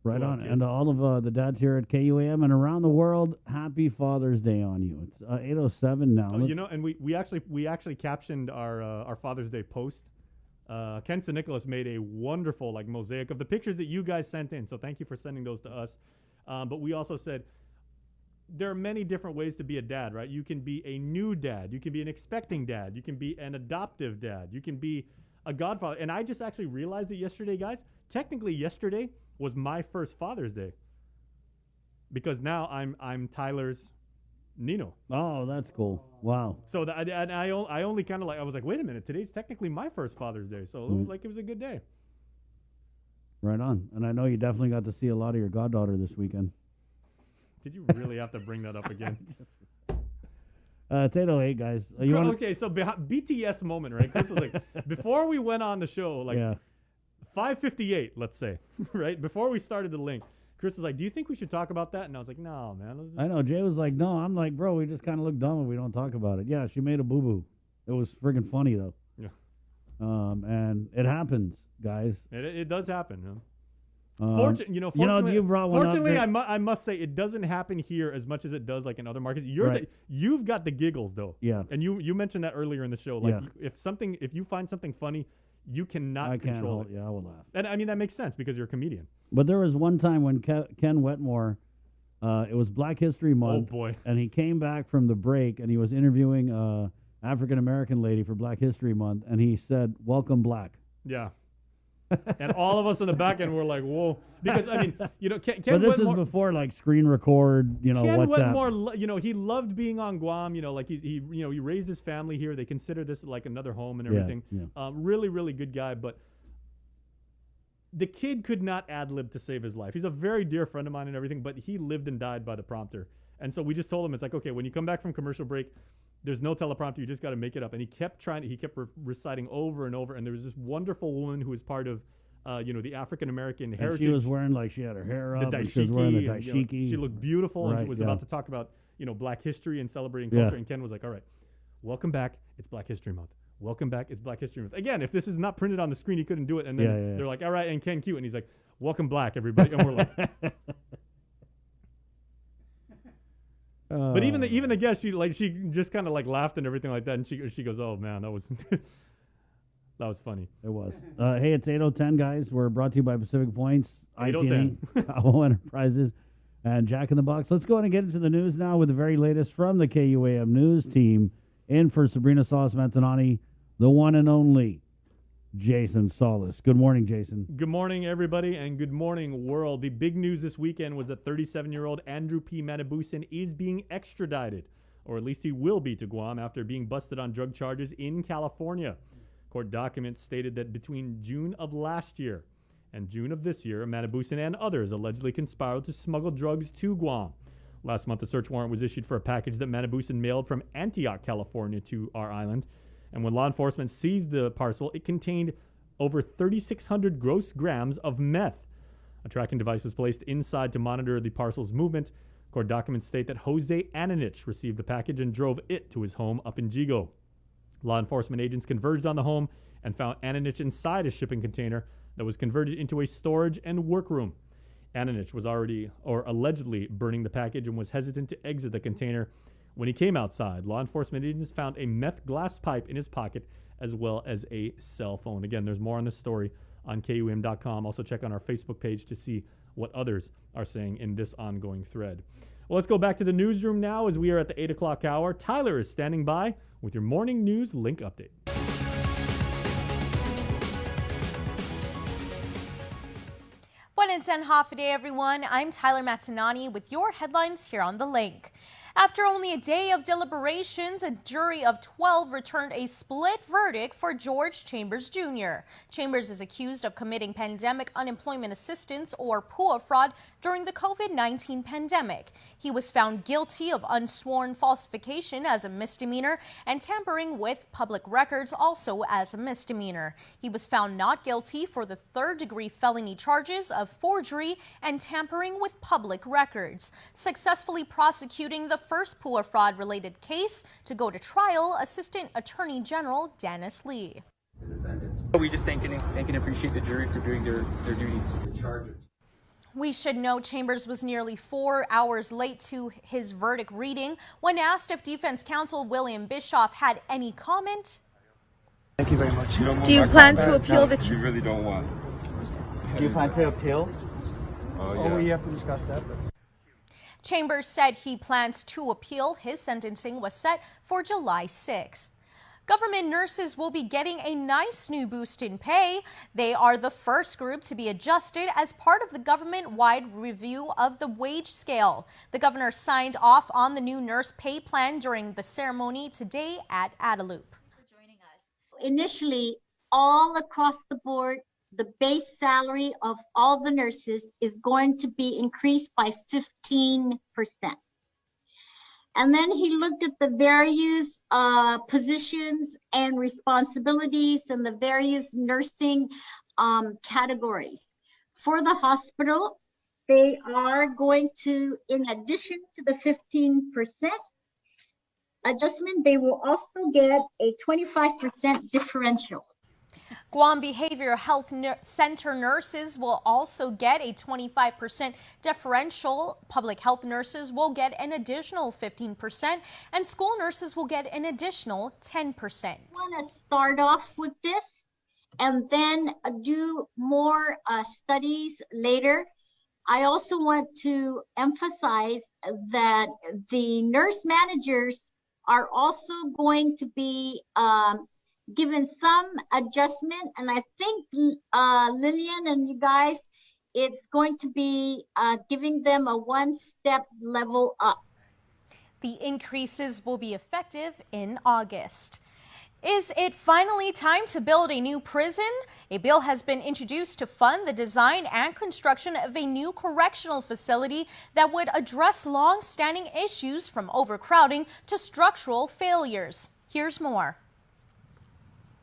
Right Well, on. kids. And all of the dads here at KUAM and around the world, happy Father's Day on you. It's 8:07 now. Look- And we actually captioned our Father's Day post. Ken St. Nicholas made a wonderful mosaic of the pictures that you guys sent in. So thank you for sending those to us. But we also said there are many different ways to be a dad, right? You can be a new dad. You can be an expecting dad. You can be an adoptive dad. You can be a godfather. And I just actually realized it yesterday, guys. Technically, yesterday was my first Father's Day, because now I'm Tyler's Nino. Oh, that's cool. Wow. So I only kind of I was like, wait a minute, today's technically my first Father's Day, so it was a good day. Right on. And I know you definitely got to see a lot of your goddaughter this weekend. Did you really have to bring that up again? It's 8:08, guys. You wanna- Okay, so BTS moment, right? Chris was like, before we went on the show, Yeah. 5:58, let's say, right before we started the link, Chris was like, do you think we should talk about that? And I was like, no, man. let's just- I know. Jay was like, no. I'm like, bro, we just kind of look dumb if we don't talk about it. Yeah, she made a boo-boo. It was friggin' funny, though. Yeah. And it happens, guys. It does happen. Huh? Fortunately, you brought one up there. I must say it doesn't happen here as much as it does like in other markets. You've got the giggles though. Yeah. And you mentioned that earlier in the show. Like if you find something funny, you cannot control it. Yeah, I will laugh. And I mean that makes sense because you're a comedian. But there was one time when Ken Wetmore, it was Black History Month. Oh boy. And he came back from the break and he was interviewing African American lady for Black History Month, and he said, "Welcome, Black." Yeah. And all of us in the back end were like, "Whoa!" Because I mean, Ken but this Wetmore, is before like screen record, Ken WhatsApp. Wetmore, he loved being on Guam. Like he raised his family here. They consider this like another home and everything. Yeah. Really, really good guy. But the kid could not ad-lib to save his life. He's a very dear friend of mine and everything, but he lived and died by the prompter. And so we just told him, it's like, okay, when you come back from commercial break, there's no teleprompter. You just got to make it up. And he kept reciting over and over. And there was this wonderful woman who was part of, the African American heritage. And she was wearing she had her hair up. The And she was wearing the daishiki, daishiki. she looked beautiful, and she Right, was yeah. about to talk about Black history and celebrating culture. Yeah. And Ken was like, "All right, welcome back. It's Black History Month. Welcome back. It's Black History Month." Again, if this is not printed on the screen, he couldn't do it. And then Yeah. they're like, "All right," and Ken cute, and he's like, "Welcome Black, everybody," and we're like. But even the guest, she just kind of like laughed and everything like that, and she goes, "Oh man, that was that was funny." It was. Hey, it's 8:10, guys. We're brought to you by Pacific Points, 8:10. ITN, Cabo Enterprises, and Jack in the Box. Let's go ahead and get into the news now with the very latest from the KUAM news team. In for Sabrina Salas-Mantanani, the one and only Jason Solis. Good morning, Jason. Good morning, everybody, and good morning, world. The big news this weekend was that 37-year-old Andrew P. Manabusan is being extradited, or at least he will be, to Guam after being busted on drug charges in California. Court documents stated that between June of last year and June of this year, Manabusan and others allegedly conspired to smuggle drugs to Guam. Last month, a search warrant was issued for a package that Manabusan mailed from Antioch, California to our island. And when law enforcement seized the parcel, it contained over 3,600 gross grams of meth. A tracking device was placed inside to monitor the parcel's movement. Court documents state that Jose Ananich received the package and drove it to his home up in Jigo. Law enforcement agents converged on the home and found Ananich inside a shipping container that was converted into a storage and workroom. Ananich was allegedly burning the package and was hesitant to exit the container. When he came outside, law enforcement agents found a meth glass pipe in his pocket as well as a cell phone. Again, there's more on this story on KUM.com. Also check on our Facebook page to see what others are saying in this ongoing thread. Well, let's go back to the newsroom now as we are at the 8 o'clock hour. Tyler is standing by with your morning news link update. Buenos and half a day, everyone. I'm Tyler Matanani with your headlines here on The Link. After only a day of deliberations, a jury of 12 returned a split verdict for George Chambers Jr. Chambers is accused of committing pandemic unemployment assistance or PUA fraud during the COVID-19 pandemic. He was found guilty of unsworn falsification as a misdemeanor and tampering with public records also as a misdemeanor. He was found not guilty for the third-degree felony charges of forgery and tampering with public records. Successfully prosecuting the first PUA fraud-related case to go to trial, Assistant Attorney General Dennis Lee. We just thank and appreciate the jury for doing their duties. We should note Chambers was nearly 4 hours late to his verdict reading. When asked if defense counsel William Bischoff had any comment. Thank you very much. Do you plan to appeal the... You really don't want. Do you plan to appeal? Yeah. We have to discuss that. Chambers said he plans to appeal. His sentencing was set for July 6th. Government nurses will be getting a nice new boost in pay. They are the first group to be adjusted as part of the government-wide review of the wage scale. The governor signed off on the new nurse pay plan during the ceremony today at Adelup. Initially, all across the board, the base salary of all the nurses is going to be increased by 15%. And then he looked at the various positions and responsibilities and the various nursing categories. For the hospital, they are going to, in addition to the 15% adjustment, they will also get a 25% differential. Guam Behavioral Health Center nurses will also get a 25% differential. Public health nurses will get an additional 15%, and school nurses will get an additional 10%. I want to start off with this and then do more studies later. I also want to emphasize that the nurse managers are also going to be given some adjustment, and I think Lillian and you guys, it's going to be giving them a one-step level up. The increases will be effective in August. Is it finally time to build a new prison? A bill has been introduced to fund the design and construction of a new correctional facility that would address long-standing issues from overcrowding to structural failures. Here's more.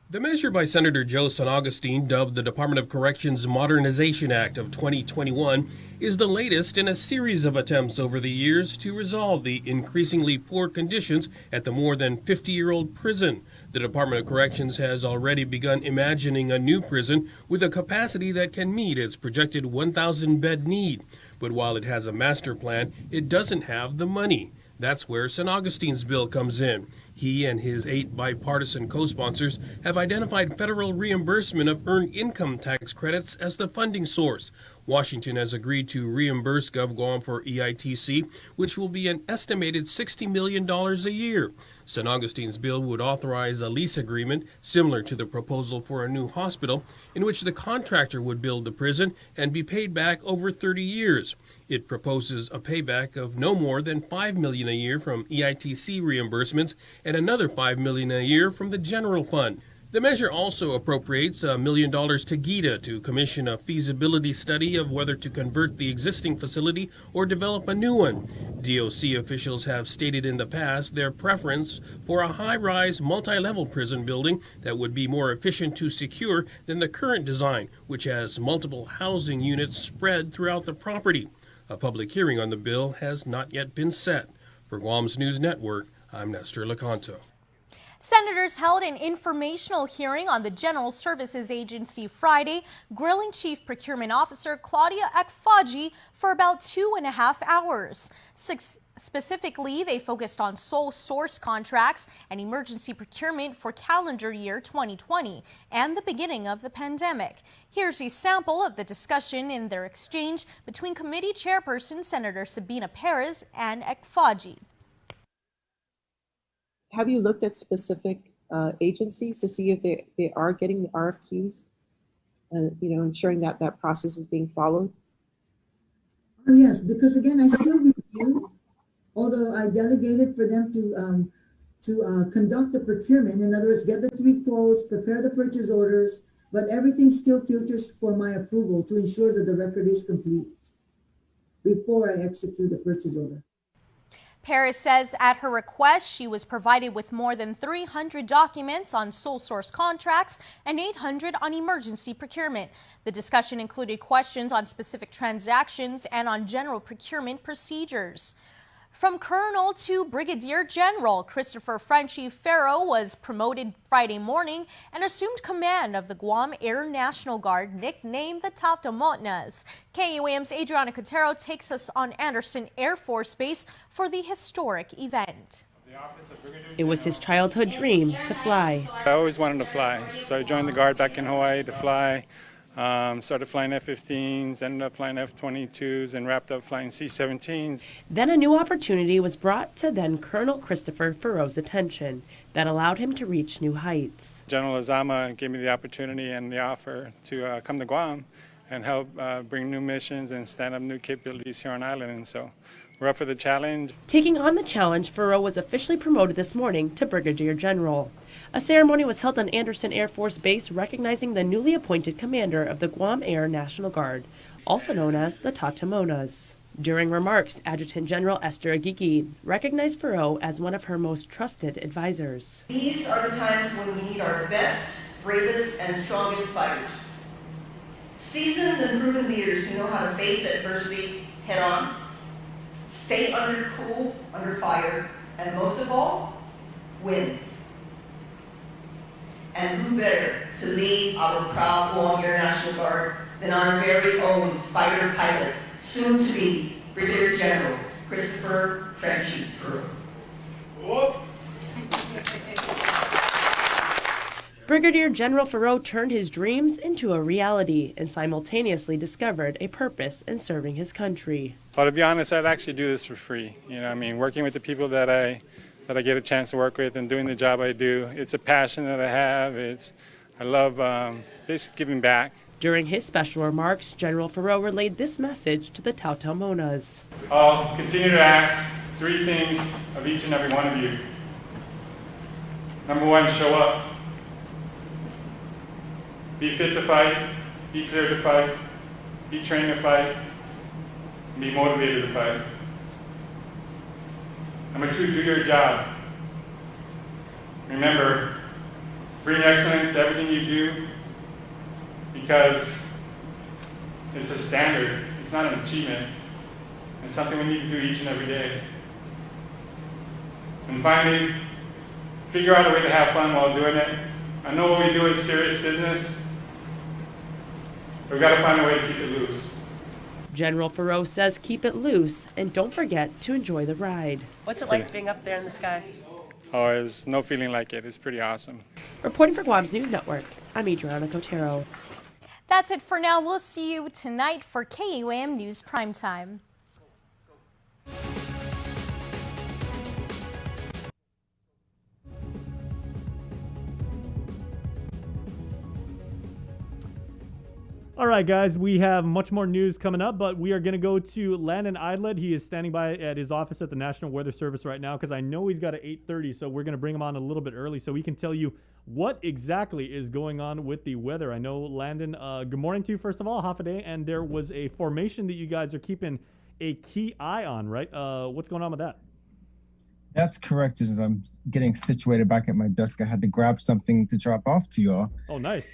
The measure by Senator Joe San Agustin, dubbed the Department of Corrections Modernization Act of 2021, is the latest in a series of attempts over the years to resolve the increasingly poor conditions at the more than 50-year-old prison. The Department of Corrections has already begun imagining a new prison with a capacity that can meet its projected 1,000-bed need. But while it has a master plan, it doesn't have the money. That's where San Agustin's bill comes in. He and his 8 bipartisan co-sponsors have identified federal reimbursement of earned income tax credits as the funding source. Washington has agreed to reimburse GovGuam for EITC, which will be an estimated $60 million a year. San Agustin's bill would authorize a lease agreement similar to the proposal for a new hospital, in which the contractor would build the prison and be paid back over 30 years. It proposes a payback of no more than $5 million a year from EITC reimbursements and another $5 million a year from the general fund. The measure also appropriates $1 million to GITA to commission a feasibility study of whether to convert the existing facility or develop a new one. DOC officials have stated in the past their preference for a high-rise, multi-level prison building that would be more efficient to secure than the current design, which has multiple housing units spread throughout the property. A public hearing on the bill has not yet been set. For Guam's News Network, I'm Nestor Lecanto. Senators held an informational hearing on the General Services Agency Friday, grilling Chief Procurement Officer Claudia Ekfaji for about 2.5 hours. Specifically, they focused on sole source contracts and emergency procurement for calendar year 2020 and the beginning of the pandemic. Here's a sample of the discussion in their exchange between committee chairperson Senator Sabina Perez and Ekfaji. Have you looked at specific agencies to see if they are getting the RFQs, ensuring that that process is being followed? Oh, yes, because again, I still review, although I delegated for them to conduct the procurement. In other words, get the 3 quotes, prepare the purchase orders, but everything still filters for my approval to ensure that the record is complete before I execute the purchase order. Perez says at her request, she was provided with more than 300 documents on sole source contracts and 800 on emergency procurement. The discussion included questions on specific transactions and on general procurement procedures. From Colonel to Brigadier General, Christopher Frenchy Ferro was promoted Friday morning and assumed command of the Guam Air National Guard, nicknamed the Tautamonas. KUAM's Adriana Cotero takes us on Anderson Air Force Base for the historic event. It was his childhood dream to fly. I always wanted to fly, so I joined the Guard back in Hawaii to fly. Started flying F-15s, ended up flying F-22s, and wrapped up flying C-17s. Then a new opportunity was brought to then Colonel Christopher Ferro's attention that allowed him to reach new heights. General Azama gave me the opportunity and the offer to come to Guam and help bring new missions and stand up new capabilities here on island, and so we're up for the challenge. Taking on the challenge, Ferro was officially promoted this morning to Brigadier General. A ceremony was held on Anderson Air Force Base recognizing the newly appointed commander of the Guam Air National Guard, also known as the Tautamonas. During remarks, Adjutant General Esther Agiki recognized Ferro as one of her most trusted advisors. These are the times when we need our best, bravest, and strongest fighters. Seasoned and proven leaders who know how to face adversity head on, stay cool under fire, and most of all, win. And who better to lead our proud Guam Air National Guard than our very own fighter pilot, soon to be Brigadier General Christopher Frenchie Ferreau. Brigadier General Ferreau turned his dreams into a reality and simultaneously discovered a purpose in serving his country. Well, to be honest, I'd actually do this for free. You know, I mean, working with the people that I get a chance to work with and doing the job I do, it's a passion that I have. I love basically giving back. During his special remarks, General Ferreau relayed this message to the Tautaumonas. I'll continue to ask 3 things of each and every one of you. Number 1, show up. Be fit to fight, be clear to fight, be trained to fight, and be motivated to fight. Number 2, do your job. Remember, bring excellence to everything you do because it's a standard, it's not an achievement. It's something we need to do each and every day. And finally, figure out a way to have fun while doing it. I know what we do is serious business. We've got to find a way to keep it loose. General Ferreau says keep it loose and don't forget to enjoy the ride. What's it Pretty. like being up there in the sky? Oh, there's no feeling like it. It's pretty awesome. Reporting for Guam's News Network, I'm Adriana Cotero. That's it for now. We'll see you tonight for KUAM News Primetime. All right, guys, we have much more news coming up, but we are going to go to Landon Idlet. He is standing by at his office at the National Weather Service right now because I know he's got an 8:30, so we're going to bring him on a little bit early so he can tell you what exactly is going on with the weather. I know, Landon, good morning to you, first of all, Hafa, and there was a formation that you guys are keeping a key eye on, right? What's going on with that? That's correct. As I'm getting situated back at my desk, I had to grab something to drop off to you all. Oh, nice.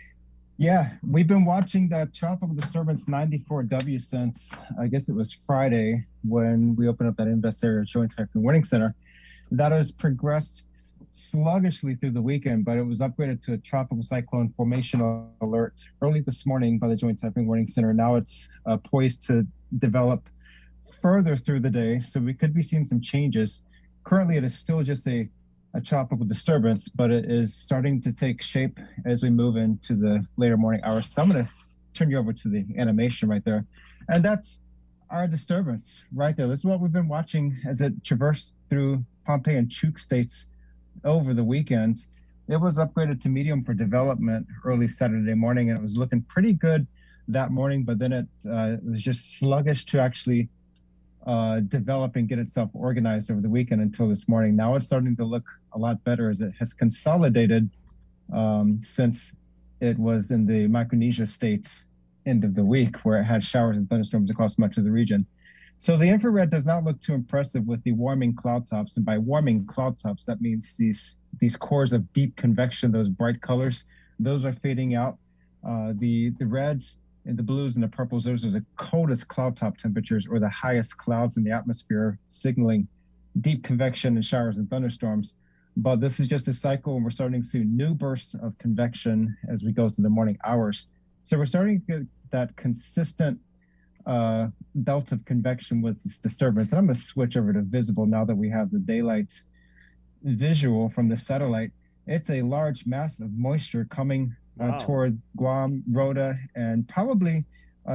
Yeah, we've been watching that tropical disturbance 94W since, I guess it was Friday when we opened up that Invest Area Joint Typhoon Warning Center. That has progressed sluggishly through the weekend, but it was upgraded to a tropical cyclone formation alert early this morning by the Joint Typhoon Warning Center. Now it's poised to develop further through the day, so we could be seeing some changes. Currently, it is still just a tropical disturbance, but it is starting to take shape as we move into the later morning hours. So I'm going to turn you over to the animation right there. And that's our disturbance right there. This is what we've been watching as it traversed through Pohnpei and Chuuk states over the weekend. It was upgraded to medium for development early Saturday morning, and it was looking pretty good that morning, but then it was just sluggish to actually develop and get itself organized over the weekend until this morning. Now it's starting to look a lot better as it has consolidated since it was in the Micronesia states end of the week, where it had showers and thunderstorms across much of the region. So the infrared does not look too impressive with the warming cloud tops. And by warming cloud tops, that means these cores of deep convection, those bright colors, those are fading out. The reds and the blues and the purples, those are the coldest cloud top temperatures or the highest clouds in the atmosphere, signaling deep convection and showers and thunderstorms. But this is just a cycle, and we're starting to see new bursts of convection as we go through the morning hours. So we're starting to get that consistent belt of convection with this disturbance. And I'm going to switch over to visible now that we have the daylight visual from the satellite. It's a large mass of moisture coming toward Guam, Rota, and probably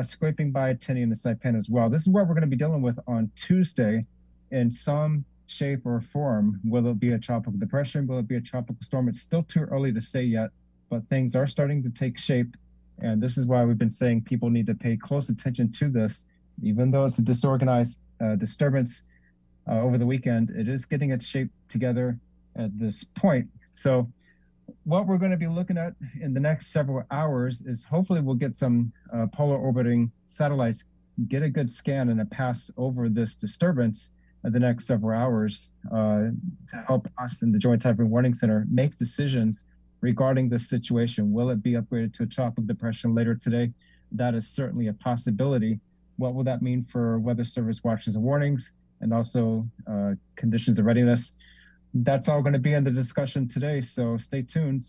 scraping by Tini and the Saipan as well. This is what we're going to be dealing with on Tuesday in some shape or form. Will it be a tropical depression? Will it be a tropical storm? It's still too early to say yet, but things are starting to take shape. And this is why we've been saying people need to pay close attention to this. Even though it's a disorganized disturbance over the weekend, it is getting its shape together at this point. So what we're going to be looking at in the next several hours is hopefully we'll get some polar orbiting satellites, get a good scan and a pass over this disturbance in the next several hours to help us in the Joint Typhoon Warning Center make decisions regarding this situation. Will it be upgraded to a tropical depression later today? That is certainly a possibility. What will that mean for Weather Service watches and warnings and also conditions of readiness? that's all going to be in the discussion today. So stay tuned.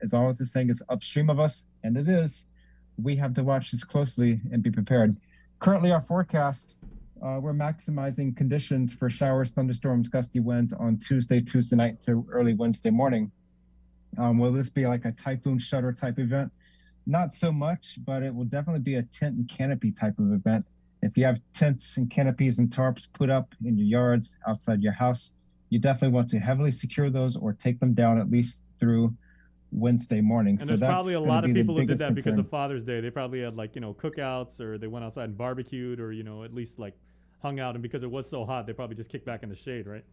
As always, this thing is upstream of us, and it is. We have to watch this closely and be prepared. Currently, our forecast, we're maximizing conditions for showers, thunderstorms, gusty winds on Tuesday night to early Wednesday morning. Will this be like a typhoon shutter type event? Not so much, but it will definitely be a tent and canopy type of event. If you have tents and canopies and tarps put up in your yards, outside your house, you definitely want to heavily secure those or take them down at least through Wednesday morning. And so there's probably a lot of people who did that because concern. of Father's Day. They probably had cookouts, or they went outside and barbecued, or at least hung out. And because it was so hot, they probably just kicked back in the shade, right?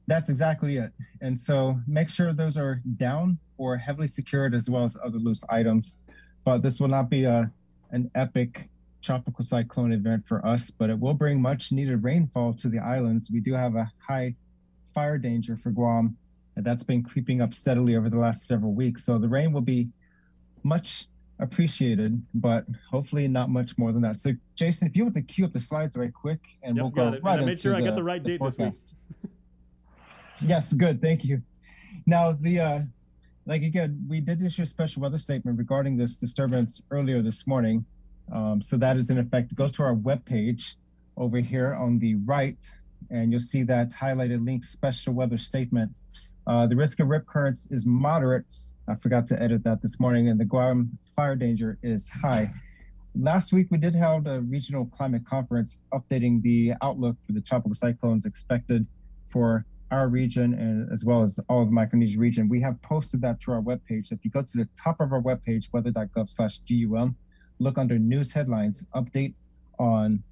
That's exactly it. And so make sure those are down or heavily secured, as well as other loose items. But this will not be an epic tropical cyclone event for us, but it will bring much needed rainfall to the islands. We do have a high fire danger for Guam, and that's been creeping up steadily over the last several weeks. So the rain will be much appreciated, but hopefully not much more than that. So Jason, if you want to cue up the slides right quick, and we'll go right into I made sure I got the right date forecast. this week. Yes, good, thank you. Now again, we did issue a special weather statement regarding this disturbance earlier this morning. So that is in effect. Go to our webpage over here on the right, and you'll see that highlighted link, special weather statement. The risk of rip currents is moderate. I forgot to edit that this morning, and the Guam fire danger is high. Last week, we did hold a regional climate conference updating the outlook for the tropical cyclones expected for our region, and as well as all of the Micronesia region. We have posted that to our webpage. So if you go to the top of our webpage, weather.gov/GUM, look under news headlines, update on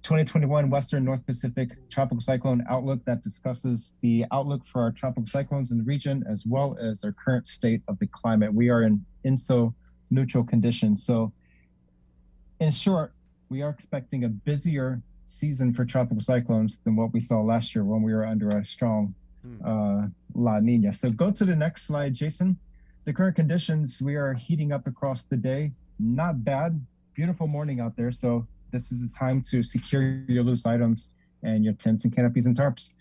2021 Western North Pacific Tropical Cyclone Outlook that discusses the outlook for our tropical cyclones in the region, as well as our current state of the climate. We are in INSO neutral conditions. So in short, we are expecting a busier season for tropical cyclones than what we saw last year when we were under a strong La Nina. So go to the next slide, Jason. The current conditions, we are heating up across the day. Not bad, beautiful morning out there. So this is the time to secure your loose items and your tents and canopies and tarps.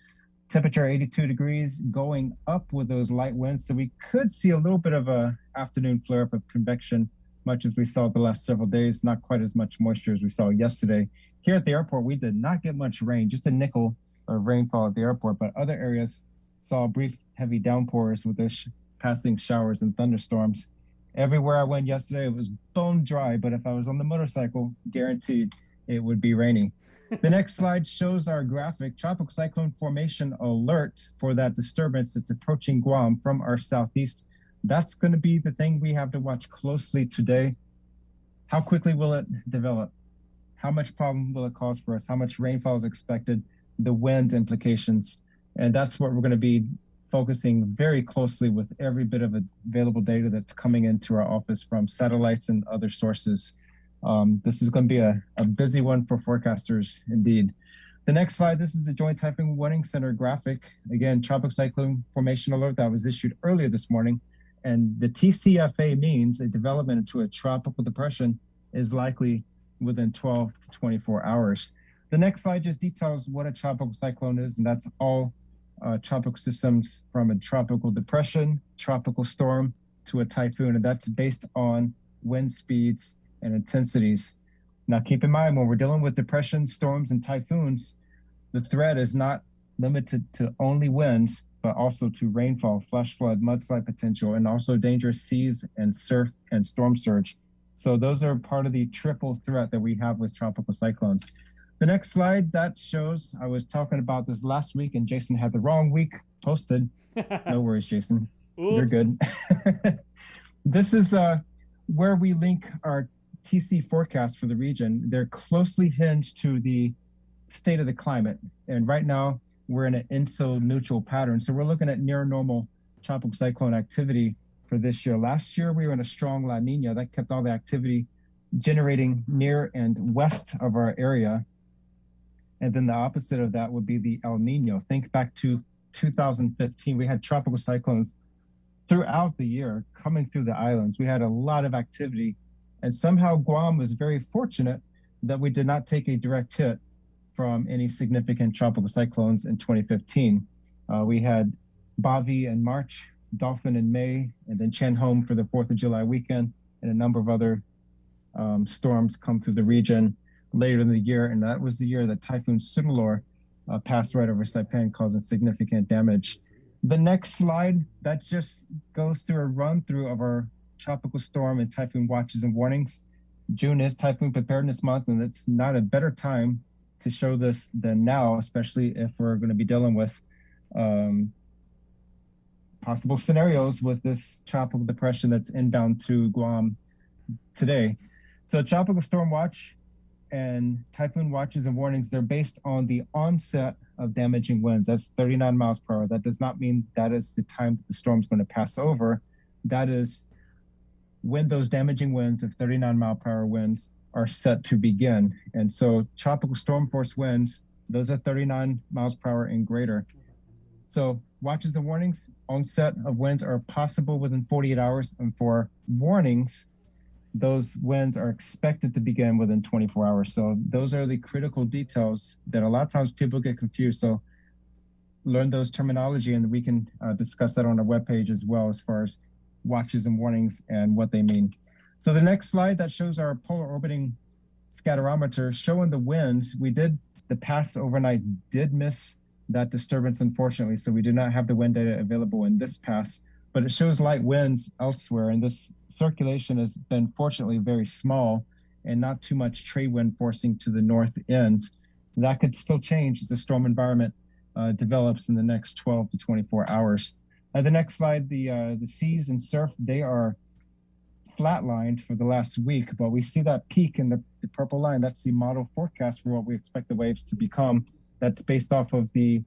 Temperature 82 degrees, going up with those light winds. So we could see a little bit of a afternoon flare up of convection, much as we saw the last several days, not quite as much moisture as we saw yesterday. Here at the airport, we did not get much rain, just a nickel of rainfall at the airport, but other areas saw brief heavy downpours with those passing showers and thunderstorms. Everywhere I went yesterday, it was bone dry, but if I was on the motorcycle, guaranteed it would be rainy. The next slide shows our graphic, tropical cyclone formation alert for that disturbance that's approaching Guam from our southeast. That's going to be the thing we have to watch closely today. How quickly will it develop? How much problem will it cause for us? How much rainfall is expected? The wind implications. And that's what we're going to be focusing very closely with every bit of available data that's coming into our office from satellites and other sources. This is going to be a busy one for forecasters indeed. The next slide, this is the Joint Typhoon Warning Center graphic. Again, tropical cyclone formation alert that was issued earlier this morning. And the TCFA means a development into a tropical depression is likely within 12 to 24 hours. The next slide just details what a tropical cyclone is, and that's all tropical systems from a tropical depression, tropical storm, to a typhoon, and that's based on wind speeds and intensities. Now keep in mind, when we're dealing with depressions, storms, and typhoons, the threat is not limited to only winds, but also to rainfall, flash flood, mudslide potential, and also dangerous seas and surf and storm surge. So those are part of the triple threat that we have with tropical cyclones. The next slide, that shows, I was talking about this last week and Jason had the wrong week posted. No worries, Jason. Oops. You're good. This is where we link our TC forecast for the region. They're closely hinged to the state of the climate. And right now we're in an INSO neutral pattern. So we're looking at near normal tropical cyclone activity for this year. Last year, we were in a strong La Nina that kept all the activity generating near and west of our area. And then the opposite of that would be the El Nino. Think back to 2015. We had tropical cyclones throughout the year coming through the islands. We had a lot of activity. And somehow Guam was very fortunate that we did not take a direct hit from any significant tropical cyclones in 2015. We had Bavi in March, Dolphin in May, and then Chen Home for the 4th of July weekend, and a number of other storms come through the region later in the year. And that was the year that Typhoon Sunlor passed right over Saipan, causing significant damage. The next slide, that just goes through a run through of our tropical storm and typhoon watches and warnings. June is Typhoon Preparedness Month, and it's not a better time to show this than now, especially if we're going to be dealing with possible scenarios with this tropical depression that's inbound to Guam today. So tropical storm watch and typhoon watches and warnings, they're based on the onset of damaging winds. That's 39 miles per hour. That does not mean that is the time that the storm's going to pass over. That is when those damaging winds of 39 mile per hour winds are set to begin. And so tropical storm force winds, those are 39 miles per hour and greater. So watches and warnings, onset of winds are possible within 48 hours. And for warnings, those winds are expected to begin within 24 hours. So those are the critical details that a lot of times people get confused. So learn those terminology, and we can discuss that on our webpage as well, as far as watches and warnings and what they mean. So the next slide, that shows our polar orbiting scatterometer showing the winds. The pass overnight did miss that disturbance, unfortunately, so we do not have the wind data available in this pass, but it shows light winds elsewhere, and this circulation has been fortunately very small and not too much trade wind forcing to the north end. That could still change as the storm environment develops in the next 12 to 24 hours. The next slide, the seas and surf, they are flatlined for the last week, but we see that peak in the purple line. That's the model forecast for what we expect the waves to become. That's based off of the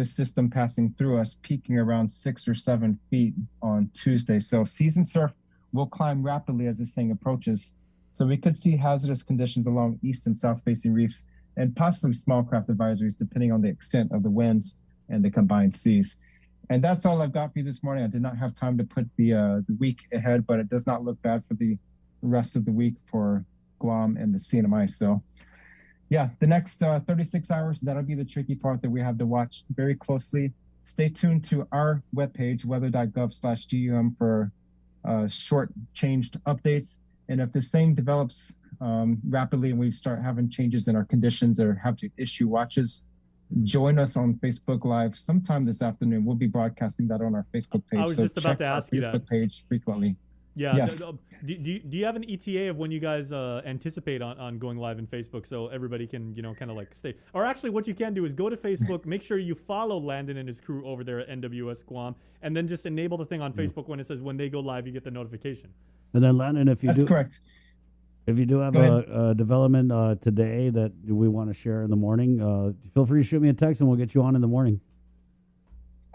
system passing through us, peaking around 6 or 7 feet on Tuesday. So seas and surf will climb rapidly as this thing approaches. So we could see hazardous conditions along east and south facing reefs, and possibly small craft advisories depending on the extent of the winds and the combined seas. And that's all I've got for you this morning. I did not have time to put the week ahead, but it does not look bad for the rest of the week for Guam and the CNMI. So yeah, the next 36 hours, that'll be the tricky part that we have to watch very closely. Stay tuned to our webpage, weather.gov/GUM, for short changed updates. And if this thing develops rapidly and we start having changes in our conditions or have to issue watches, join us on Facebook Live sometime this afternoon. We'll be broadcasting that on our Facebook page. I was just about to ask you that. Facebook page frequently. Yeah. Yes. Do you have an ETA of when you guys anticipate on going live in Facebook, so everybody can, kind of like stay? Or actually, what you can do is go to Facebook, make sure you follow Landon and his crew over there at NWS Guam, and then just enable the thing on Facebook when it says when they go live, you get the notification. And then Landon, if you That's correct. If you do have a development today that we want to share in the morning, feel free to shoot me a text and we'll get you on in the morning.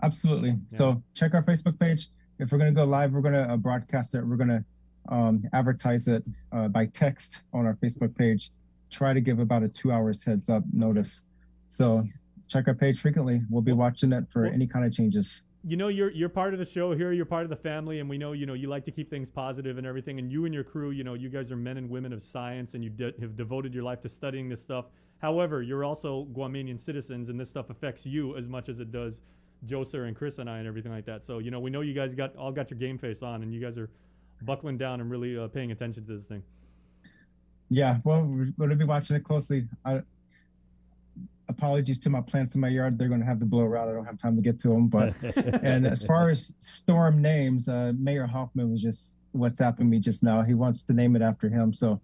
Absolutely. Yeah. So check our Facebook page. If we're going to go live, we're going to broadcast it. We're going to advertise it by text on our Facebook page. Try to give about a 2 hours heads up notice. So check our page frequently. We'll be watching it for any kind of changes. You're part of the show here. You're part of the family, and we know, you like to keep things positive and everything. And you and your crew, you guys are men and women of science, and you have devoted your life to studying this stuff. However, you're also Guamanian citizens, and this stuff affects you as much as it does Joe, Sir, and Chris and I and everything like that. So, we know you guys got your game face on, and you guys are buckling down and really paying attention to this thing. Yeah, well, we're going to be watching it closely. Apologies to my plants in my yard. They're going to have to blow around. I don't have time to get to them. But and as far as storm names, Mayor Hoffman was just WhatsApping me just now. He wants to name it after him. So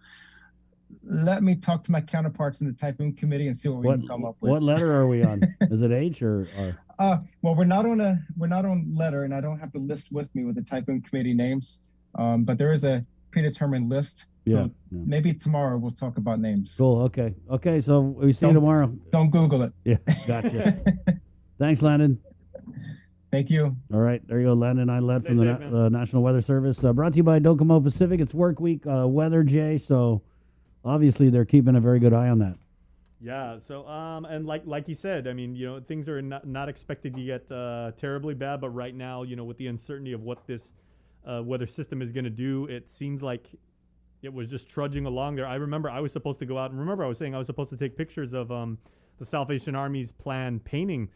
let me talk to my counterparts in the Typhoon Committee and see what we can come up with. What letter are we on? Is it H or R? Well, we're not on letter, and I don't have the list with me with the Typhoon Committee names. But there is a predetermined list. So maybe tomorrow we'll talk about names. Cool. Okay. So we see you tomorrow. Don't Google it. Yeah. Gotcha. Thanks, Landon. Thank you. All right. There you go. Landon Ilett from the National Weather Service. Brought to you by Docomo Pacific. It's work week, weather, Jay. So obviously they're keeping a very good eye on that. Yeah. So, and like you said, I mean, things are not expected to get terribly bad, but right now, with the uncertainty of what this weather system is going to do, it seems like it was just trudging along there. I remember I was supposed to go out, and I was saying I was supposed to take pictures of the Salvation Army's planned painting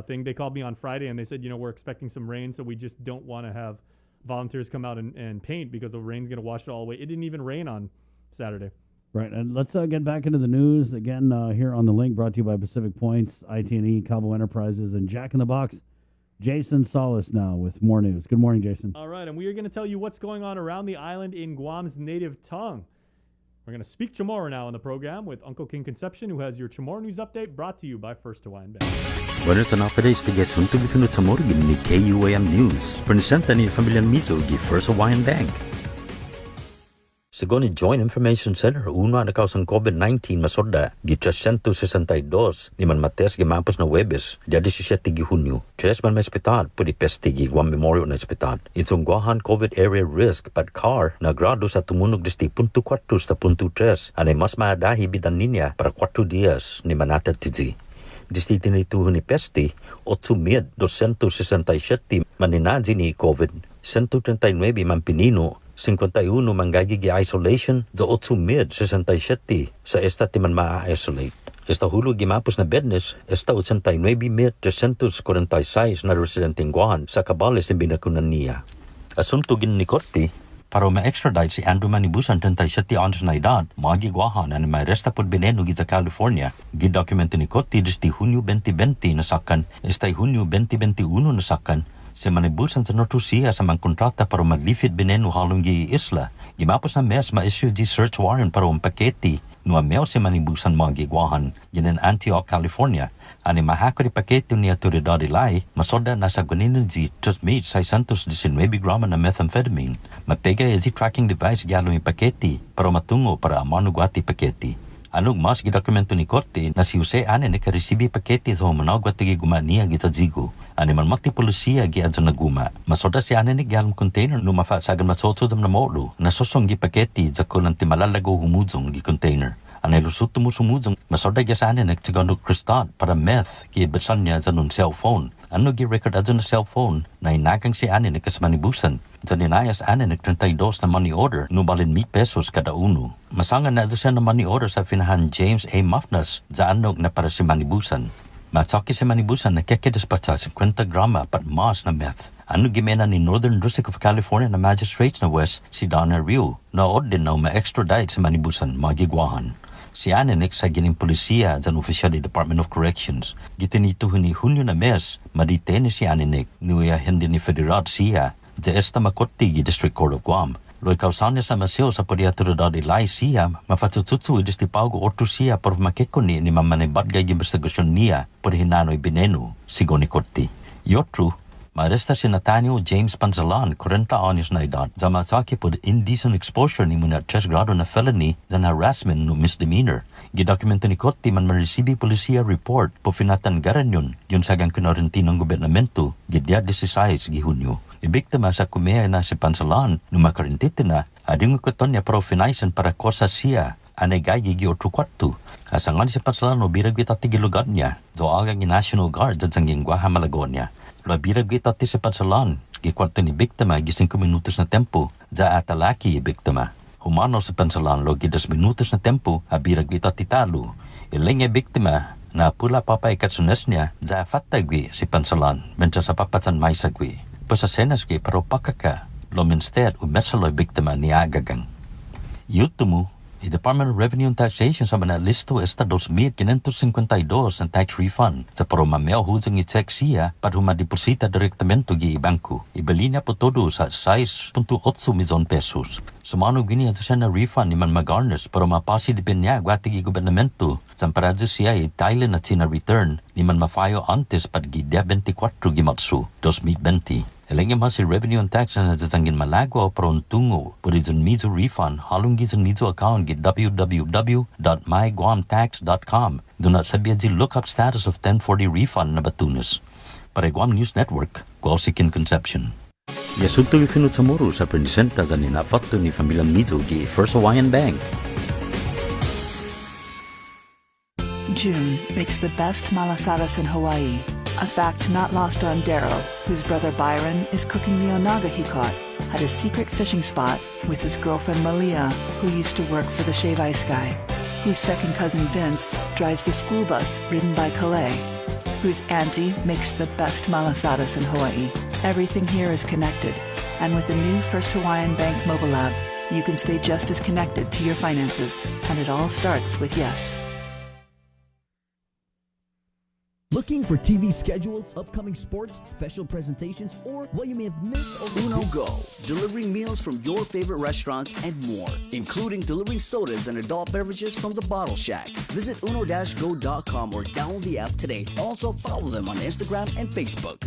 thing. They called me on Friday and they said, we're expecting some rain, so we just don't want to have volunteers come out and paint because the rain's going to wash it all away. It didn't even rain on Saturday. Right, and let's get back into the news again here on the link, brought to you by Pacific Points, IT&E, Cabo Enterprises, and Jack in the Box. Jason Solis now with more news. Good morning, Jason. All right, and we are going to tell you what's going on around the island in Guam's native tongue. We're going to speak Chamorro now on the program with Uncle King Concepcion, who has your Chamorro news update brought to you by First Hawaiian Bank. Buenos days to get some to be Chamorro ni KUAM News. Presenta ni Familia Mizo gi First Hawaiian Bank. Según el Joint Information Center, una na kausang COVID-19 masoda gi 362 ni man mates gi mampus na Webes, dia 17 gi Hunyo. Tres man may hospital, pudi pesti gi Guam Memorial na hospital. Itong guahan COVID area risk, but car na grado sa tumunog disti punto 4 sa punto 3, anay mas maadahi bidan niya para 4 dias ni manatad tiji. Disti tinituhun ni pesti, 8,267 maninadzi ni COVID, 139 man pinino, 51 manggagi gi isolation, do 8,067 sa esta timan ma-isolate. Esta hulu gi mapus na bednes, esta 89,346 na residenteng Guahan sa kabales ng binakunan niya. Asunto gin ni Korte, para ma-extradite si Andrew Manibusan 37 anos na edad, magi Guahan na may resta pod bineno gi sa California. Gidokumento ni Korte disti Hunyo 2020 nasakan, esta Hunyo 2021 nasakan, si Manibusan sa Nortusia sa mga kontrata para maglifid bineno halong gi isla. Gimapos na mes ma-issue di search warrant para paketi no ameo si Manibusan mga giguahan ginin Antioch, California. Ani mahako di paketi ni autoridad ilay, masoda na sa guninin di 3,619 grama na methamphetamine. Mapega ezi tracking device gyalo ni paketi para matungo para manugwati paketi. Anong mas gidokumento ni Korte na si Jose ane nakaresibi paketi sa managwat gi gumania gi sa Zigo. Ani man mati polisiya gi adso naguma. Masoda si ane ni gyalong container no mafasagan masotso dam na molo. Nasosong gi paketi sa kulanti malalago humuzong gi container. Ani lusut tumusumuzong masoda gi sa ane nagtigano kristal para meth gi betsan niya sa nun cellphone. Ano gi record adso na cellphone na inakang si ane nakasmanibusan. Sa ninayas ane nag 32 na money order no balin $1,000 kada uno. Masangan na siya na money order sa finahan James A. Mafnas sa anog na para si Manibusan. Matsaki si Manibusan na kekedas pa sa 50 grama pat mas na meth. Ano gimena ni Northern District of California na magistrates na West si Donna Rio na din na ma-extradite si Manibusan magigwahan. Si Anenik sa gining polisiya sa official Department of Corrections. Gitinituhun ni Hunyo na mes, maditene si Anenik nuya hindi ni Federal siya sa esta makoti gi District Court of Guam. Loy kausanya sa maseo sa podi autoridad ilay siya, mafatututsu idisti paugo orto siya por makekoni ni mamanibat gay investigasyon niya por hinanoy bineno, sigo ni Korte. Yotru, maaresta si Nathaniel James Panzalan, 40 anos na edad, sa masaki por indecent exposure ni muna 3 grado na felony than harassment no misdemeanor. Gidokumento ni Korte man maresibi polisiya report po finatanggaran yun sagang kinorentinong gobernamento, gidya 16 gihunyo. Ibiktima sa kumiha na si Pansalan no makarintiti na ading ukuton niya para finaisan para kosa siya anay gayi gi otro kwarto. Asangan si Pansalan no birag kita tigilugad niya so agang National Guard at sangging Guaha Malagon niya. Lo birag kita ti si Pansalan gi kwarto ni biktima gi 5 minutos na tempo za atalaki biktima. Humano si Pansalan lo gi 10 minutos na tempo abirag kita ti talo. Iling biktima na pula papay katsunes niya za fatagwi si Pansalan mensa sa papatsan may sagwi. Sa senas ki pero pakaka lo minstead umesaloy biktima ni agagang. Yutumu, i Department of Revenue and Taxation sa mga listo esta 2,552 ang tax refund sa pero mameo huzang i-check siya para humadiposita direktamento gi ibangko. Ibali niya po todo sa 6.8 milyon pesos. Sumano gini at siya na refund ni man magarnes pero mapasi dipin niya gwati gi gobernamento sa paradyo siya i-Thailand at sina return ni man mafayo antes pat gi 24 gi matsu 2020. Elengem ha si Revenue and Tax na zasangin malagwa o parontungo por izun mizo refund halong gizun mizo account gi www.myguamtax.com. Do not sabiya zi look up status of 1040 refund na batunas. Para Guam News Network, Gualsikin Concepcion. Yasunto gi finut sa moro sa presenta sa ninafatto ni Familia Mizo gi First Hawaiian Bank. June makes the best malasadas in Hawaii. A fact not lost on Daryl, whose brother Byron is cooking the onaga he caught at a secret fishing spot with his girlfriend Malia, who used to work for the Shave Ice Guy. whose second cousin Vince drives the school bus ridden by Calais, whose auntie makes the best malasadas in Hawaii. Everything here is connected, and with the new First Hawaiian Bank mobile app, you can stay just as connected to your finances, and it all starts with yes. Looking for TV schedules, upcoming sports, special presentations, or what you may have missed over Uno Go, delivering meals from your favorite restaurants and more, including delivering sodas and adult beverages from the Bottle Shack. Visit uno-go.com or download the app today. Also follow them on Instagram and Facebook.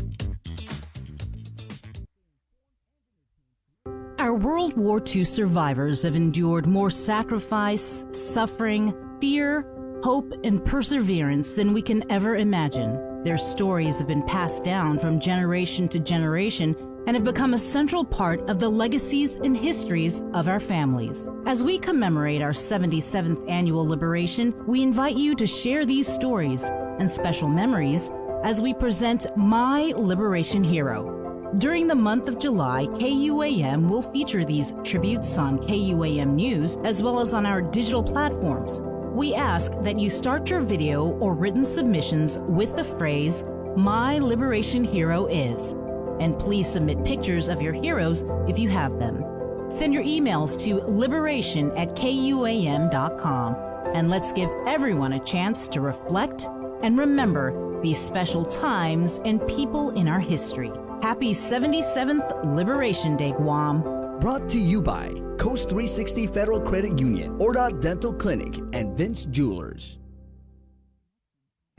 Our World War II survivors have endured more sacrifice, suffering, fear, hope, and perseverance than we can ever imagine. Their stories have been passed down from generation to generation and have become a central part of the legacies and histories of our families. As we commemorate our 77th annual liberation, we invite you to share these stories and special memories as we present My Liberation Hero. During the month of July, KUAM will feature these tributes on KUAM News as well as on our digital platforms. We ask that you start your video or written submissions with the phrase, My Liberation Hero is. And please submit pictures of your heroes if you have them. Send your emails to liberation@kuam.com. And let's give everyone a chance to reflect and remember these special times and people in our history. Happy 77th Liberation Day, Guam. Brought to you by Coast 360 Federal Credit Union, Ordot Dental Clinic, and Vince Jewelers.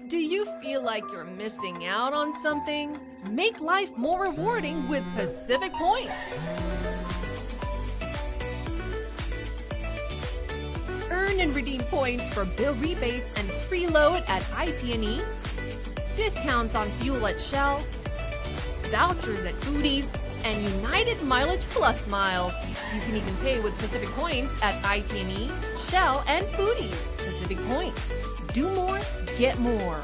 Do you feel like you're missing out on something? Make life more rewarding with Pacific Points. Earn and redeem points for bill rebates and free load at IT&E, discounts on fuel at Shell, vouchers at Foodies, and United Mileage Plus miles. You can even pay with Pacific Points at IT&E, Shell, and Foodies. Pacific Points. Do more, get more.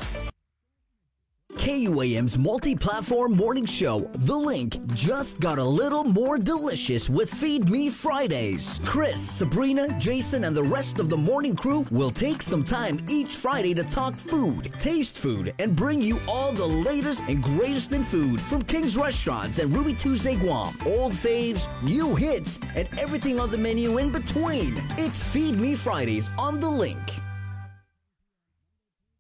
KUAM's multi-platform morning show, The Link, just got a little more delicious with Feed Me Fridays. Chris, Sabrina, Jason, and the rest of the morning crew will take some time each Friday to talk food, taste food, and bring you all the latest and greatest in food from King's Restaurants and Ruby Tuesday Guam, old faves, new hits, and everything on the menu in between. It's Feed Me Fridays on The Link.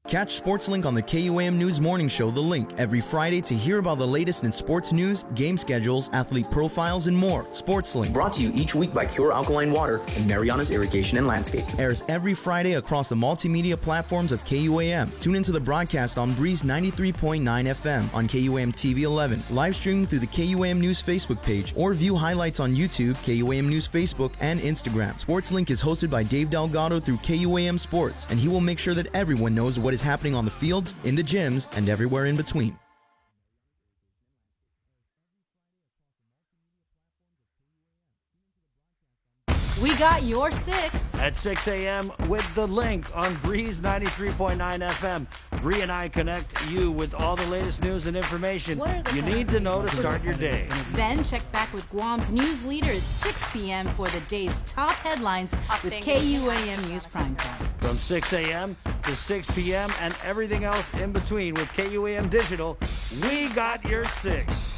Catch SportsLink on the KUAM News Morning Show, The Link, every Friday to hear about the latest in sports news, game schedules, athlete profiles, and more. SportsLink. Brought to you each week by Cure Alkaline Water and Mariana's Irrigation and Landscape. Airs every Friday across the multimedia platforms of KUAM. Tune into the broadcast on Breeze 93.9 FM on KUAM TV 11, live streaming through the KUAM News Facebook page, or view highlights on YouTube, KUAM News Facebook, and Instagram. SportsLink is hosted by Dave Delgado through KUAM Sports, and he will make sure that everyone knows what is happening on the fields, in the gyms, and everywhere in between. We got your 6. At 6 a.m. with The Link on Breeze 93.9 FM. Bree and I connect you with all the latest news and information you need to know to start your day. Then check back with Guam's news leader at 6 p.m. for the day's top headlines with KUAM News Primetime. From 6 a.m. to 6 p.m. and everything else in between with KUAM Digital, we got your 6.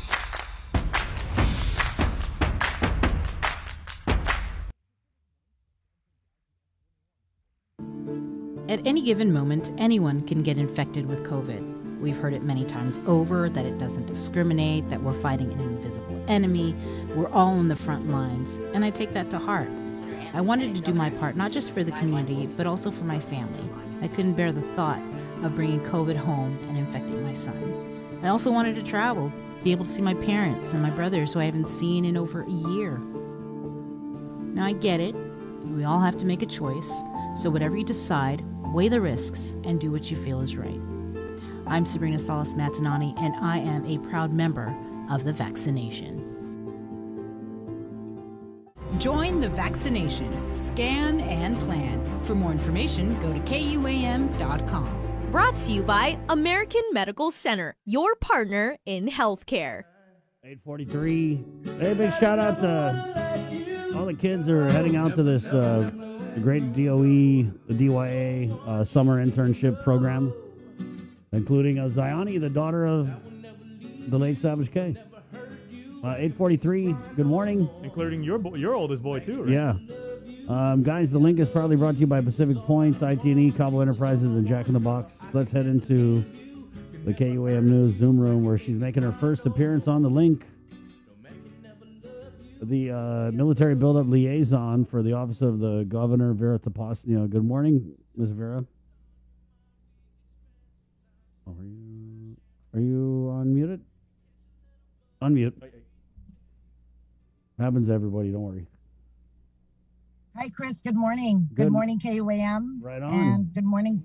At any given moment, anyone can get infected with COVID. We've heard it many times over that it doesn't discriminate, that we're fighting an invisible enemy, we're all on the front lines, and I take that to heart. I wanted to do my part not just for the community, but also for my family. I couldn't bear the thought of bringing COVID home and infecting my son. I also wanted to travel, be able to see my parents and my brothers who I haven't seen in over a year. Now I get it, we all have to make a choice, so whatever you decide, weigh the risks and do what you feel is right. I'm Sabrina Salas Matanani, and I am a proud member of the vaccination. Join the vaccination. Scan and plan. For more information, go to KUAM.com. Brought to you by American Medical Center, your partner in healthcare. 8:43. Hey, big shout out to all the kids that are heading out to this the great DOE, the DYA summer internship program, including Ziani, the daughter of the late Savage K. 8:43. Good morning. Including your oldest boy too, right? Yeah. Guys, the link is proudly brought to you by Pacific Points, IT&E, Cabo Enterprises, and Jack in the Box. Let's head into the KUAM News Zoom room where she's making her first appearance on the link. The military buildup liaison for the office of the governor, Vera Tapasnio. Good morning, Ms. Vera. Are you unmuted? Unmute. Happens to everybody, don't worry. Hi, Chris. Good morning. Good morning, KUAM. Right on. And good morning.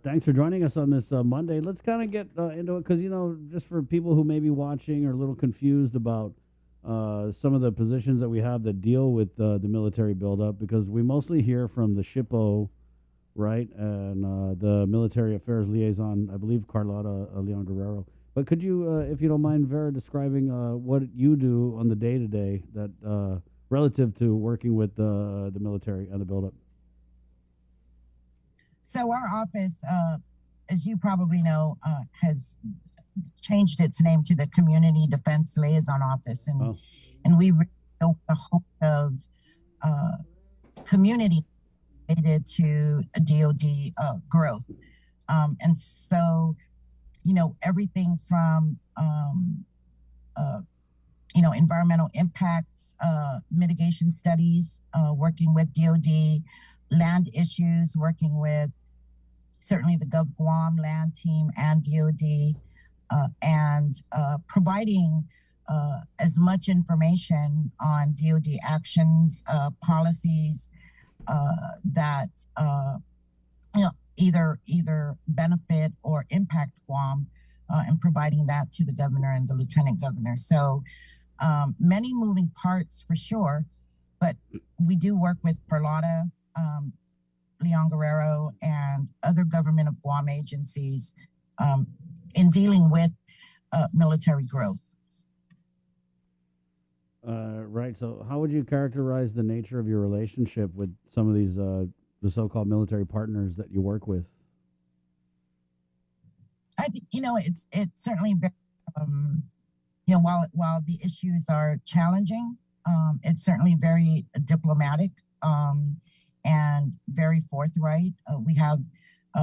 Thanks for joining us on this Monday. Let's kind of get into it because, just for people who may be watching or a little confused about some of the positions that we have that deal with the military buildup, because we mostly hear from the SHPO, right, and the military affairs liaison, I believe Carlotta Leon Guerrero. But could you, if you don't mind, Vera, describing what you do on the day-to-day that relative to working with the military and the buildup? So our office, as you probably know, has changed its name to the Community Defense Liaison Office, and we built the hope of community related to DoD growth, and so everything from environmental impacts, mitigation studies, working with DoD, land issues, working with certainly the Gov Guam land team and DoD, and providing as much information on DoD actions, policies that either benefit or impact Guam, and providing that to the governor and the lieutenant governor. So many moving parts for sure, but we do work with Perlada, Leon Guerrero, and other government of Guam agencies in dealing with military growth. Right. So how would you characterize the nature of your relationship with some of these the so-called military partners that you work with? I think it's certainly very, while the issues are challenging, it's certainly very diplomatic and very forthright. We have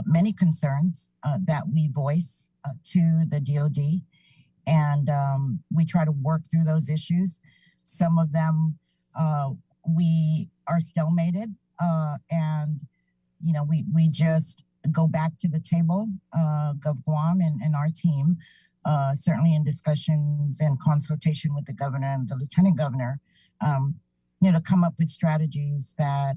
many concerns that we voice to the DoD, and we try to work through those issues. Some of them we are stalemated, and we just go back to the table, Gov Guam and our team, certainly in discussions and consultation with the governor and the lieutenant governor, to come up with strategies that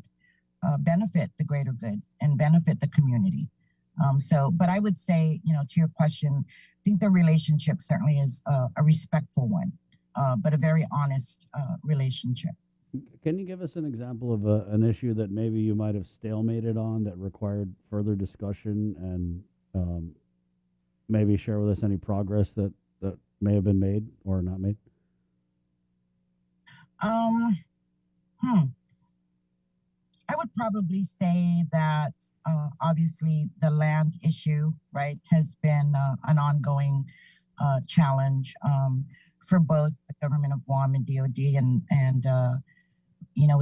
benefit the greater good and benefit the community. But I would say, to your question, I think the relationship certainly is a respectful one, but a very honest relationship. Can you give us an example of an issue that maybe you might have stalemated on that required further discussion, and maybe share with us any progress that may have been made or not made? I would probably say that obviously the land issue, right, has been an ongoing challenge for both the government of Guam and DoD, and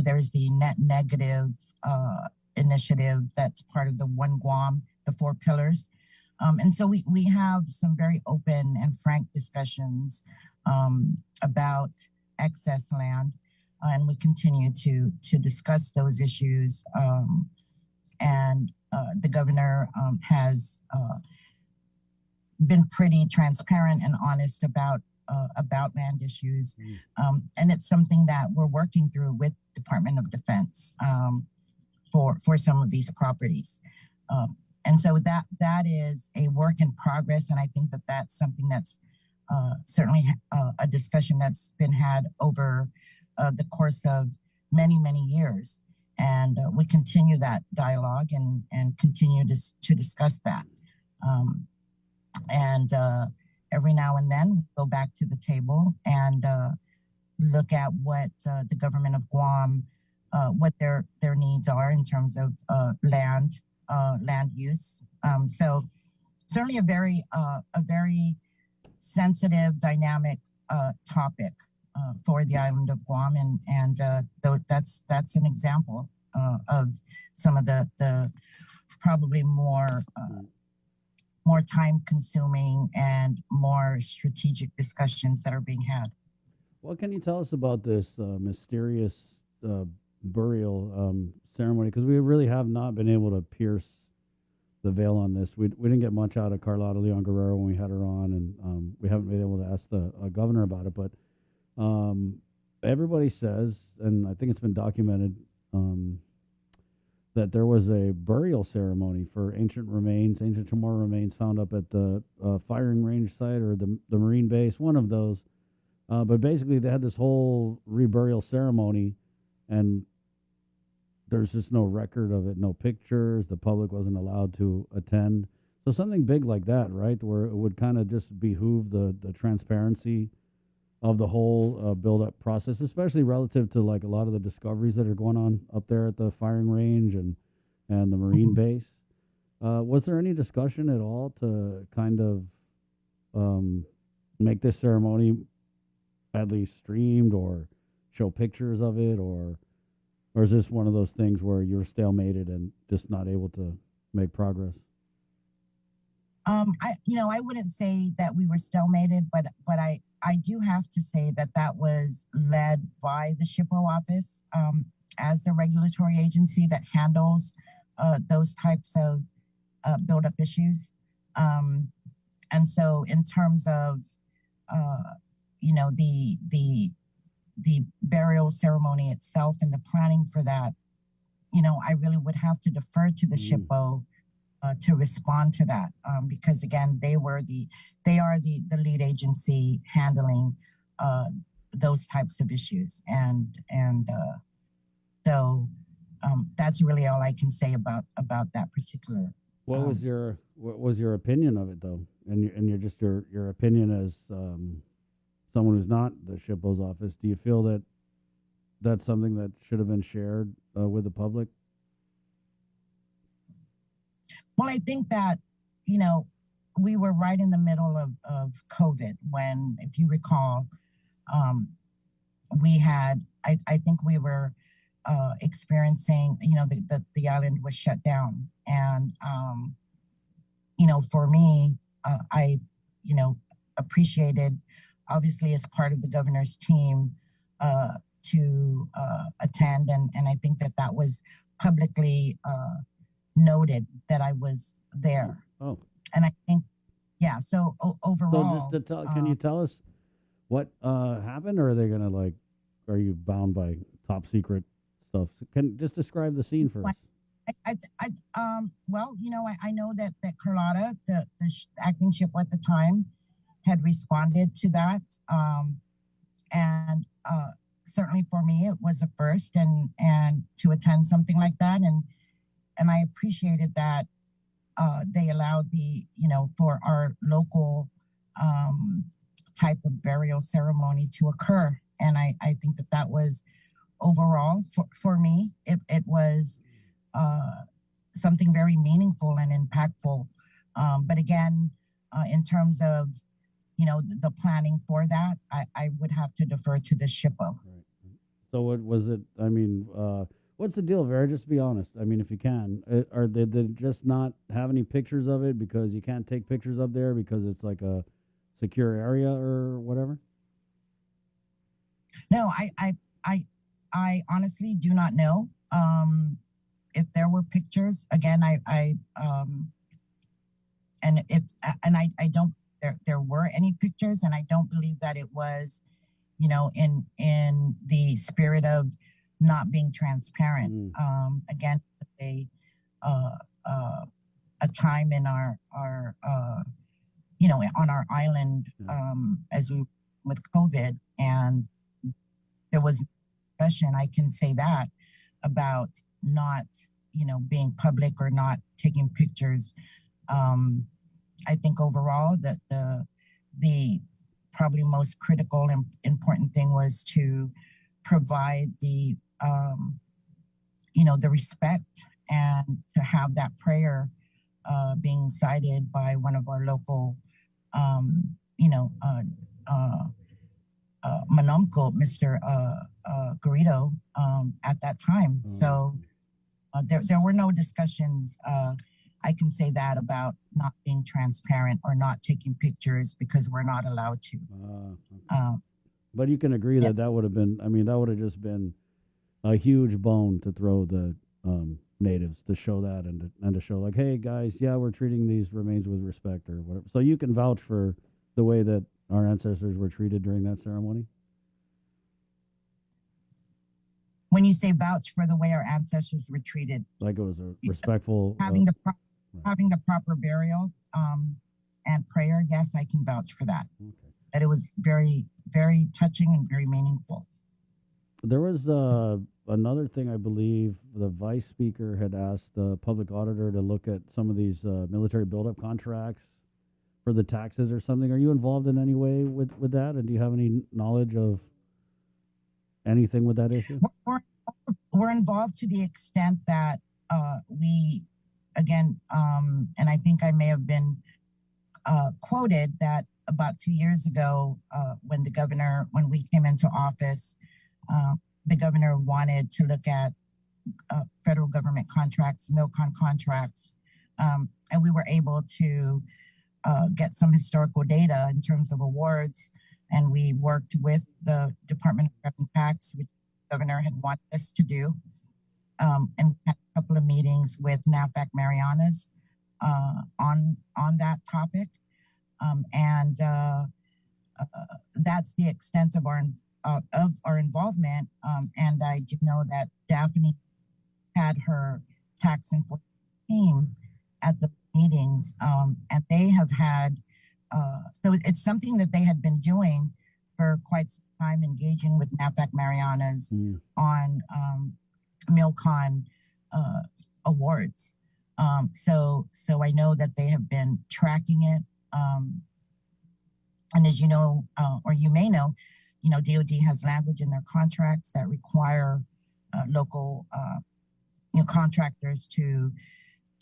there's the net negative initiative that's part of the One Guam, the 4 pillars. And so we have some very open and frank discussions about excess land, and we continue to discuss those issues. And the governor has been pretty transparent and honest about land issues. And it's something that we're working through with Department of Defense for some of these properties. And so that is a work in progress. And I think that that's something that's certainly a discussion that's been had over the course of many, many years. And we continue that dialogue and continue to discuss that. And every now and then we go back to the table and look at what the government of Guam what their needs are in terms of land use. So certainly a very sensitive, dynamic topic for the island of Guam, and that's an example of some of the probably more time-consuming and more strategic discussions that are being had. What can you tell us about this mysterious burial ceremony? Because we really have not been able to pierce the veil on this. We didn't get much out of Carlotta Leon Guerrero when we had her on, and we haven't been able to ask the governor about it. But everybody says, and I think it's been documented, that there was a burial ceremony for ancient Chamorro remains found up at the firing range site or the Marine base, one of those. But basically, they had this whole reburial ceremony, and there's just no record of it, no pictures. The public wasn't allowed to attend. So something big like that, right, where it would kind of just behoove the transparency of the whole build-up process, especially relative to like a lot of the discoveries that are going on up there at the firing range and the Marine base. Was there any discussion at all to kind of make this ceremony at least streamed or show pictures of it, or is this one of those things where you're stalemated and just not able to make progress? I wouldn't say that we were stalemated, but I do have to say that was led by the SHPO office as the regulatory agency that handles those types of build-up issues. And so in terms of, the burial ceremony itself and the planning for that, I really would have to defer to the SHPO to respond to that, because again, they are the lead agency handling those types of issues, and so that's really all I can say about that particular. What was your opinion of it though, and your opinion as someone who's not the SHPO's office? Do you feel that that's something that should have been shared with the public? Well, I think that, we were right in the middle of COVID when, if you recall, we had, I think we were experiencing, the island was shut down. And, for me, I, appreciated, obviously, as part of the governor's team to attend. And I think that was publicly noted that I was there. Oh. And I think, yeah, so overall. So just to can you tell us what happened, or are they going to are you bound by top secret stuff? Can just describe the scene for us. Well, I know that Carlotta, the acting SHPO at the time, had responded to that. And certainly for me, it was a first and to attend something like that. And I appreciated that they allowed for our local type of burial ceremony to occur. And I think that was overall, for me, it was something very meaningful and impactful. But again, in terms of, the planning for that, I would have to defer to the SHPO. Right. So what was it? I mean, what's the deal, Vera? Just be honest. I mean, if you can, did they just not have any pictures of it because you can't take pictures up there because it's like a secure area or whatever? No, I honestly do not know if there were pictures. Again, I don't. There were any pictures, and I don't believe that it was, in the spirit of not being transparent. Again, a time in our on our island as we with COVID, and there was discussion. I can say that about not being public or not taking pictures. I think overall that the probably most critical and important thing was to provide the the respect and to have that prayer being cited by one of our local, Manomco, Mr. Garrido, at that time. So there were no discussions. I can say that about not being transparent or not taking pictures because we're not allowed to. But you can agree that would have been, that would have just been a huge bone to throw the natives to show that and to show like, hey guys, yeah, we're treating these remains with respect or whatever. So you can vouch for the way that our ancestors were treated during that ceremony? When you say vouch for the way our ancestors were treated, like it was a respectful having the proper burial and prayer, yes, I can vouch for that. Okay. That it was very, very touching and very meaningful. There was another thing, I believe the vice speaker had asked the public auditor to look at some of these military buildup contracts for the taxes or something. Are you involved in any way with that? And do you have any knowledge of anything with that issue? We're involved to the extent that we, again, and I think I may have been quoted that about 2 years ago, when we came into office, the governor wanted to look at federal government contracts, MILCON contracts, and we were able to get some historical data in terms of awards. And we worked with the Department of Revenue Tax, which the governor had wanted us to do. And we had a couple of meetings with NAFAC Marianas on that topic. And that's the extent of our involvement. And I do know that Daphne had her tax enforcement team at the meetings, and they have had, so it's something that they had been doing for quite some time, engaging with NAFAC Marianas on MILCON awards. So I know that they have been tracking it. And as you know, or you may know, DOD has language in their contracts that require local contractors to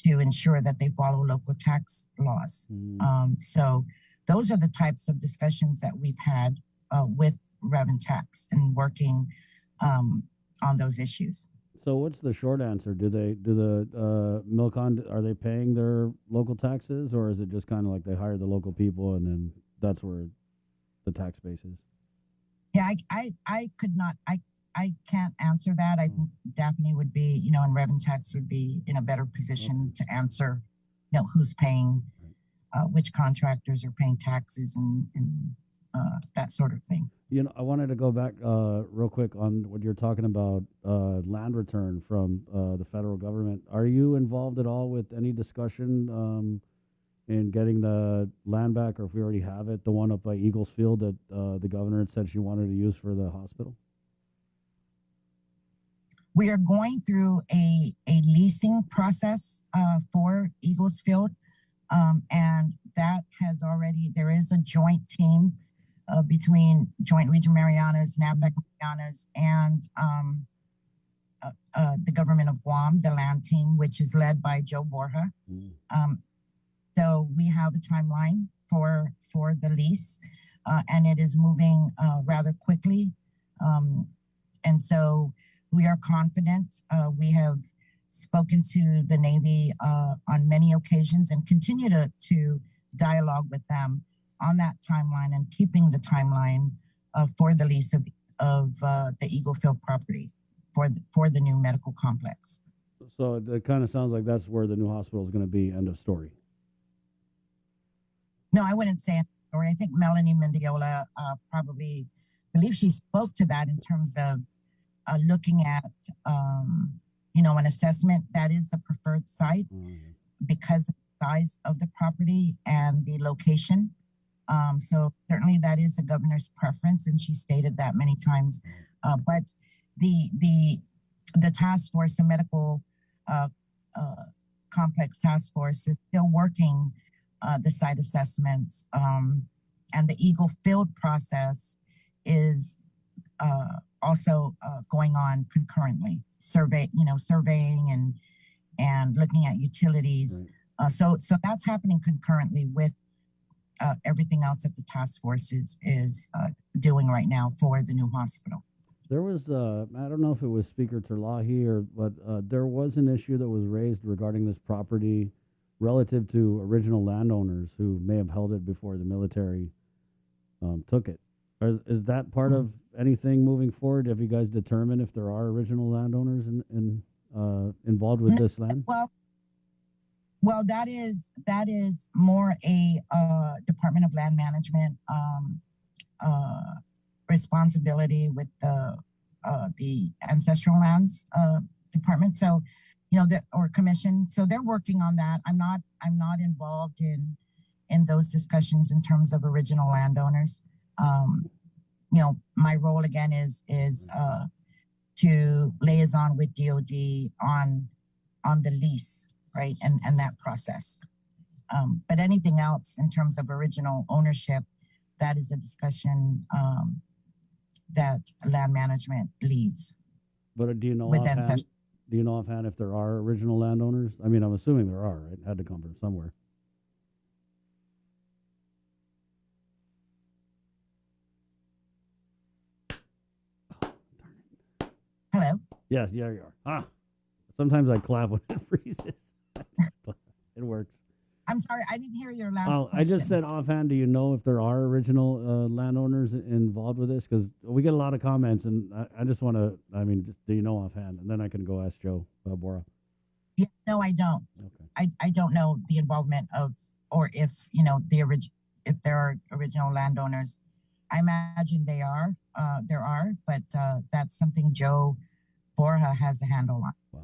ensure that they follow local tax laws. So those are the types of discussions that we've had with Revenue-Tax and working on those issues. So what's the short answer? Do the MILCON, are they paying their local taxes, or is it just kind of like they hire the local people and then that's where the tax base is? Yeah, I could not, I can't answer that. I think Daphne would be, and Revenue-Tax would be in a better position to answer, who's paying, which contractors are paying taxes and that sort of thing. I wanted to go back real quick on what you're talking about, land return from the federal government. Are you involved at all with any discussion in getting the land back, or if we already have it, the one up by Eagles Field that the governor had said she wanted to use for the hospital? We are going through a leasing process for Eagles Field, and that has already, there is a joint team between Joint Region Marianas, NAFAC Marianas, and the government of Guam, the land team, which is led by Joe Borja. So we have a timeline for the lease, and it is moving rather quickly. And so we are confident. We have spoken to the Navy on many occasions and continue to dialogue with them on that timeline and keeping the timeline for the lease of the Eagle Field property for the new medical complex. So it kind of sounds like that's where the new hospital is going to be, end of story. No, I wouldn't say end of story. I think Melanie Mendiola probably believe she spoke to that in terms of looking at, an assessment that is the preferred site because of the size of the property and the location. So certainly that is the governor's preference, and she stated that many times. But the task force, the medical complex task force, is still working the site assessments, and the Eagle Field process is also going on concurrently. surveying and looking at utilities. So that's happening concurrently with everything else that the task force is doing right now for the new hospital. There was, I don't know if it was Speaker Terlahi but there was an issue that was raised regarding this property relative to original landowners who may have held it before the military took it. Is that part of anything moving forward? Have you guys determined if there are original landowners involved with this land? Well, that is more a Department of Land Management responsibility with the Ancestral Lands Department. So, or commission. So they're working on that. I'm not involved in those discussions in terms of original landowners. My role again is to liaison with DOD on the lease, right, and that process. But anything else in terms of original ownership, that is a discussion that land management leads. But do you know offhand if there are original landowners? I mean, I'm assuming there are, right? It had to come from somewhere. Hello? Yes, yeah, you are. Sometimes I clap when it freezes. But it works. I'm sorry, I didn't hear your last question. I just said offhand, do you know if there are original landowners involved with this? Because we get a lot of comments, and I just want to, do you know offhand? And then I can go ask Joe Bora. Yeah, no, I don't. Okay. I don't know the involvement of, or if, if there are original landowners. I imagine there are, but that's something Joe Bora has a handle on. Wow.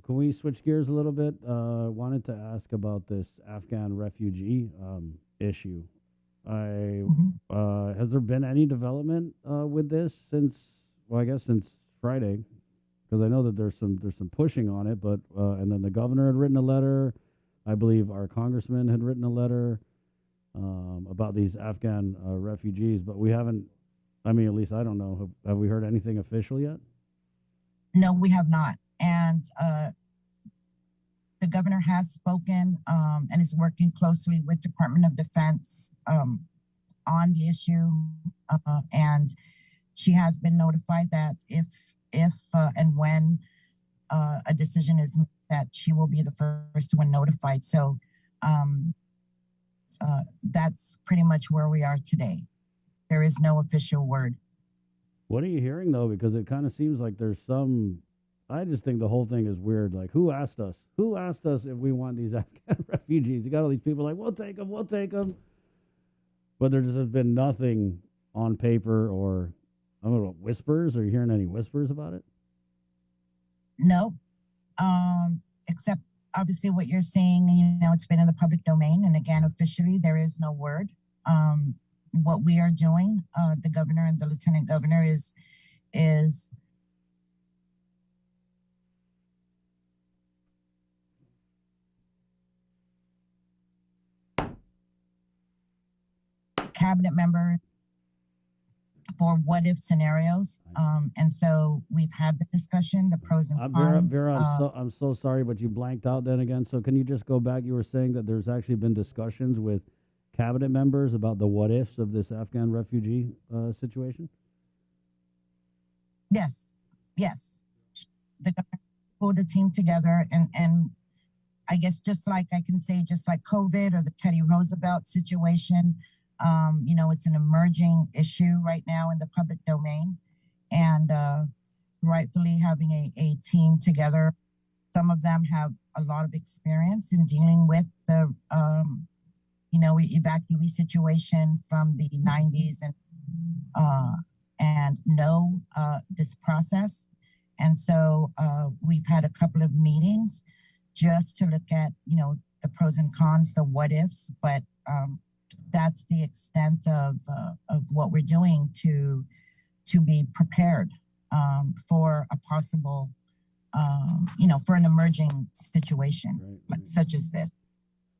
Can we switch gears a little bit? Wanted to ask about this Afghan refugee issue. Has there been any development with this since Friday? Because I know that there's some pushing on it, but and then the governor had written a letter. I believe our congressman had written a letter about these Afghan refugees, but we haven't. At least I don't know. Have we heard anything official yet? No, we have not. And the governor has spoken and is working closely with Department of Defense on the issue. And she has been notified that if and when a decision is made, that she will be the first one notified. So that's pretty much where we are today. There is no official word. What are you hearing, though? Because it kind of seems like there's some... I just think the whole thing is weird. Like, who asked us? Who asked us if we want these Afghan refugees? You got all these people like, we'll take them. But there just has been nothing on paper or, I don't know, whispers. Are you hearing any whispers about it? No. Except, obviously, what you're saying, it's been in the public domain. And again, officially, there is no word. What we are doing, the governor and the lieutenant governor is cabinet member for what if scenarios. And so we've had the discussion, the pros and cons. Vera, I'm so sorry, but you blanked out then again. So can you just go back? You were saying that there's actually been discussions with cabinet members about the what ifs of this Afghan refugee situation? Yes. The government pulled a team together and I guess just like COVID or the Teddy Roosevelt situation, it's an emerging issue right now in the public domain, and rightfully having a team together. Some of them have a lot of experience in dealing with the, evacuee situation from the 90s and know this process. And so we've had a couple of meetings just to look at, the pros and cons, the what ifs, but that's the extent of what we're doing to be prepared for a possible, for an emerging situation such as this.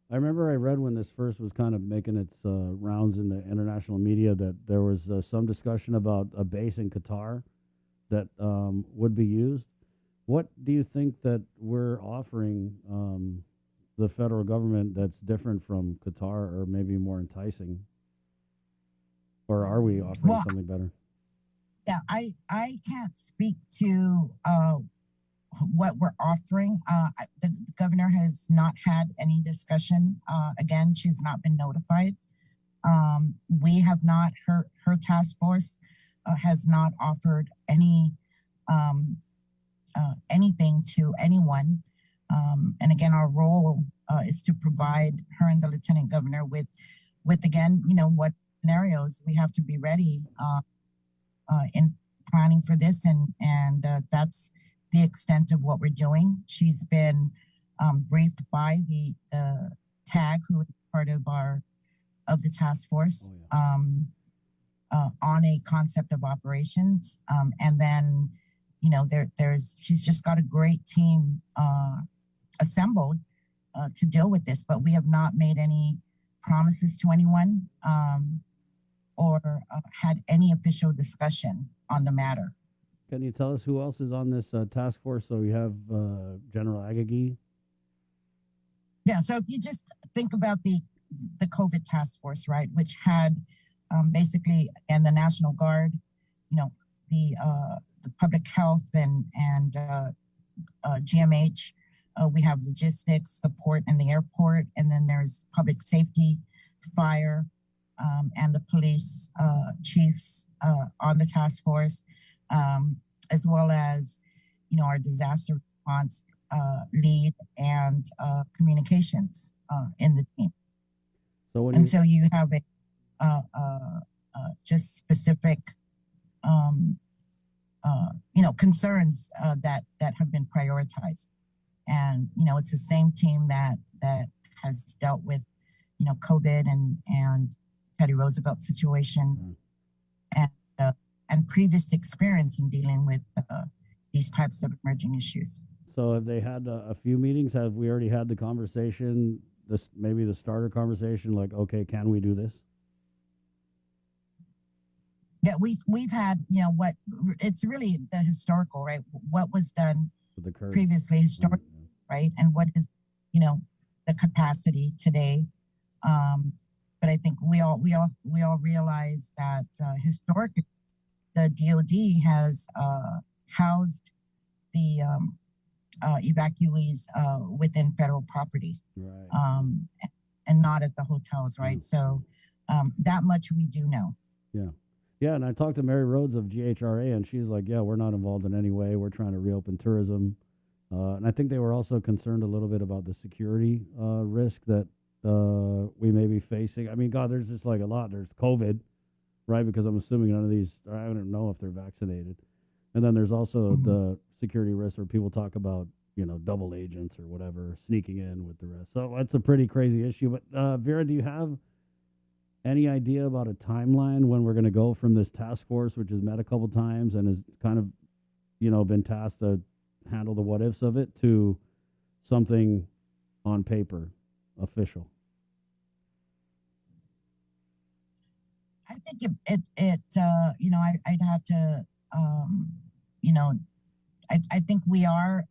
I remember I read when this first was kind of making its rounds in the international media that there was some discussion about a base in Qatar that would be used. What do you think that we're offering the federal government that's different from Qatar, or maybe more enticing? Or are we offering something better? Yeah, I can't speak to what we're offering. The governor has not had any discussion. Again, she's not been notified. We have not, her task force has not offered any anything to anyone. And again, our role is to provide her and the lieutenant governor with again, what scenarios we have to be ready in planning for this, and that's the extent of what we're doing. She's been briefed by the TAG, who is part of the task force, on a concept of operations, and then she's just got a great team assembled to deal with this. But we have not made any promises to anyone or had any official discussion on the matter. Can you tell us who else is on this task force? So we have General Agagi. Yeah, so if you just think about the COVID task force, right, which had basically, and the National Guard, the public health and GMH. We have logistics, the port and the airport, and then there's public safety, fire, and the police chiefs on the task force, as well as, our disaster response lead and communications in the team. So you have just specific, concerns that have been prioritized. And, it's the same team that has dealt with, COVID and Teddy Roosevelt situation and previous experience in dealing with these types of emerging issues. So have they had a few meetings? Have we already had the conversation, maybe the starter conversation, like, okay, can we do this? Yeah, we've had, what it's really the historical, right? What was done previously historically, right? And what is, the capacity today. But I think we all realize that historically, the DoD has housed the evacuees within federal property, and not at the hotels, right? So that much we do know. Yeah. Yeah, and I talked to Mary Rhodes of GHRA, and she's like, yeah, we're not involved in any way. We're trying to reopen tourism. And I think they were also concerned a little bit about the security risk that we may be facing. I mean, God, there's just like a lot. There's COVID, right? Because I'm assuming none of these, I don't know if they're vaccinated. And then there's also the security risk where people talk about, double agents or whatever, sneaking in with the rest. So that's a pretty crazy issue. But Vera, do you have any idea about a timeline when we're going to go from this task force, which has met a couple times and has kind of, been tasked to handle the what ifs of it, to something on paper, official? I think I'd have to, I think we are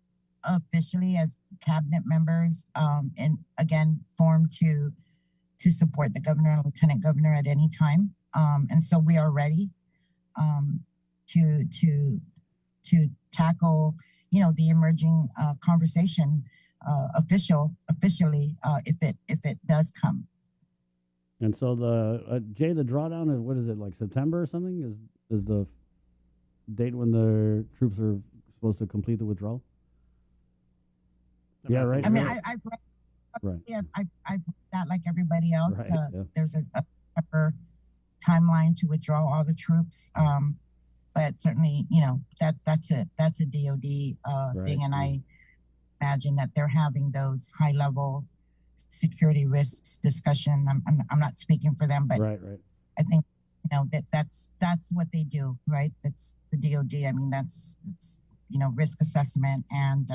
officially as cabinet members, and again, formed to support the governor and lieutenant governor at any time. And so we are ready to tackle, the emerging conversation officially if it does come. And so Jay, the drawdown is, what is it, like September or something? Is the date when the troops are supposed to complete the withdrawal? Yeah, right. I mean, I've read. Right. Yeah, I've read that like everybody else. Right, yeah. There's a proper timeline to withdraw all the troops. But certainly, that's a DoD thing, and I imagine that they're having those high level security risks discussion. I'm not speaking for them, but I think that's what they do, right? That's the DoD. I mean, that's risk assessment and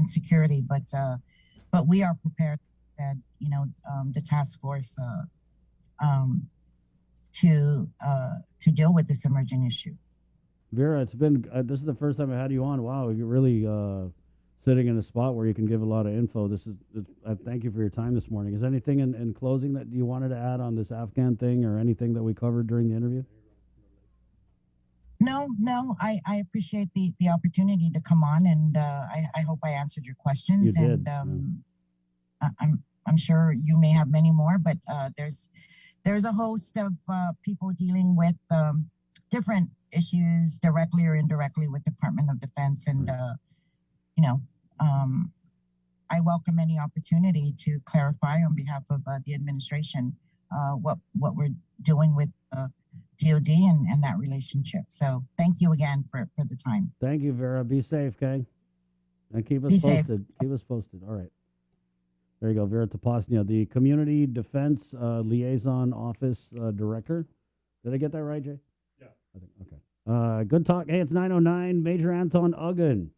security, but we are prepared, the task force to deal with this emerging issue. Vera, it's been this is the first time I had you on. Wow, you're really sitting in a spot where you can give a lot of info. Thank you for your time this morning. Is there anything in closing that you wanted to add on this Afghan thing, or anything that we covered during the interview? No, I appreciate the opportunity to come on, and I hope I answered your questions. You did. And I'm sure you may have many more, but there's a host of people dealing with different issues directly or indirectly with Department of Defense, and I welcome any opportunity to clarify on behalf of the administration what we're doing with DOD and that relationship. So thank you again for the time. Thank you, Vera. Be safe, okay? And keep us posted. Keep us posted. All right. There you go, Vera Topasnia, the Community Defense Liaison Office Director. Did I get that right, Jay? Yeah. I think, okay. Good talk. Hey, it's 9:09. Major Anton Uggan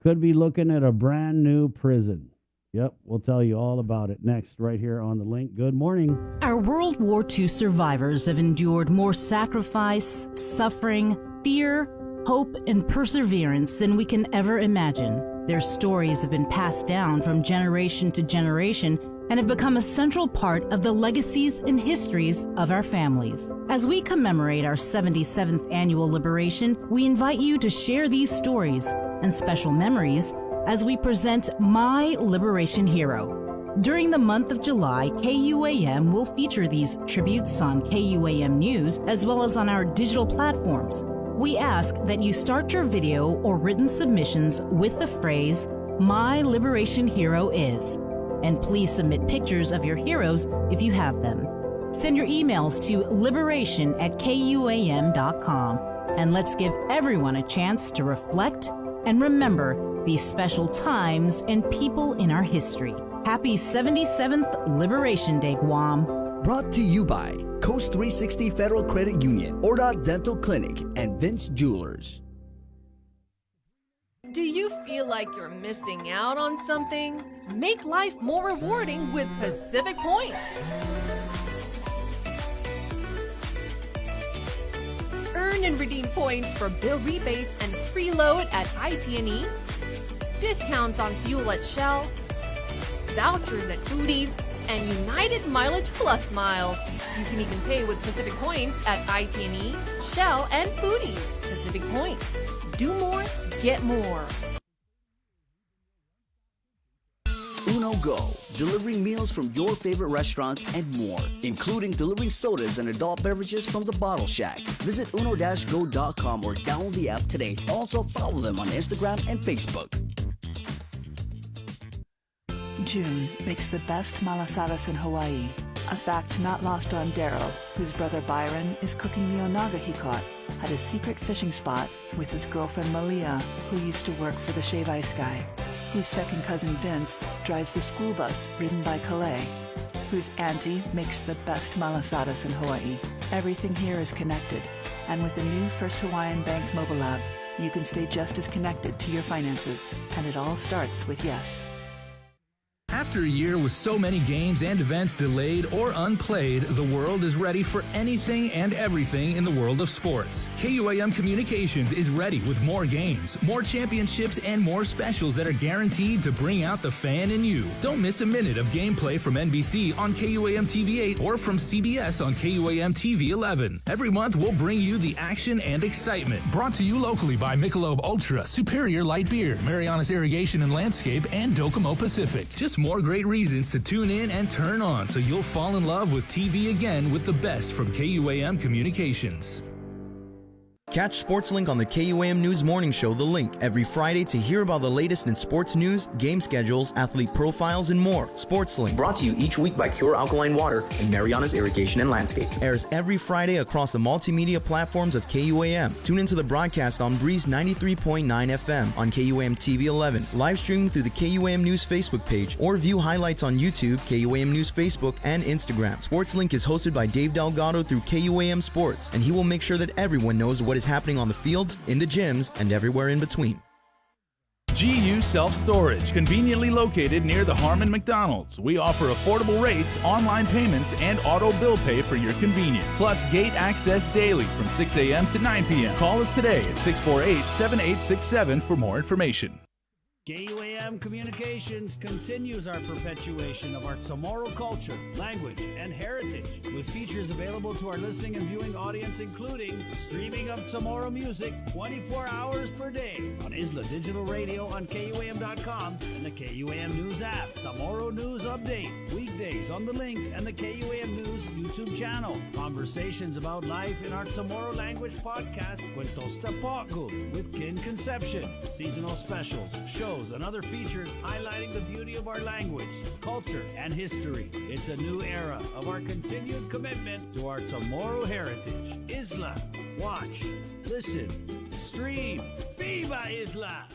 could be looking at a brand new prison. Yep, we'll tell you all about it next, right here on The Link. Good morning. Our World War II survivors have endured more sacrifice, suffering, fear, hope, and perseverance than we can ever imagine. Their stories have been passed down from generation to generation and have become a central part of the legacies and histories of our families. As we commemorate our 77th annual liberation, we invite you to share these stories and special memories as we present My Liberation Hero. During the month of July, KUAM will feature these tributes on KUAM News as well as on our digital platforms. We ask that you start your video or written submissions with the phrase, My Liberation Hero is. And please submit pictures of your heroes if you have them. Send your emails to liberation@kuam.com. And let's give everyone a chance to reflect and remember these special times and people in our history. Happy 77th Liberation Day, Guam. Brought to you by Coast 360 Federal Credit Union, Ordot Dental Clinic, and Vince Jewelers. Do you feel like you're missing out on something? Make life more rewarding with Pacific Points. Earn and redeem points for bill rebates and free load at IT&E, discounts on fuel at Shell, vouchers at Foodies, and United Mileage Plus miles. You can even pay with Pacific Points at IT&E, Shell, and Foodies. Pacific Points. Do more, get more. Uno Go, delivering meals from your favorite restaurants and more, including delivering sodas and adult beverages from the Bottle Shack. Visit uno-go.com or download the app today. Also follow them on Instagram and Facebook. June makes the best malasadas in Hawaii, a fact not lost on Daryl, whose brother Byron is cooking the onaga he caught at a secret fishing spot with his girlfriend Malia, who used to work for the Shave Ice Guy, whose second cousin Vince drives the school bus ridden by Calais, whose auntie makes the best malasadas in Hawaii. Everything here is connected, and with the new First Hawaiian Bank mobile app, you can stay just as connected to your finances, and it all starts with yes. After a year with so many games and events delayed or unplayed, the world is ready for anything and everything in the world of sports. KUAM Communications is ready with more games, more championships, and more specials that are guaranteed to bring out the fan in you. Don't miss a minute of gameplay from NBC on KUAM TV 8 or from CBS on KUAM TV 11. Every month, we'll bring you the action and excitement. Brought to you locally by Michelob Ultra, Superior Light Beer, Marianas Irrigation and Landscape, and Docomo Pacific. Just more great reasons to tune in and turn on so you'll fall in love with TV again with the best from KUAM Communications. Catch SportsLink on the KUAM News Morning Show, The Link, every Friday to hear about the latest in sports news, game schedules, athlete profiles, and more. SportsLink, brought to you each week by Cure Alkaline Water and Marianas Irrigation and Landscape, airs every Friday across the multimedia platforms of KUAM. Tune into the broadcast on Breeze 93.9 FM on KUAM TV 11, live streaming through the KUAM News Facebook page, or view highlights on YouTube, KUAM News Facebook, and Instagram. SportsLink is hosted by Dave Delgado through KUAM Sports, and he will make sure that everyone knows what is happening on the fields, in the gyms, and everywhere in between. GU Self-Storage, conveniently located near the Harmon McDonald's. We offer affordable rates, online payments, and auto bill pay for your convenience. Plus gate access daily from 6 a.m. to 9 p.m. Call us today at 648-7867 for more information. KUAM Communications continues our perpetuation of our Chamorro culture, language, and heritage with features available to our listening and viewing audience, including streaming of Chamorro music 24 hours per day on Isla Digital Radio on KUAM.com and the KUAM News app. Chamorro News Update, weekdays on The Link and the KUAM News YouTube channel. Conversations about life in our Chamorro language podcast, Cuentos Tapoco, with Kin Conception. Seasonal specials, shows, and other features highlighting the beauty of our language, culture, and history. It's a new era of our continued commitment to our Chamorro heritage. Isla, watch, listen, stream. Viva Isla!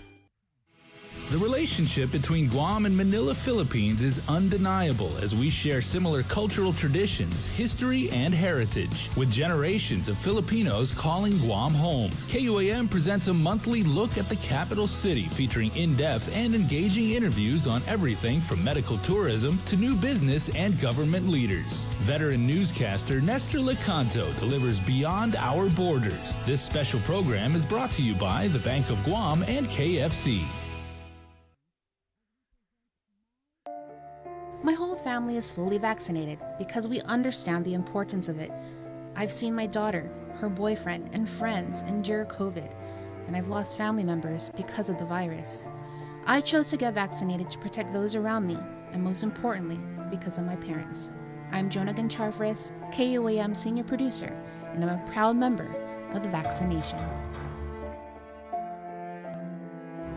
The relationship between Guam and Manila, Philippines is undeniable as we share similar cultural traditions, history, and heritage, with generations of Filipinos calling Guam home. KUAM presents a monthly look at the capital city featuring in-depth and engaging interviews on everything from medical tourism to new business and government leaders. Veteran newscaster Nestor Lecanto delivers Beyond Our Borders. This special program is brought to you by the Bank of Guam and KFC. My whole family is fully vaccinated because we understand the importance of it. I've seen my daughter, her boyfriend, and friends endure COVID, and I've lost family members because of the virus. I chose to get vaccinated to protect those around me, and most importantly, because of my parents. I'm Jonah Gancharfres, KUAM senior producer, and I'm a proud member of the vaccination.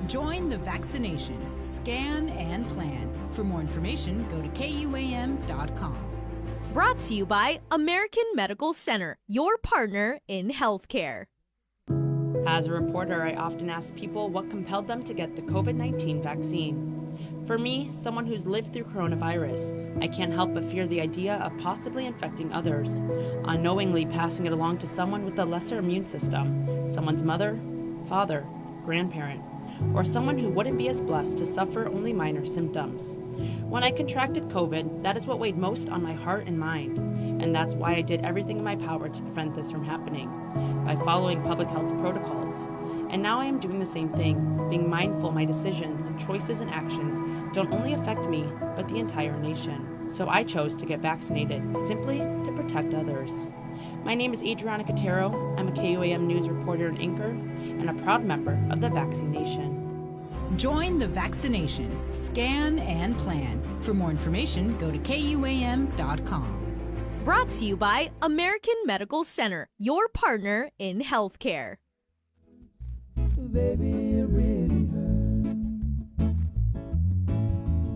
Join the vaccination. Scan and plan. For more information, go to KUAM.com. Brought to you by American Medical Center, your partner in healthcare. As a reporter, I often ask people what compelled them to get the COVID-19 vaccine. For me, someone who's lived through coronavirus, I can't help but fear the idea of possibly infecting others, unknowingly passing it along to someone with a lesser immune system, someone's mother, father, grandparent, or someone who wouldn't be as blessed to suffer only minor symptoms. When I contracted COVID, that is what weighed most on my heart and mind, and that's why I did everything in my power to prevent this from happening, by following public health protocols. And now I am doing the same thing, being mindful my decisions, choices, and actions don't only affect me, but the entire nation. So I chose to get vaccinated, simply to protect others. My name is Adriana Cotero. I'm a KUAM News reporter and anchor, and a proud member of the vaccination. Join the vaccination. Scan and plan. For more information, go to KUAM.com. Brought to you by American Medical Center, your partner in healthcare. Baby, it really hurt.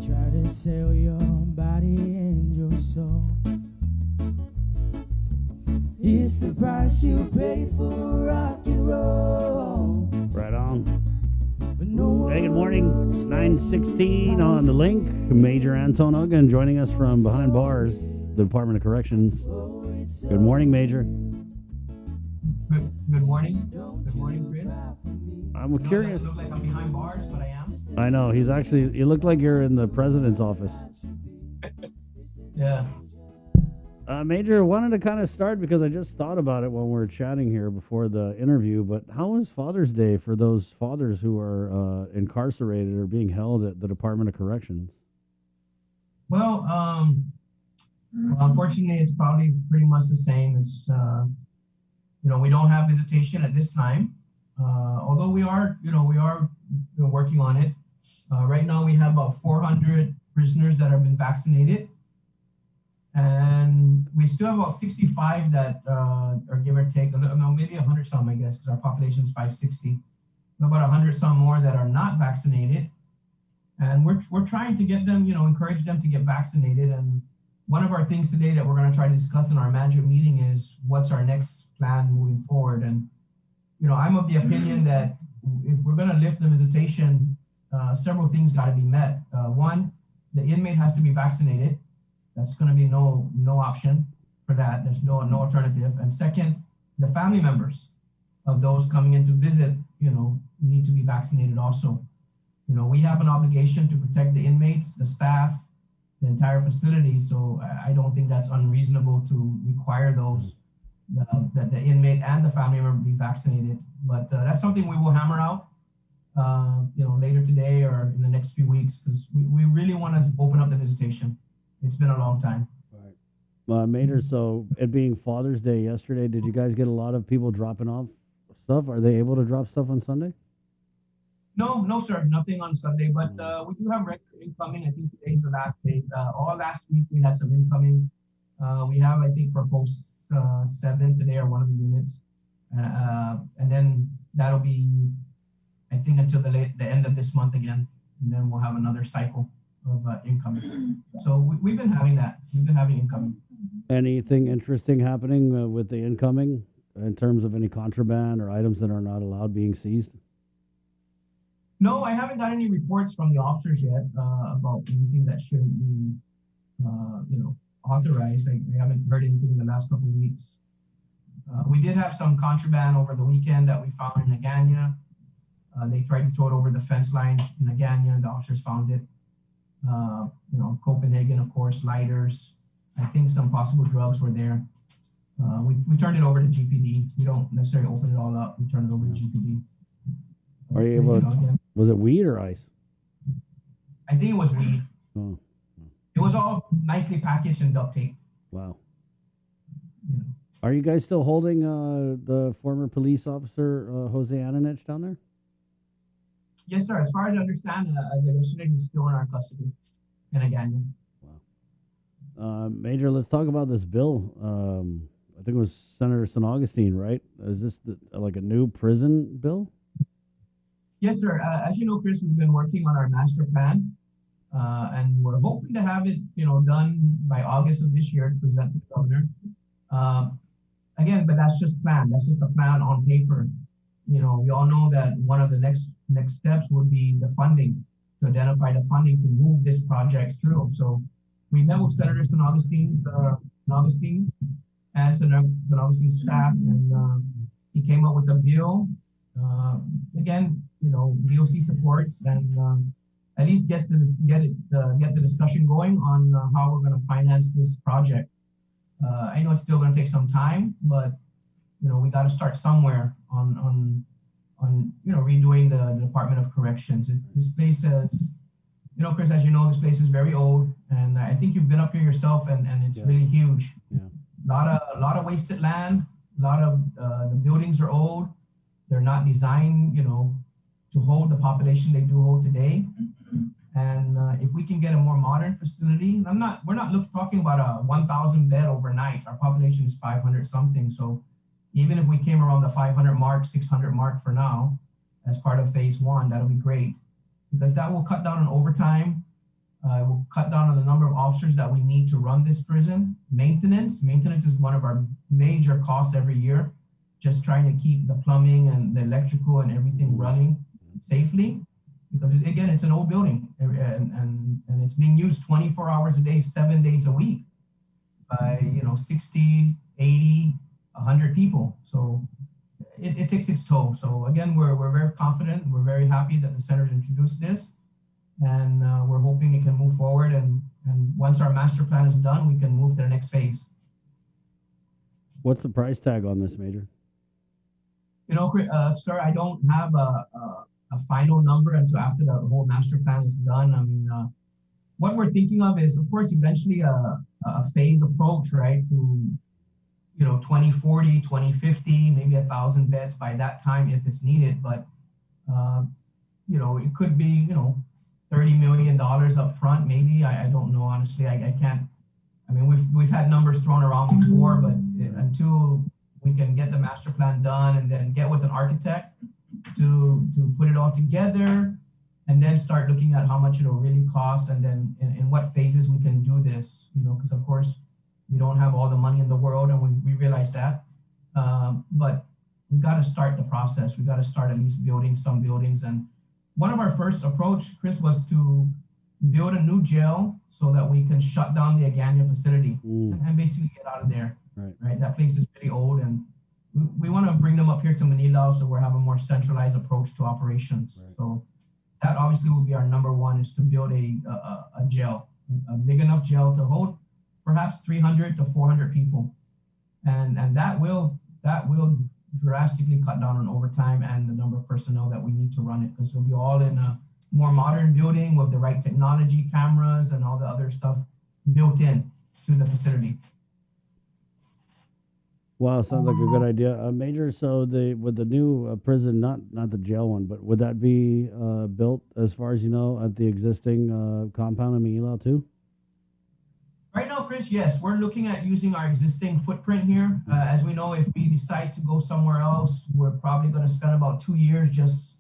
Try to sell your body and your soul. It's the price you pay for rock and roll. Right on. Hey, good morning. It's 9:16 on The Link. Major Anton Ugan joining us from behind bars, the Department of Corrections. Good morning, Major. Good morning. Good morning, Chris. I'm curious. I look like I'm behind bars, but I am. I know. He's actually, you look like you're in the president's office. Yeah. Major, wanted to kind of start because I just thought about it when we were chatting here before the interview, but how was Father's Day for those fathers who are incarcerated or being held at the Department of Corrections? Well, unfortunately, it's probably pretty much the same. It's, we don't have visitation at this time, although we are working on it. Right now, we have about 400 prisoners that have been vaccinated. And we still have about 65 that are give or take, maybe 100 some, I guess, because our population is 560. About 100 some more that are not vaccinated. And we're trying to get them, encourage them to get vaccinated. And one of our things today that we're going to try to discuss in our management meeting is what's our next plan moving forward. And, I'm of the opinion that if we're going to lift the visitation, several things got to be met. One, the inmate has to be vaccinated. That's going to be no option for that. There's no alternative. And second, the family members of those coming in to visit, need to be vaccinated also. we have an obligation to protect the inmates, the staff, the entire facility. So I don't think that's unreasonable to require that the inmate and the family member be vaccinated. But that's something we will hammer out, later today or in the next few weeks, because we really want to open up the visitation. It's been a long time. Major, so it being Father's Day yesterday, did you guys get a lot of people dropping off stuff? Are they able to drop stuff on Sunday? No, sir, nothing on Sunday, but we do have regular incoming. I think today's the last day. All last week we had some incoming. We have, I think, for post 7 today or one of the units, and then that'll be, I think, until the end of this month again, and then we'll have another cycle of incoming. So we've been having that. We've been having incoming. Anything interesting happening with the incoming in terms of any contraband or items that are not allowed being seized? No, I haven't got any reports from the officers yet about anything that shouldn't be, authorized. I haven't heard anything in the last couple of weeks. We did have some contraband over the weekend that we found in Agana. They tried to throw it over the fence line in Agana, and the officers found it. Copenhagen, of course, lighters. I think some possible drugs were there. We turned it over to GPD. We don't necessarily open it all up. We turn it over to GPD. Are you able to, was it weed or ice? I think it was weed. Oh. It was all nicely packaged and duct tape. Wow. Are you guys still holding the former police officer, Jose Ananich, down there? Yes, sir. As far as I understand, as I yesterday, he's still in our custody in Agana. Wow. Major, let's talk about this bill. I think it was Senator San Augustine, right? Is this like a new prison bill? Yes, sir. As you know, Chris, we've been working on our master plan, and we're hoping to have it, done by August of this year to present to the governor. Again, but that's just plan. That's just a plan on paper. We all know that one of the next steps would be the funding, to identify the funding to move this project through. So we met with Senator San Augustine and San Augustine staff, and he came up with a bill. Again, DOC supports, and at least get the discussion going on how we're going to finance this project. I know it's still going to take some time, but we got to start somewhere on redoing the Department of Corrections. This place is, Chris, as you know, this place is very old, and I think you've been up here yourself, and it's really huge. Yeah. A lot of wasted land. A lot of the buildings are old. They're not designed, to hold the population they do hold today. And if we can get a more modern facility, we're not talking about a 1,000 bed overnight. Our population is 500 something. So even if we came around the 500 mark, 600 mark for now, as part of phase 1, that'll be great, because that will cut down on overtime. It will cut down on the number of officers that we need to run this prison. Maintenance is one of our major costs every year, just trying to keep the plumbing and the electrical and everything running safely, because again, it's an old building, and it's being used 24 hours a day, 7 days a week by 60, 80, 100 people. So it takes its toll. So again, we're very confident. We're very happy that the Senator introduced this, and we're hoping it can move forward. And once our master plan is done, we can move to the next phase. What's the price tag on this, Major? Sir, I don't have a final number until after the whole master plan is done. I mean, what we're thinking of is, of course, eventually a phase approach, right? To 2040, 2050, maybe 1,000 beds by that time if it's needed. But it could be $30 million up front, maybe. I don't know, honestly. I can't. I mean, we've had numbers thrown around before, but until we can get the master plan done and then get with an architect to put it all together, and then start looking at how much it'll really cost, and then in what phases we can do this, because of course we don't have all the money in the world, and we realize that, but we got to start the process. We got to start at least building some buildings. And one of our first approach, Chris, was to build a new jail so that we can shut down the Agana facility and basically get out of there. Right. That place is really old, and we want to bring them up here to Manila, so we'll have a more centralized approach to operations. Right. So that obviously will be our number one, is to build a jail, a big enough jail to hold perhaps 300 to 400 people. And that will drastically cut down on overtime and the number of personnel that we need to run it, because it'll be all in a more modern building with the right technology, cameras, and all the other stuff built in to the facility. Wow, sounds like a good idea. Major, so with the new prison, not the jail one, but would that be built, as far as you know, at the existing compound in Mangilao too? Right now, Chris, yes, we're looking at using our existing footprint here. As we know, if we decide to go somewhere else, we're probably going to spend about 2 years just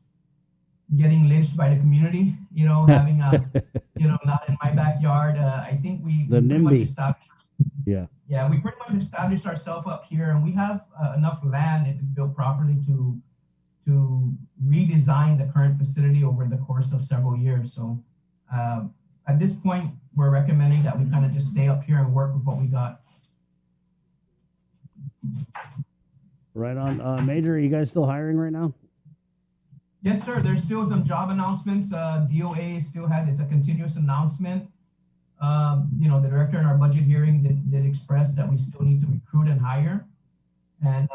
getting lynched by the community, having not in my backyard. I think we pretty much established. Yeah, we pretty much established ourselves up here, and we have enough land, if it's built properly, to redesign the current facility over the course of several years. So at this point, we're recommending that we kind of just stay up here and work with what we got. Right on. Major, are you guys still hiring right now? Yes, sir. There's still some job announcements. DOA still has, it's a continuous announcement. The director in our budget hearing did express that we still need to recruit and hire. And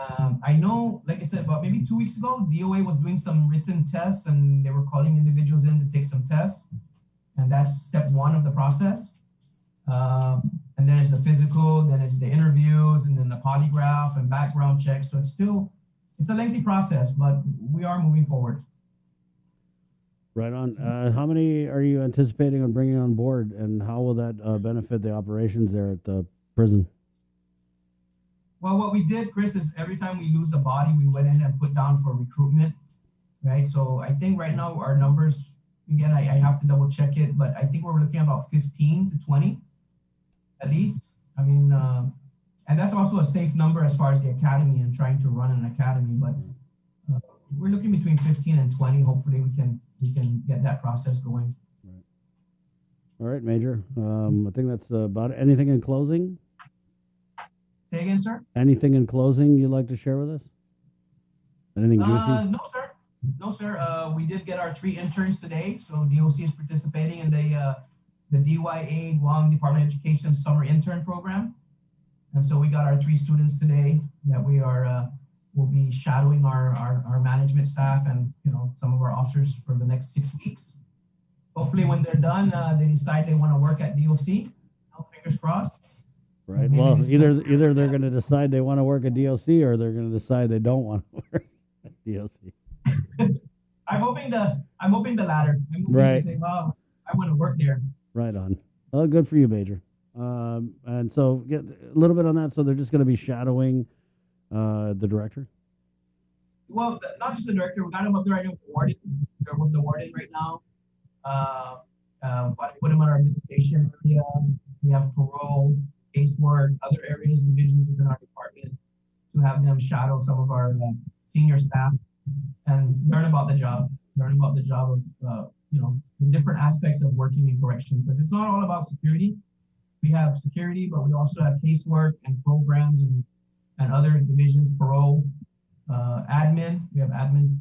I know, like I said, about maybe 2 weeks ago, DOA was doing some written tests, and they were calling individuals in to take some tests. And that's step one of the process. And then it's the physical, then it's the interviews, and then the polygraph and background checks. So it's a lengthy process, but we are moving forward. Right on. How many are you anticipating on bringing on board, and how will that benefit the operations there at the prison? Well, what we did, Chris, is every time we lose a body, we went in and put down for recruitment, right? So I think right now our numbers, again, I have to double check it, but I think we're looking at about 15 to 20 at least. I mean, and that's also a safe number as far as the academy and trying to run an academy, but we're looking between 15 and 20. Hopefully we can get that process going. Right. All right, Major. I think that's about it. Anything in closing? Say again, sir? Anything in closing you'd like to share with us? Anything juicy? No, sir. No, sir. We did get our 3 interns today. So DOC is participating in the DYA, Guam Department of Education Summer Intern Program. And so we got our 3 students today that we are will be shadowing our management staff and some of our officers for the next 6 weeks. Hopefully when they're done, they decide they want to work at DOC. Fingers crossed. Right. Well, either they're going to decide they want to work at DOC, or they're going to decide they don't want to work at DOC. I'm hoping the latter. I'm hoping right. To say, wow, I want to work there. Right on. Well, good for you, Major. And so get a little bit on that. So they're just going to be shadowing the director? Well, not just the director. We got him up there right now with the warden. They're with the warden right now. But put him on our visitation area. We have parole, casework, other areas, divisions within our department, to have them shadow some of our senior staff and learn about the job of the different aspects of working in corrections. But it's not all about security. We have security, but we also have casework and programs and other divisions, parole, admin. We have admin,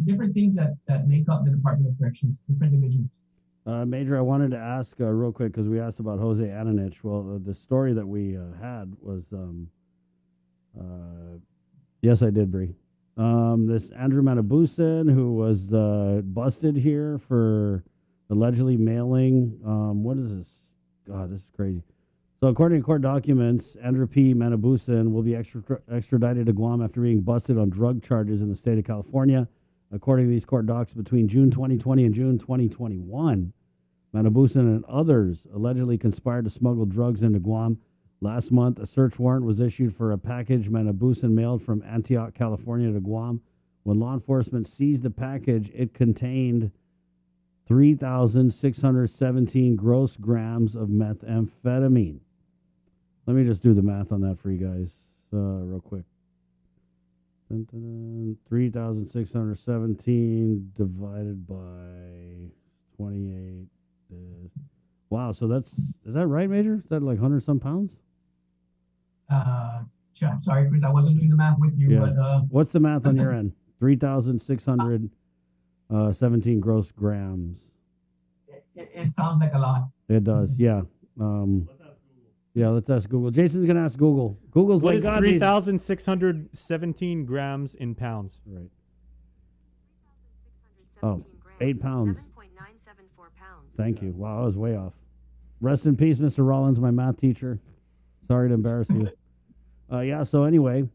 different things that make up the Department of Corrections, different divisions. Major, I wanted to ask real quick, because we asked about Jose Ananich. Well, the story that we had was, yes, I did, Bree. This Andrew Manabusan, who was busted here for allegedly mailing, what is this? God, this is crazy. So according to court documents, Andrew P. Manabusan will be extradited to Guam after being busted on drug charges in the state of California. According to these court docs, between June 2020 and June 2021, Manabusan and others allegedly conspired to smuggle drugs into Guam. Last month, a search warrant was issued for a package Manabusan mailed from Antioch, California to Guam. When law enforcement seized the package, it contained 3,617 gross grams of methamphetamine. Let me just do the math on that for you guys real quick. 3,617 divided by 28 is... Wow, so is that right, Major? Is that like 100-some pounds? Sorry, Chris, I wasn't doing the math with you. Yeah. But what's the math on your end? 3,600 17 gross grams. It sounds like a lot. It does, yeah. Yeah, let's ask Google. Jason's going to ask Google. Google's What like, is God, 3,617 grams in pounds? Right. Oh, 8 pounds. Thank you. Wow, I was way off. Rest in peace, Mr. Rollins, my math teacher. Sorry to embarrass you. Yeah, so anyway,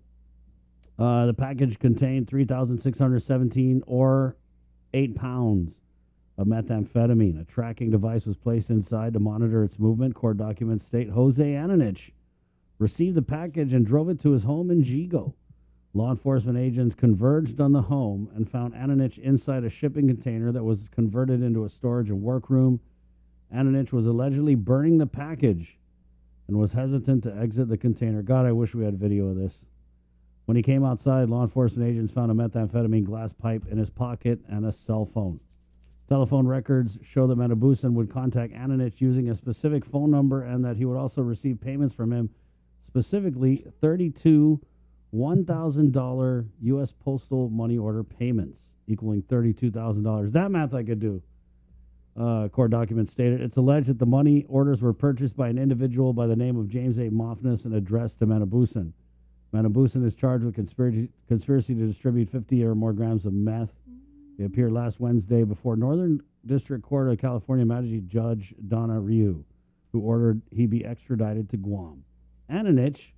the package contained 3,617 or 8 pounds of methamphetamine. A tracking device was placed inside to monitor its movement. Court documents state Jose Ananich received the package and drove it to his home in Jigo. Law enforcement agents converged on the home and found Ananich inside a shipping container that was converted into a storage and workroom. Ananich was allegedly burning the package and was hesitant to exit the container. God, I wish we had video of this. When he came outside, law enforcement agents found a methamphetamine glass pipe in his pocket and a cell phone. Telephone records show that Manabusan would contact Ananich using a specific phone number and that he would also receive payments from him, specifically 32 $1,000 U.S. postal money order payments, equaling $32,000. That math I could do. Court documents stated it's alleged that the money orders were purchased by an individual by the name of James A. Moffness and addressed to Manabusan. Manabusan is charged with conspiracy to distribute 50 or more grams of meth. He appeared last Wednesday before Northern District Court of California Magistrate Judge Donna Ryu, who ordered he be extradited to Guam. Ananich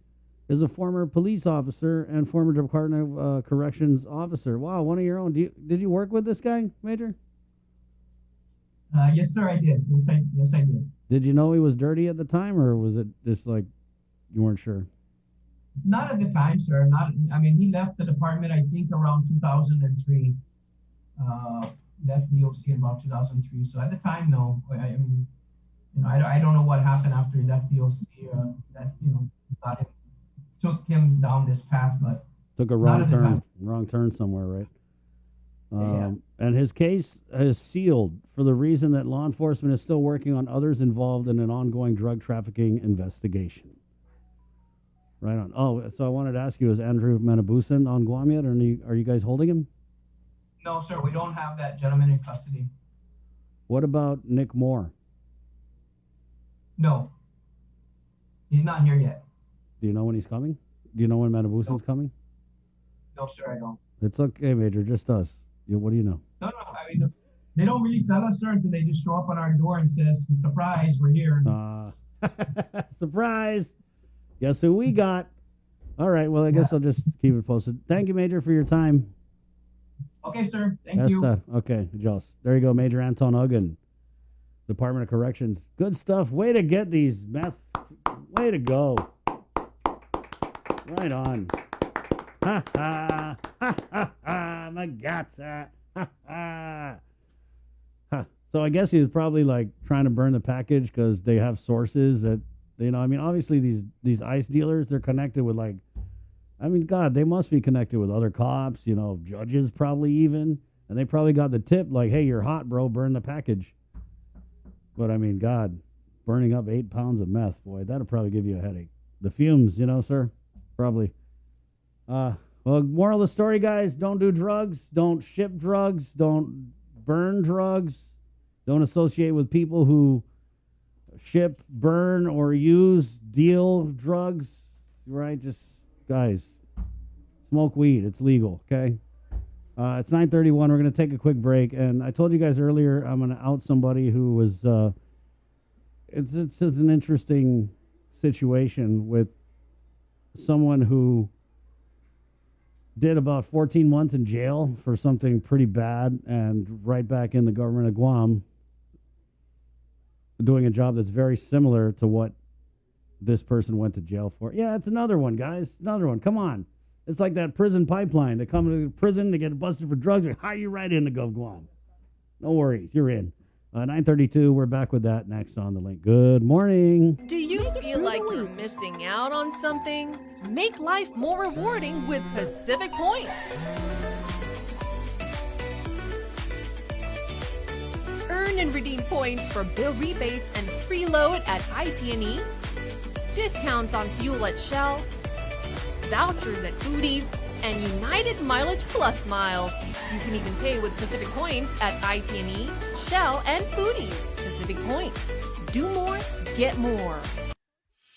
is a former police officer and former Department of Corrections officer. Wow, one of your own. Did you work with this guy, Major? Yes, sir, I did. Yes, I did. Did you know he was dirty at the time, or was it just like you weren't sure? Not at the time, sir. He left the department, I think, around 2003. Left the OC in about 2003. So at the time, no. I don't know what happened after he left the OC. Took him down this path, but took a wrong turn somewhere, right? Yeah. And his case is sealed for the reason that law enforcement is still working on others involved in an ongoing drug trafficking investigation. Right on. Oh, so I wanted to ask you, is Andrew Manabusan on Guam yet, or are you guys holding him? No, sir, we don't have that gentleman in custody. What about Nick Moore? No. He's not here yet. Do you know when he's coming? Do you know when Manabusan's coming? No, sir, I don't. It's okay, Major, just us. What do you know? No, they don't really tell us, sir, until they just show up on our door and says, surprise, we're here. Surprise! Guess who we got? All right, well, I guess I'll just keep it posted. Thank you, Major, for your time. Okay, sir. Thank you. Okay, Joss. There you go, Major Anton Uggan, Department of Corrections. Good stuff. Way to get these meth. Way to go. Right on. Ha ha. Ha ha ha. Magazza. Ha ha. Huh. So I guess he was probably like trying to burn the package because they have sources that, obviously these ICE dealers, they're connected with God, they must be connected with other cops, judges probably even. And they probably got the tip like, hey, you're hot, bro, burn the package. But God, burning up 8 pounds of meth, boy, that'll probably give you a headache. The fumes, sir, probably. Well, moral of the story, guys, don't do drugs, don't ship drugs, don't burn drugs, don't associate with people who ship, burn, or deal drugs, right? Just, guys, smoke weed. It's legal, okay? It's 9:31. We're going to take a quick break. And I told you guys earlier I'm going to out somebody who was, it's just an interesting situation with someone who did about 14 months in jail for something pretty bad and right back in the government of Guam doing a job that's very similar to what this person went to jail for. Yeah, it's another one, guys. Another one. Come on. It's like that prison pipeline. They come to prison, they get busted for drugs, they hire you right into Gov Guam. No worries, you're in. 9:32, we're back with that next on The Link. Good morning. Do you feel like you're missing out on something? Make life more rewarding with Pacific Points. Earn and redeem points for bill rebates and free load at IT&E, discounts on fuel at Shell, vouchers at Foodies, and United Mileage Plus miles. You can even pay with Pacific Points at IT&E, Shell, and Foodies. Pacific Points. Do more, get more.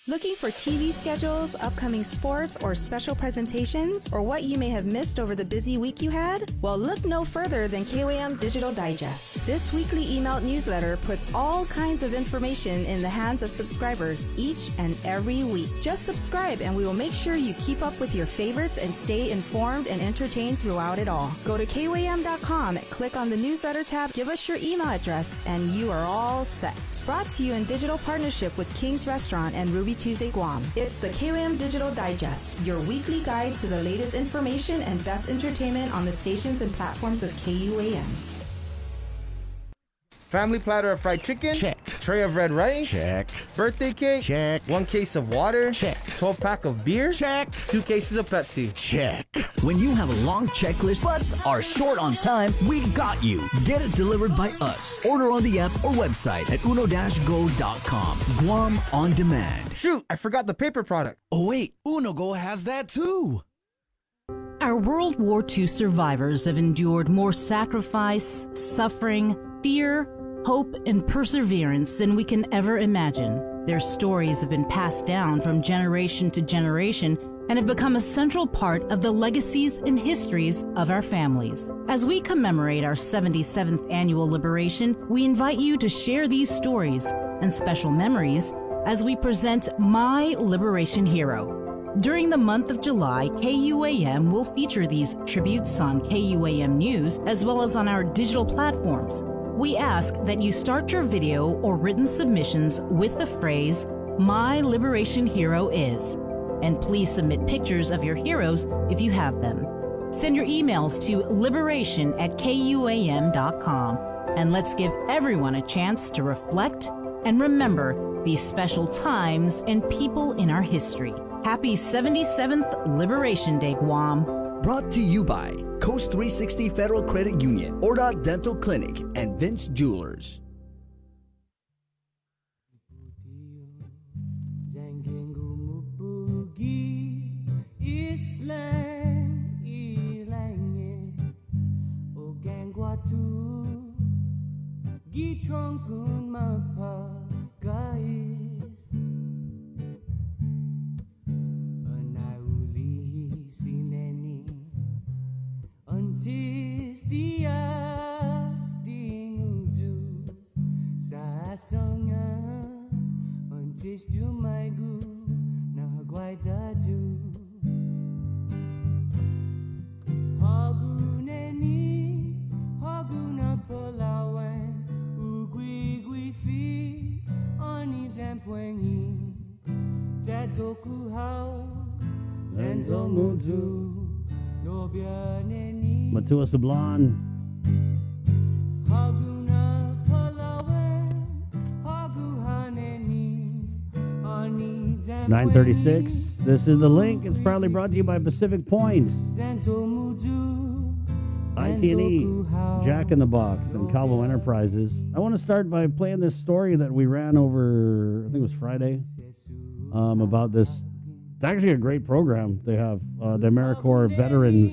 Looking for TV schedules, upcoming sports, or special presentations, or what you may have missed over the busy week you had? Well, look no further than KOAM Digital Digest. This weekly emailed newsletter puts all kinds of information in the hands of subscribers each and every week. Just subscribe and we will make sure you keep up with your favorites and stay informed and entertained throughout it all. Go to KOAM.com, click on the newsletter tab, give us your email address, and you are all set. Brought to you in digital partnership with King's Restaurant and Ruby Tuesday Guam. It's the KOAM Digital Digest, your weekly guide to the latest information and best entertainment on the stations and platforms of KUAM. Family platter of fried chicken? Check. Tray of red rice? Check. Birthday cake? Check. 1 case of water? Check. 12-pack of beer? Check. 2 cases of Pepsi? Check. When you have a long checklist but are short on time, we got you. Get it delivered by us. Order on the app or website at uno-go.com. Guam on demand. Shoot, I forgot the paper product. Oh wait, UnoGo has that too. Our World War II survivors have endured more sacrifice, suffering, fear, hope, and perseverance than we can ever imagine. Their stories have been passed down from generation to generation and have become a central part of the legacies and histories of our families. As we commemorate our 77th annual liberation, we invite you to share these stories and special memories as we present My Liberation Hero. During the month of July, KUAM will feature these tributes on KUAM News as well as on our digital platforms. We ask that you start your video or written submissions with the phrase, My Liberation Hero is. And please submit pictures of your heroes if you have them. Send your emails to liberation@kuam.com. And let's give everyone a chance to reflect and remember these special times and people in our history. Happy 77th Liberation Day, Guam. Brought to you by Coast 360 Federal Credit Union, Ordot Dental Clinic, and Vince Jewelers. Antis dia dinguju sasonga antis jumaigu na guaidaju haguneni haguna pelawan ugui fi ani jampuengi jatoku hao zenzo muju Matua Sablan. 9:36. This is The Link. It's proudly brought to you by Pacific Points, IT&E, Jack in the Box, and Calvo Enterprises. I want to start by playing this story that we ran over, I think it was Friday, about this. It's actually a great program. They have the AmeriCorps Veterans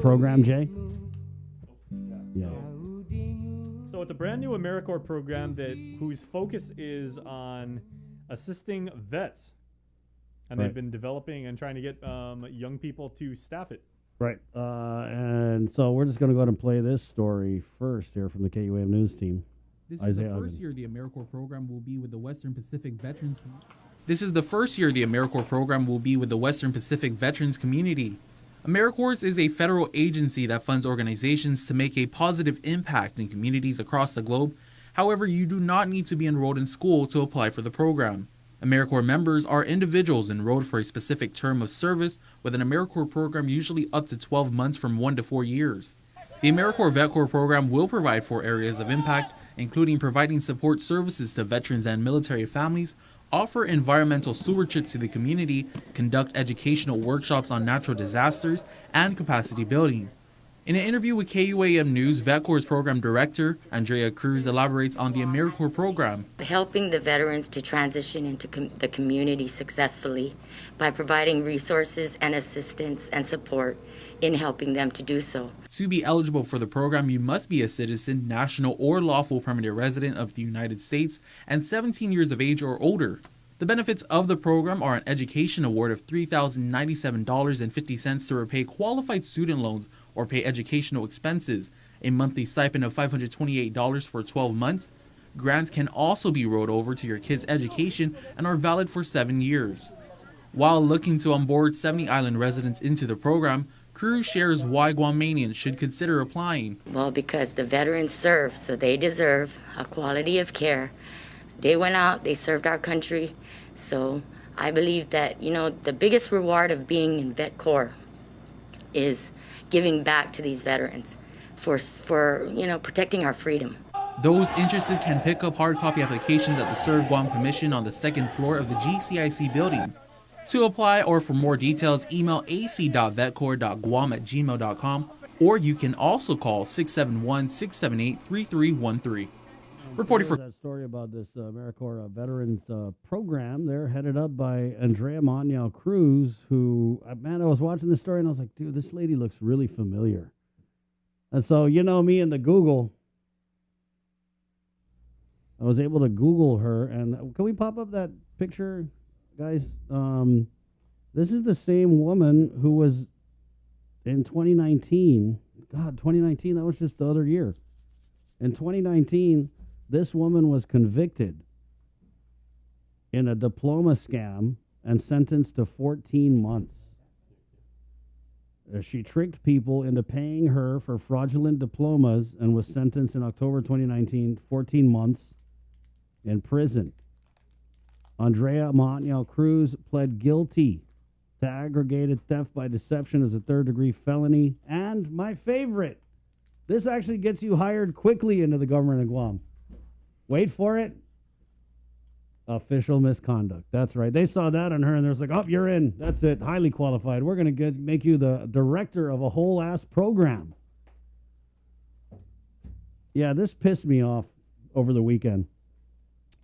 program, Jay. Yeah. So it's a brand new AmeriCorps program whose focus is on assisting vets, and they've been developing and trying to get young people to staff it. Right. And so we're just going to go ahead and play this story first here from the KUAM News team. This is the first year the AmeriCorps program will be with the Western Pacific Veterans. This is the first year the AmeriCorps program will be with the Western Pacific Veterans community. AmeriCorps is a federal agency that funds organizations to make a positive impact in communities across the globe. However, you do not need to be enrolled in school to apply for the program. AmeriCorps members are individuals enrolled for a specific term of service with an AmeriCorps program usually up to 12 months from 1 to 4 years. The AmeriCorps VetCorps program will provide 4 areas of impact, including providing support services to veterans and military families, offer environmental stewardship to the community, conduct educational workshops on natural disasters, and capacity building. In an interview with KUAM News, VetCorps Program Director Andrea Cruz elaborates on the AmeriCorps program. Helping the veterans to transition into the community successfully by providing resources and assistance and support in helping them to do so. To be eligible for the program, you must be a citizen, national, or lawful permanent resident of the United States and 17 years of age or older. The benefits of the program are an education award of $3,097.50 to repay qualified student loans or pay educational expenses, a monthly stipend of $528 for 12 months. Grants can also be rolled over to your kids' education and are valid for 7 years. While looking to onboard 70 island residents into the program, Cruz shares why Guamanians should consider applying. Well, because the veterans serve, so they deserve a quality of care. They went out, they served our country, so I believe that, the biggest reward of being in VetCorps is giving back to these veterans for protecting our freedom. Those interested can pick up hard copy applications at the Serve Guam Commission on the second floor of the GCIC building. To apply or for more details, email ac.vetcorps.guam@gmail.com, or you can also call 671-678-3313. Reporting for that story about this AmeriCorps Veterans program, they're headed up by Andrea Montiel Cruz, who, I was watching this story and I was like, dude, this lady looks really familiar. And so, me and the Google, I was able to Google her, and can we pop up that picture, guys? This is the same woman who was in 2019. God, 2019, that was just the other year. In 2019, this woman was convicted in a diploma scam and sentenced to 14 months. She tricked people into paying her for fraudulent diplomas and was sentenced in October 2019, 14 months in prison. Andrea Montiel Cruz pled guilty to aggravated theft by deception as a third-degree felony. And my favorite, this actually gets you hired quickly into the government of Guam. Wait for it. Official misconduct. That's right. They saw that on her and they're like, oh, you're in. That's it. Highly qualified. We're going to make you the director of a whole ass program. Yeah, this pissed me off over the weekend.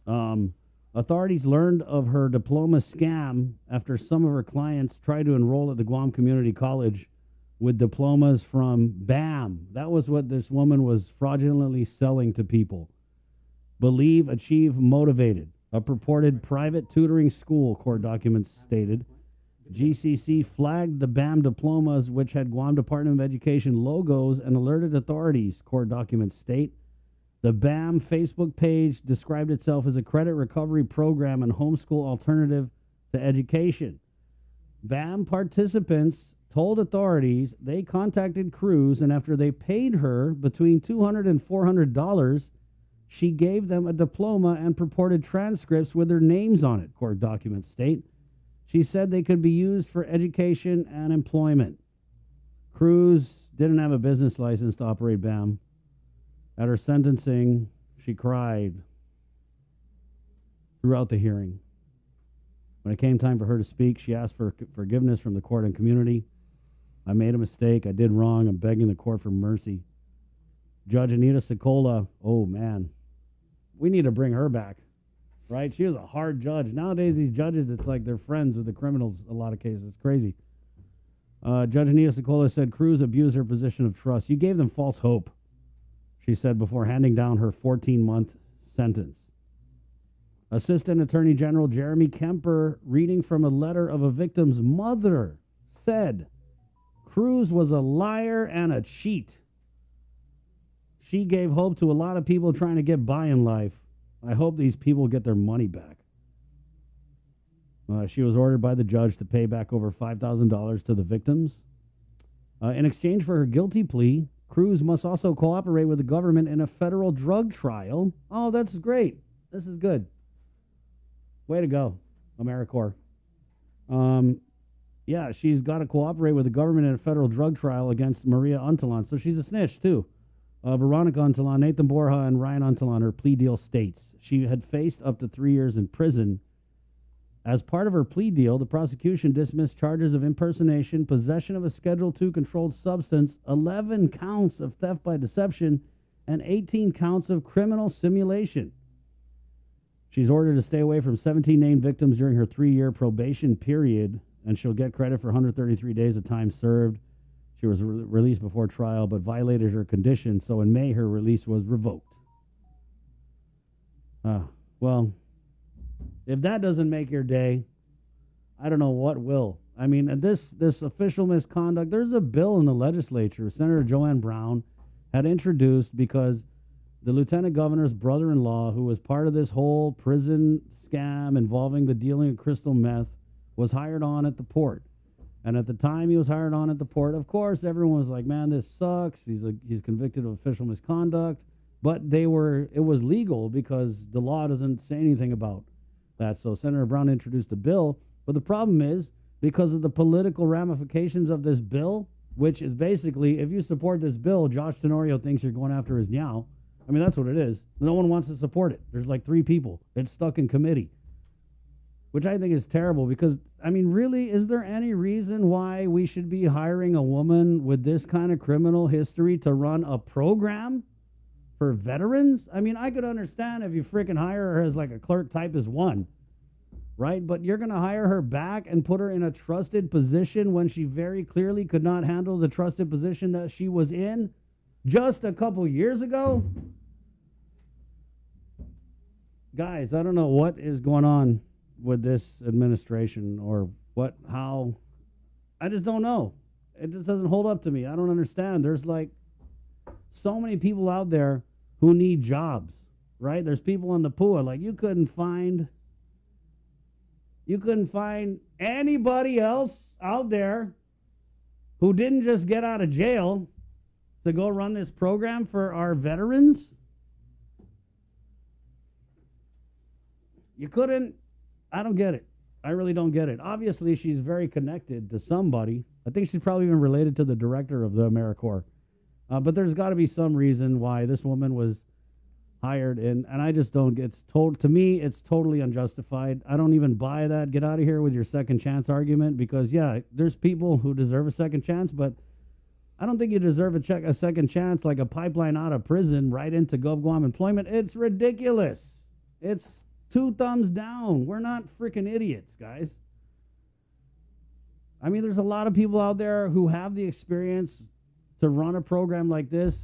Authorities learned of her diploma scam after some of her clients tried to enroll at the Guam Community College with diplomas from BAM. That was what this woman was fraudulently selling to people. Believe, Achieve, Motivated, a purported private tutoring school, court documents stated. GCC flagged the BAM diplomas, which had Guam Department of Education logos, and alerted authorities, court documents state. The BAM Facebook page described itself as a credit recovery program and homeschool alternative to education. BAM participants told authorities they contacted Cruz, and after they paid her between $200 and $400, she gave them a diploma and purported transcripts with their names on it, court documents state. She said they could be used for education and employment. Cruz didn't have a business license to operate BAM. At her sentencing, she cried throughout the hearing. When it came time for her to speak, she asked for forgiveness from the court and community. I made a mistake. I did wrong. I'm begging the court for mercy. Judge Anita Sicola, oh man, we need to bring her back, right? She was a hard judge. Nowadays, these judges, it's like they're friends with the criminals in a lot of cases. It's crazy. Judge Anita Sicola said Cruz abused her position of trust. You gave them false hope, she said, before handing down her 14-month sentence. Assistant Attorney General Jeremy Kemper, reading from a letter of a victim's mother, said Cruz was a liar and a cheat. She gave hope to a lot of people trying to get by in life. I hope these people get their money back. She was ordered by the judge to pay back over $5,000 to the victims. In exchange for her guilty plea, Cruz must also cooperate with the government in a federal drug trial. Oh, that's great. This is good. Way to go, AmeriCorps. Yeah, she's got to cooperate with the government in a federal drug trial against Maria Untalan. So she's a snitch, too. Veronica Untalan, Nathan Borja, and Ryan Untalan, her plea deal states she had faced up to 3 years in prison As part of her plea deal, the prosecution dismissed charges of impersonation, possession of a Schedule II controlled substance, 11 counts of theft by deception, and 18 counts of criminal simulation. She's ordered to stay away from 17 named victims during her 3-year probation period, and she'll get credit for 133 days of time served. She was released before trial, but violated her conditions, so in May her release was revoked. Well, if that doesn't make your day, I don't know what will. I mean, and this official misconduct, there's a bill in the legislature Senator Joanne Brown had introduced because the lieutenant governor's brother-in-law, who was part of this whole prison scam involving the dealing of crystal meth, was hired on at the port. And at the time he was hired on at the port, of course, everyone was like, man, this sucks. He's convicted of official misconduct. But it was legal because the law doesn't say anything about that. So Senator Brown introduced a bill. But the problem is, because of the political ramifications of this bill, which is basically, if you support this bill, Josh Tenorio thinks you're going after his nyao. I mean, that's what it is. No one wants to support it. There's like 3 people. It's stuck in committee, which I think is terrible because, I mean, really, is there any reason why we should be hiring a woman with this kind of criminal history to run a program for veterans? I mean, I could understand if you freaking hire her as like a clerk type as one, right? But you're going to hire her back and put her in a trusted position when she very clearly could not handle the trusted position that she was in just a couple years ago? Guys, I don't know what is going on with this administration or how. I just don't know. It just doesn't hold up to me. I don't understand. There's like so many people out there who need jobs, right? There's people on the PUA. Like you couldn't find anybody else out there who didn't just get out of jail to go run this program for our veterans. You couldn't. I don't get it. I really don't get it. Obviously, she's very connected to somebody. I think she's probably even related to the director of the AmeriCorps. But there's got to be some reason why this woman was hired, and I just don't get told. To me, it's totally unjustified. I don't even buy that. Get out of here with your second chance argument because, yeah, there's people who deserve a second chance, but I don't think you deserve a second chance like a pipeline out of prison right into GovGuam employment. It's ridiculous. It's 2 thumbs down. We're not freaking idiots, guys. I mean, there's a lot of people out there who have the experience to run a program like this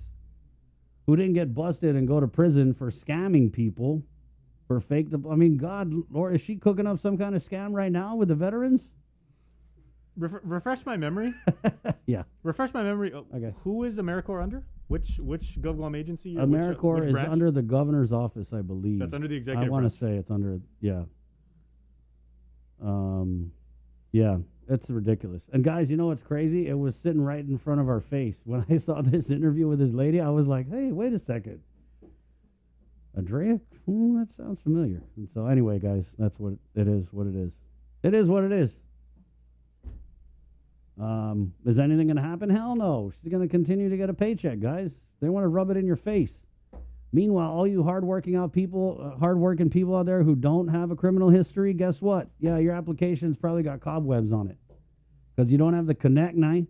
who didn't get busted and go to prison for scamming people for fake. I mean, God, Lord, is she cooking up some kind of scam right now with the veterans? Refresh my memory. Yeah. Refresh my memory. Okay. Who is AmeriCorps under? Which GovGuam agency? AmeriCorps which is branch? under the governor's office, I believe. That's under the executive I want to branch. say it's under, yeah. Yeah, it's ridiculous. And guys, you know what's crazy? It was sitting right in front of our face. When I saw this interview with this lady, I was like, hey, wait a second. Andrea? That sounds familiar. And so anyway, guys, that's what it is, what it is. It is what it is. Is anything going to happen? Hell no. She's going to continue to get a paycheck, guys. They want to rub it in your face. Meanwhile, all you hardworking people out there who don't have a criminal history, guess what? Yeah, your application's probably got cobwebs on it because you don't have the connect, now.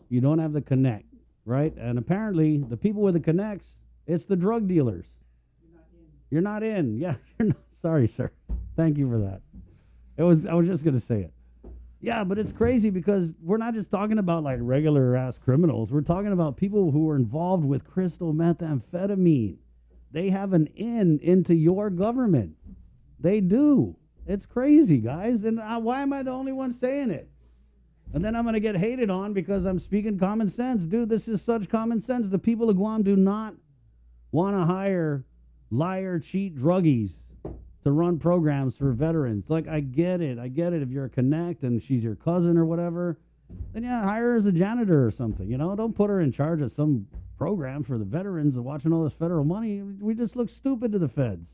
You don't have the connect, right? And apparently, the people with the connects, it's the drug dealers. You're not in. Yeah, you're not. Sorry, sir. Thank you for that. I was just going to say it. Yeah, but it's crazy because we're not just talking about like regular ass criminals. We're talking about people who are involved with crystal methamphetamine. They have an into your government. They do. It's crazy, guys. And why am I the only one saying it? And then I'm going to get hated on because I'm speaking common sense. Dude, this is such common sense. The people of Guam do not want to hire liar, cheat druggies to run programs for veterans. Like, I get it. If you're a connect and she's your cousin or whatever, then yeah, hire her as a janitor or something. You know, don't put her in charge of some program for the veterans and watching all this federal money. We just look stupid to the feds.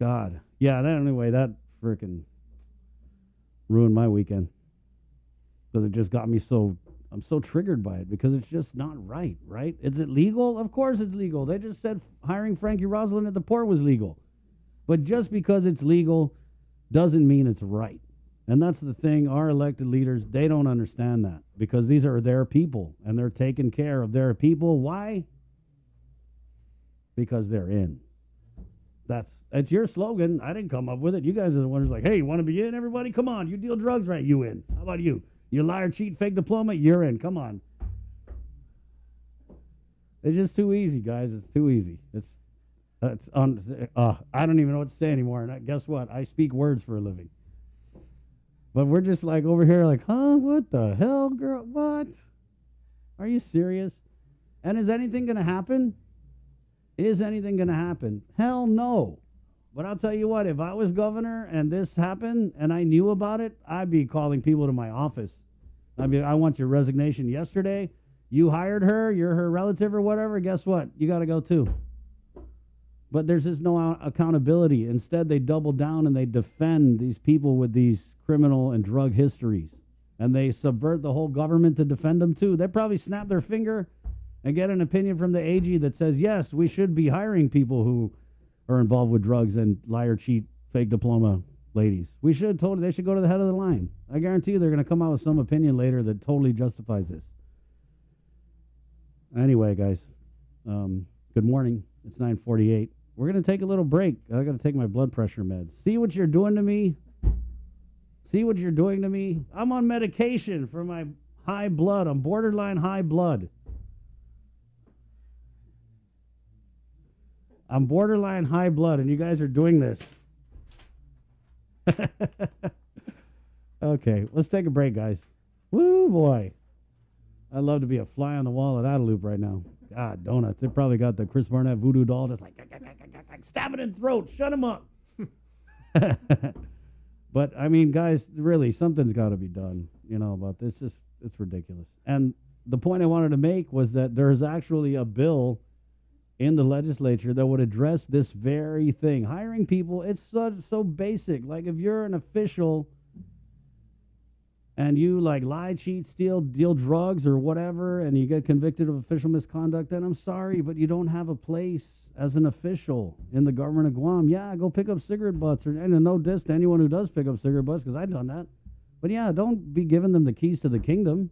God. Yeah, anyway, that freaking ruined my weekend because it just got me I'm so triggered by it because it's just not right? Is it legal? Of course it's legal. They just said hiring Frankie Roslin at the port was legal. But just because it's legal doesn't mean it's right. And that's the thing. Our elected leaders, they don't understand that because these are their people and they're taking care of their people. Why? Because they're in. That's your slogan. I didn't come up with it. You guys are the ones like, hey, you want to be in, everybody? Come on. You deal drugs right, you in. How about you? You liar, cheat, fake diploma, you're in. Come on. It's just too easy, guys. It's too easy. I don't even know what to say anymore. And guess what? I speak words for a living. But we're just like over here like, huh? What the hell, girl? What? Are you serious? And is anything going to happen? Is anything going to happen? Hell no. But I'll tell you what, if I was governor and this happened and I knew about it, I'd be calling people to my office. I want your resignation yesterday. You hired her, you're her relative or whatever. Guess what? You got to go too. But there's just no accountability. Instead, they double down and they defend these people with these criminal and drug histories. And they subvert the whole government to defend them too. They probably snap their finger and get an opinion from the AG that says, yes, we should be hiring people who are involved with drugs and liar, cheat, fake diploma ladies. They should go to the head of the line. I guarantee you they're going to come out with some opinion later that totally justifies this. Anyway, guys, good morning. It's 9:48. We're going to take a little break. I got to take my blood pressure meds. See what you're doing to me? See what you're doing to me? I'm on medication for my high blood. I'm borderline high blood. I'm borderline high blood, and you guys are doing this. Okay, let's take a break, guys. Woo, boy. I'd love to be a fly on the wall at Adaloop right now. God, donuts. They probably got the Chris Barnett voodoo doll just like, stab it in the throat, shut him up. But, I mean, guys, really, something's got to be done, about this. It's ridiculous. And the point I wanted to make was that there's actually a bill in the legislature that would address this very thing. Hiring people, it's so basic. Like, if you're an official and you lie, cheat, steal, deal drugs or whatever, and you get convicted of official misconduct, then I'm sorry, but you don't have a place as an official in the government of Guam. Yeah, go pick up cigarette butts, and no diss to anyone who does pick up cigarette butts, because I've done that. But yeah, don't be giving them the keys to the kingdom.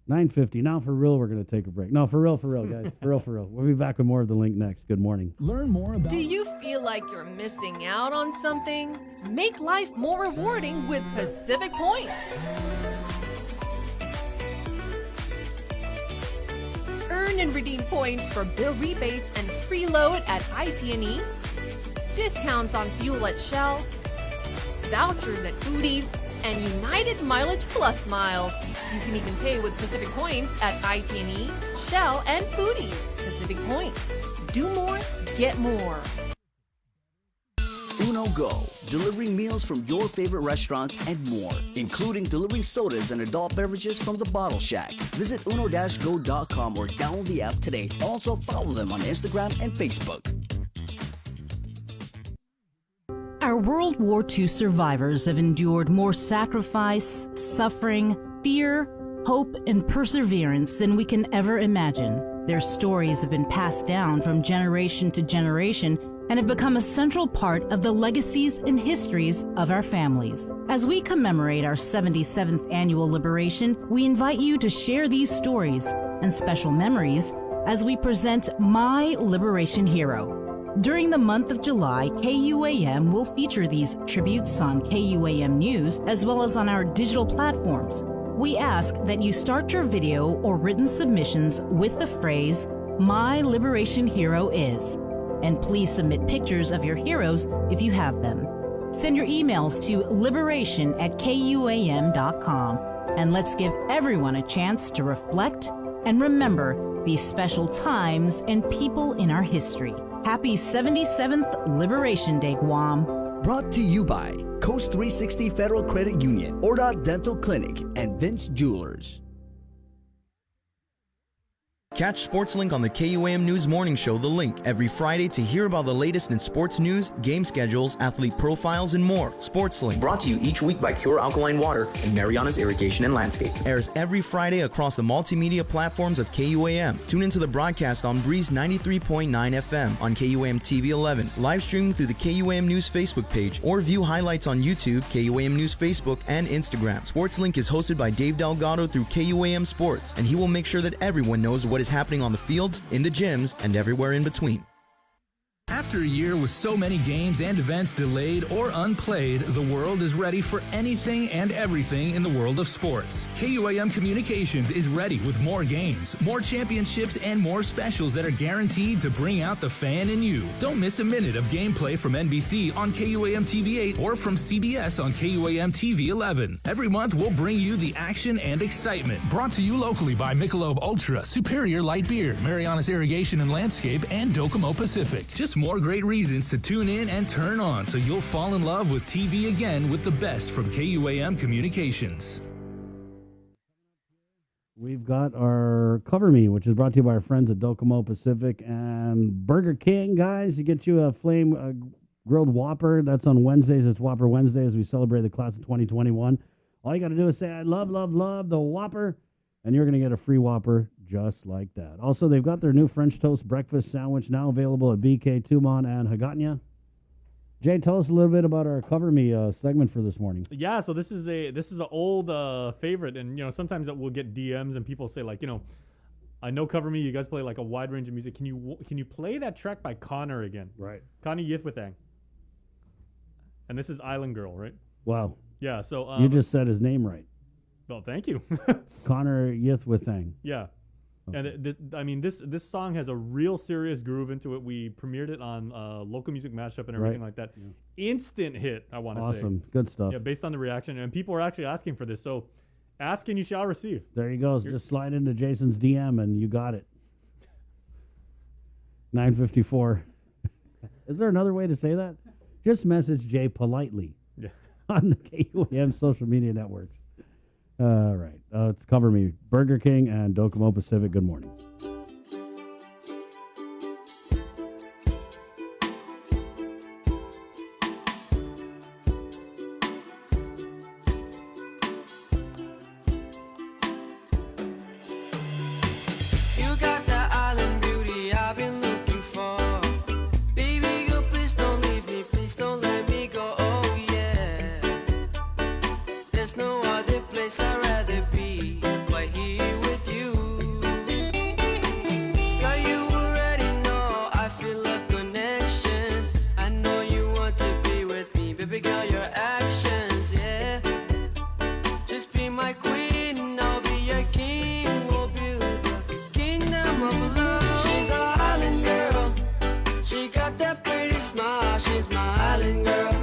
9:50. Now for real, we're going to take a break. No, for real, guys. For real. We'll be back with more of The Link next. Good morning. Learn more about... Do you feel like you're missing out on something? Make life more rewarding with Pacific Points. Earn and redeem points for bill rebates and free load at IT&E, discounts on fuel at Shell, vouchers at Foodies, and United Mileage Plus miles. You can even pay with Pacific Points at IT&E, Shell, and Foodies. Pacific Points. Do more, get more. Uno Go, delivering meals from your favorite restaurants and more, including delivering sodas and adult beverages from the Bottle Shack. Visit uno-go.com or download the app today. Also follow them on Instagram and Facebook. Our World War II survivors have endured more sacrifice, suffering, fear, hope, and perseverance than we can ever imagine. Their stories have been passed down from generation to generation and have become a central part of the legacies and histories of our families. As we commemorate our 77th annual liberation, we invite you to share these stories and special memories as we present My Liberation Hero. During the month of July, KUAM will feature these tributes on KUAM News as well as on our digital platforms. We ask that you start your video or written submissions with the phrase, My Liberation Hero is. And please submit pictures of your heroes if you have them. Send your emails to liberation@kuam.com. And let's give everyone a chance to reflect and remember these special times and people in our history. Happy 77th Liberation Day, Guam. Brought to you by Coast 360 Federal Credit Union, Ordot Dental Clinic, and Vince Jewelers. Catch SportsLink on the KUAM News Morning Show, The Link, every Friday to hear about the latest in sports news, game schedules, athlete profiles, and more. SportsLink, Brought to you each week by Cure Alkaline Water and Mariana's Irrigation and Landscape. airs every Friday across the multimedia platforms of KUAM. Tune into the broadcast on Breeze 93.9 FM on KUAM TV 11, live streaming through the KUAM News Facebook page, or view highlights on YouTube, KUAM News Facebook, and Instagram. SportsLink is hosted by Dave Delgado through KUAM Sports, and he will make sure that everyone knows what is happening on the fields, in the gyms, and everywhere in between. After a year with so many games and events delayed or unplayed, the world is ready for anything and everything in the world of sports. KUAM Communications is ready with more games, more championships, and more specials that are guaranteed to bring out the fan in you. Don't miss a minute of gameplay from NBC on KUAM TV 8 or from CBS on KUAM TV 11. Every month, we'll bring you the action and excitement. Brought to you locally by Michelob Ultra, Superior Light Beer, Mariana's Irrigation and Landscape, and Docomo Pacific. Just more great reasons to tune in and turn on so you'll fall in love with TV again with the best from KUAM Communications. We've got our Cover Me, which is brought to you by our friends at Docomo Pacific and Burger King, guys. You get you a flame grilled Whopper. That's on Wednesdays. It's Whopper Wednesday as we celebrate the class of 2021. All you got to do is say, I love the Whopper, and you're going to get a free Whopper just like that. Also, they've got their new French toast breakfast sandwich now available at BK, Tumon, and Hagatnya. Jay, tell us a little bit about our Cover Me segment for this morning. Yeah, so this is an old favorite, and sometimes we'll get DMs and people say like, I know Cover Me, you guys play like a wide range of music. Can you play that track by Connor again? Right. Connie Yithwithang. And this is Island Girl, right? Wow. Yeah, so you just said his name right. Well, thank you. Connor Yithwithang. Yeah. Okay. And this song has a real serious groove into it. We premiered it on Local Music Mashup and everything like that. Yeah. Instant hit, I want to say. Awesome. Good stuff. Yeah, based on the reaction. And people are actually asking for this. So ask and you shall receive. There you go. Just slide into Jason's DM and you got it. 9:54. Is there another way to say that? Just message Jay politely on the KUAM social media networks. All right. Let's Cover Me. Burger King and Docomo Pacific. Good morning. You got that island beauty I've been looking for. Baby girl, please don't leave me, please don't let me go. Oh yeah. There's no other place I'd rather be but here with you. Girl, you already know I feel a connection. I know you want to be with me, baby girl, your actions, yeah. Just be my queen and I'll be your king. We'll build a kingdom of love. She's an island girl. She got that pretty smile. She's my island girl.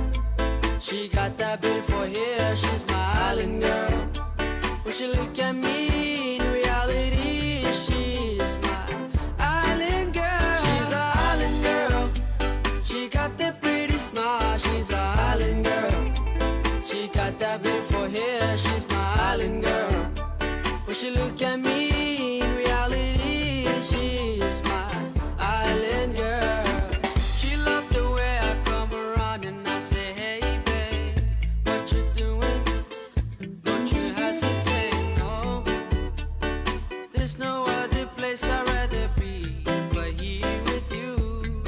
She got that beautiful hair. She's my island girl. When she look at me, in reality, she's my island girl. She's an island girl. She got that pretty smile. She's an island girl. She got that beautiful hair. She's my island girl. When she look at me, in reality, she's my island girl. She loved the way I come around and I say, hey babe, what you doing? Don't you hesitate, no. There's no other place I'd rather be but here with you.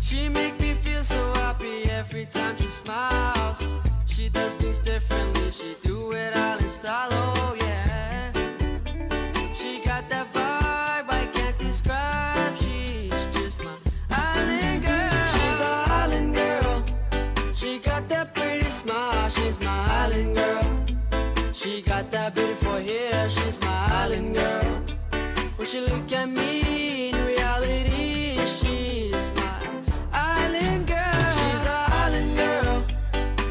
She make me feel so happy every time she smiles. She does things differently, she do it all in style, oh yeah. She got that vibe I can't describe. She's just my island girl. She's an island girl. She got that pretty smile. She's my island girl. She got that beautiful hair. She's my island girl. When she look at me, in reality, she's my island girl. She's an island girl.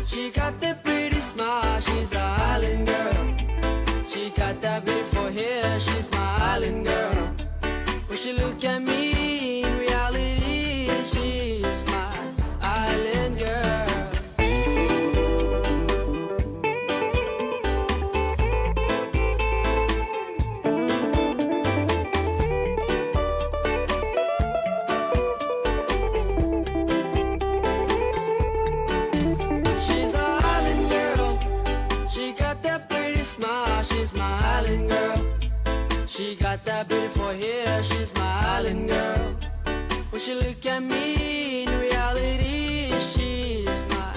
She got that pretty smile. She's an island girl. She got that beautiful hair. She's my island girl. When she look at me, in reality, she's my island girl. She got that beautiful hair, she's my island girl. When she look at me, in reality, she's my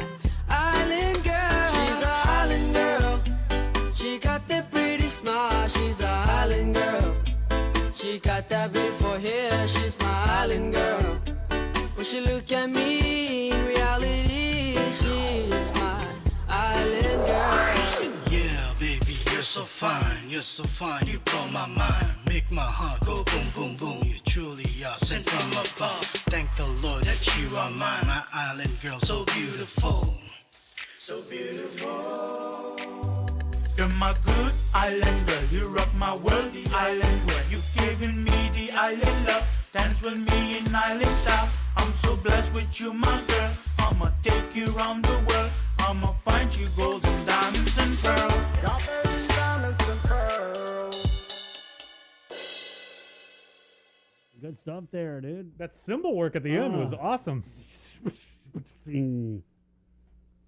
island girl. She's an island girl. She got that pretty smile, she's an island girl. She got that beautiful hair, she's my island girl. When she look at me, in reality, she's my island girl. Yeah, baby, you're so fine, you blow my mind, make my heart go boom, boom, boom. You truly are sent from above. Thank the Lord that you are mine, my island girl, so beautiful. So beautiful. You're my good island girl, you rock my world, the island world. You've given me the island love, dance with me in island style. I'm so blessed with you, my girl. I'ma take you around the world. I'ma find you gold and diamonds and pearls. Diamonds and pearls. Good stuff there, dude. That cymbal work at the end was awesome. That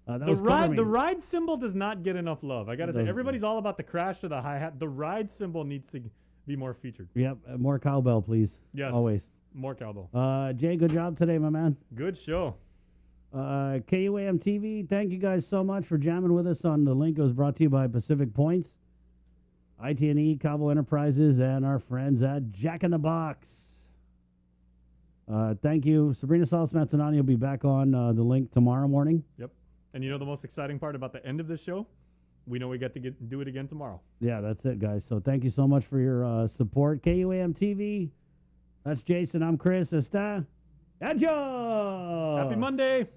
The was ride Color Me. cymbal does not get enough love. I gotta say, doesn't. everybody's all about the crash of the hi-hat. The ride cymbal needs to be more featured. Yep, more cowbell, please. Yes. Always. More cowbell. Jay, good job today, my man. Good show. KUAM TV, thank you guys so much for jamming with us on the link. It was brought to you by Pacific Points, ITNE, Cabo Enterprises, and our friends at Jack in the Box. Thank you. Sabrina Salas Matanani will be back on the link tomorrow morning. Yep. And you know the most exciting part about the end of this show? We know we get to do it again tomorrow. Yeah, that's it, guys. So thank you so much for your support. KUAM TV, that's Jason. I'm Chris. Está. Adios. Happy Monday.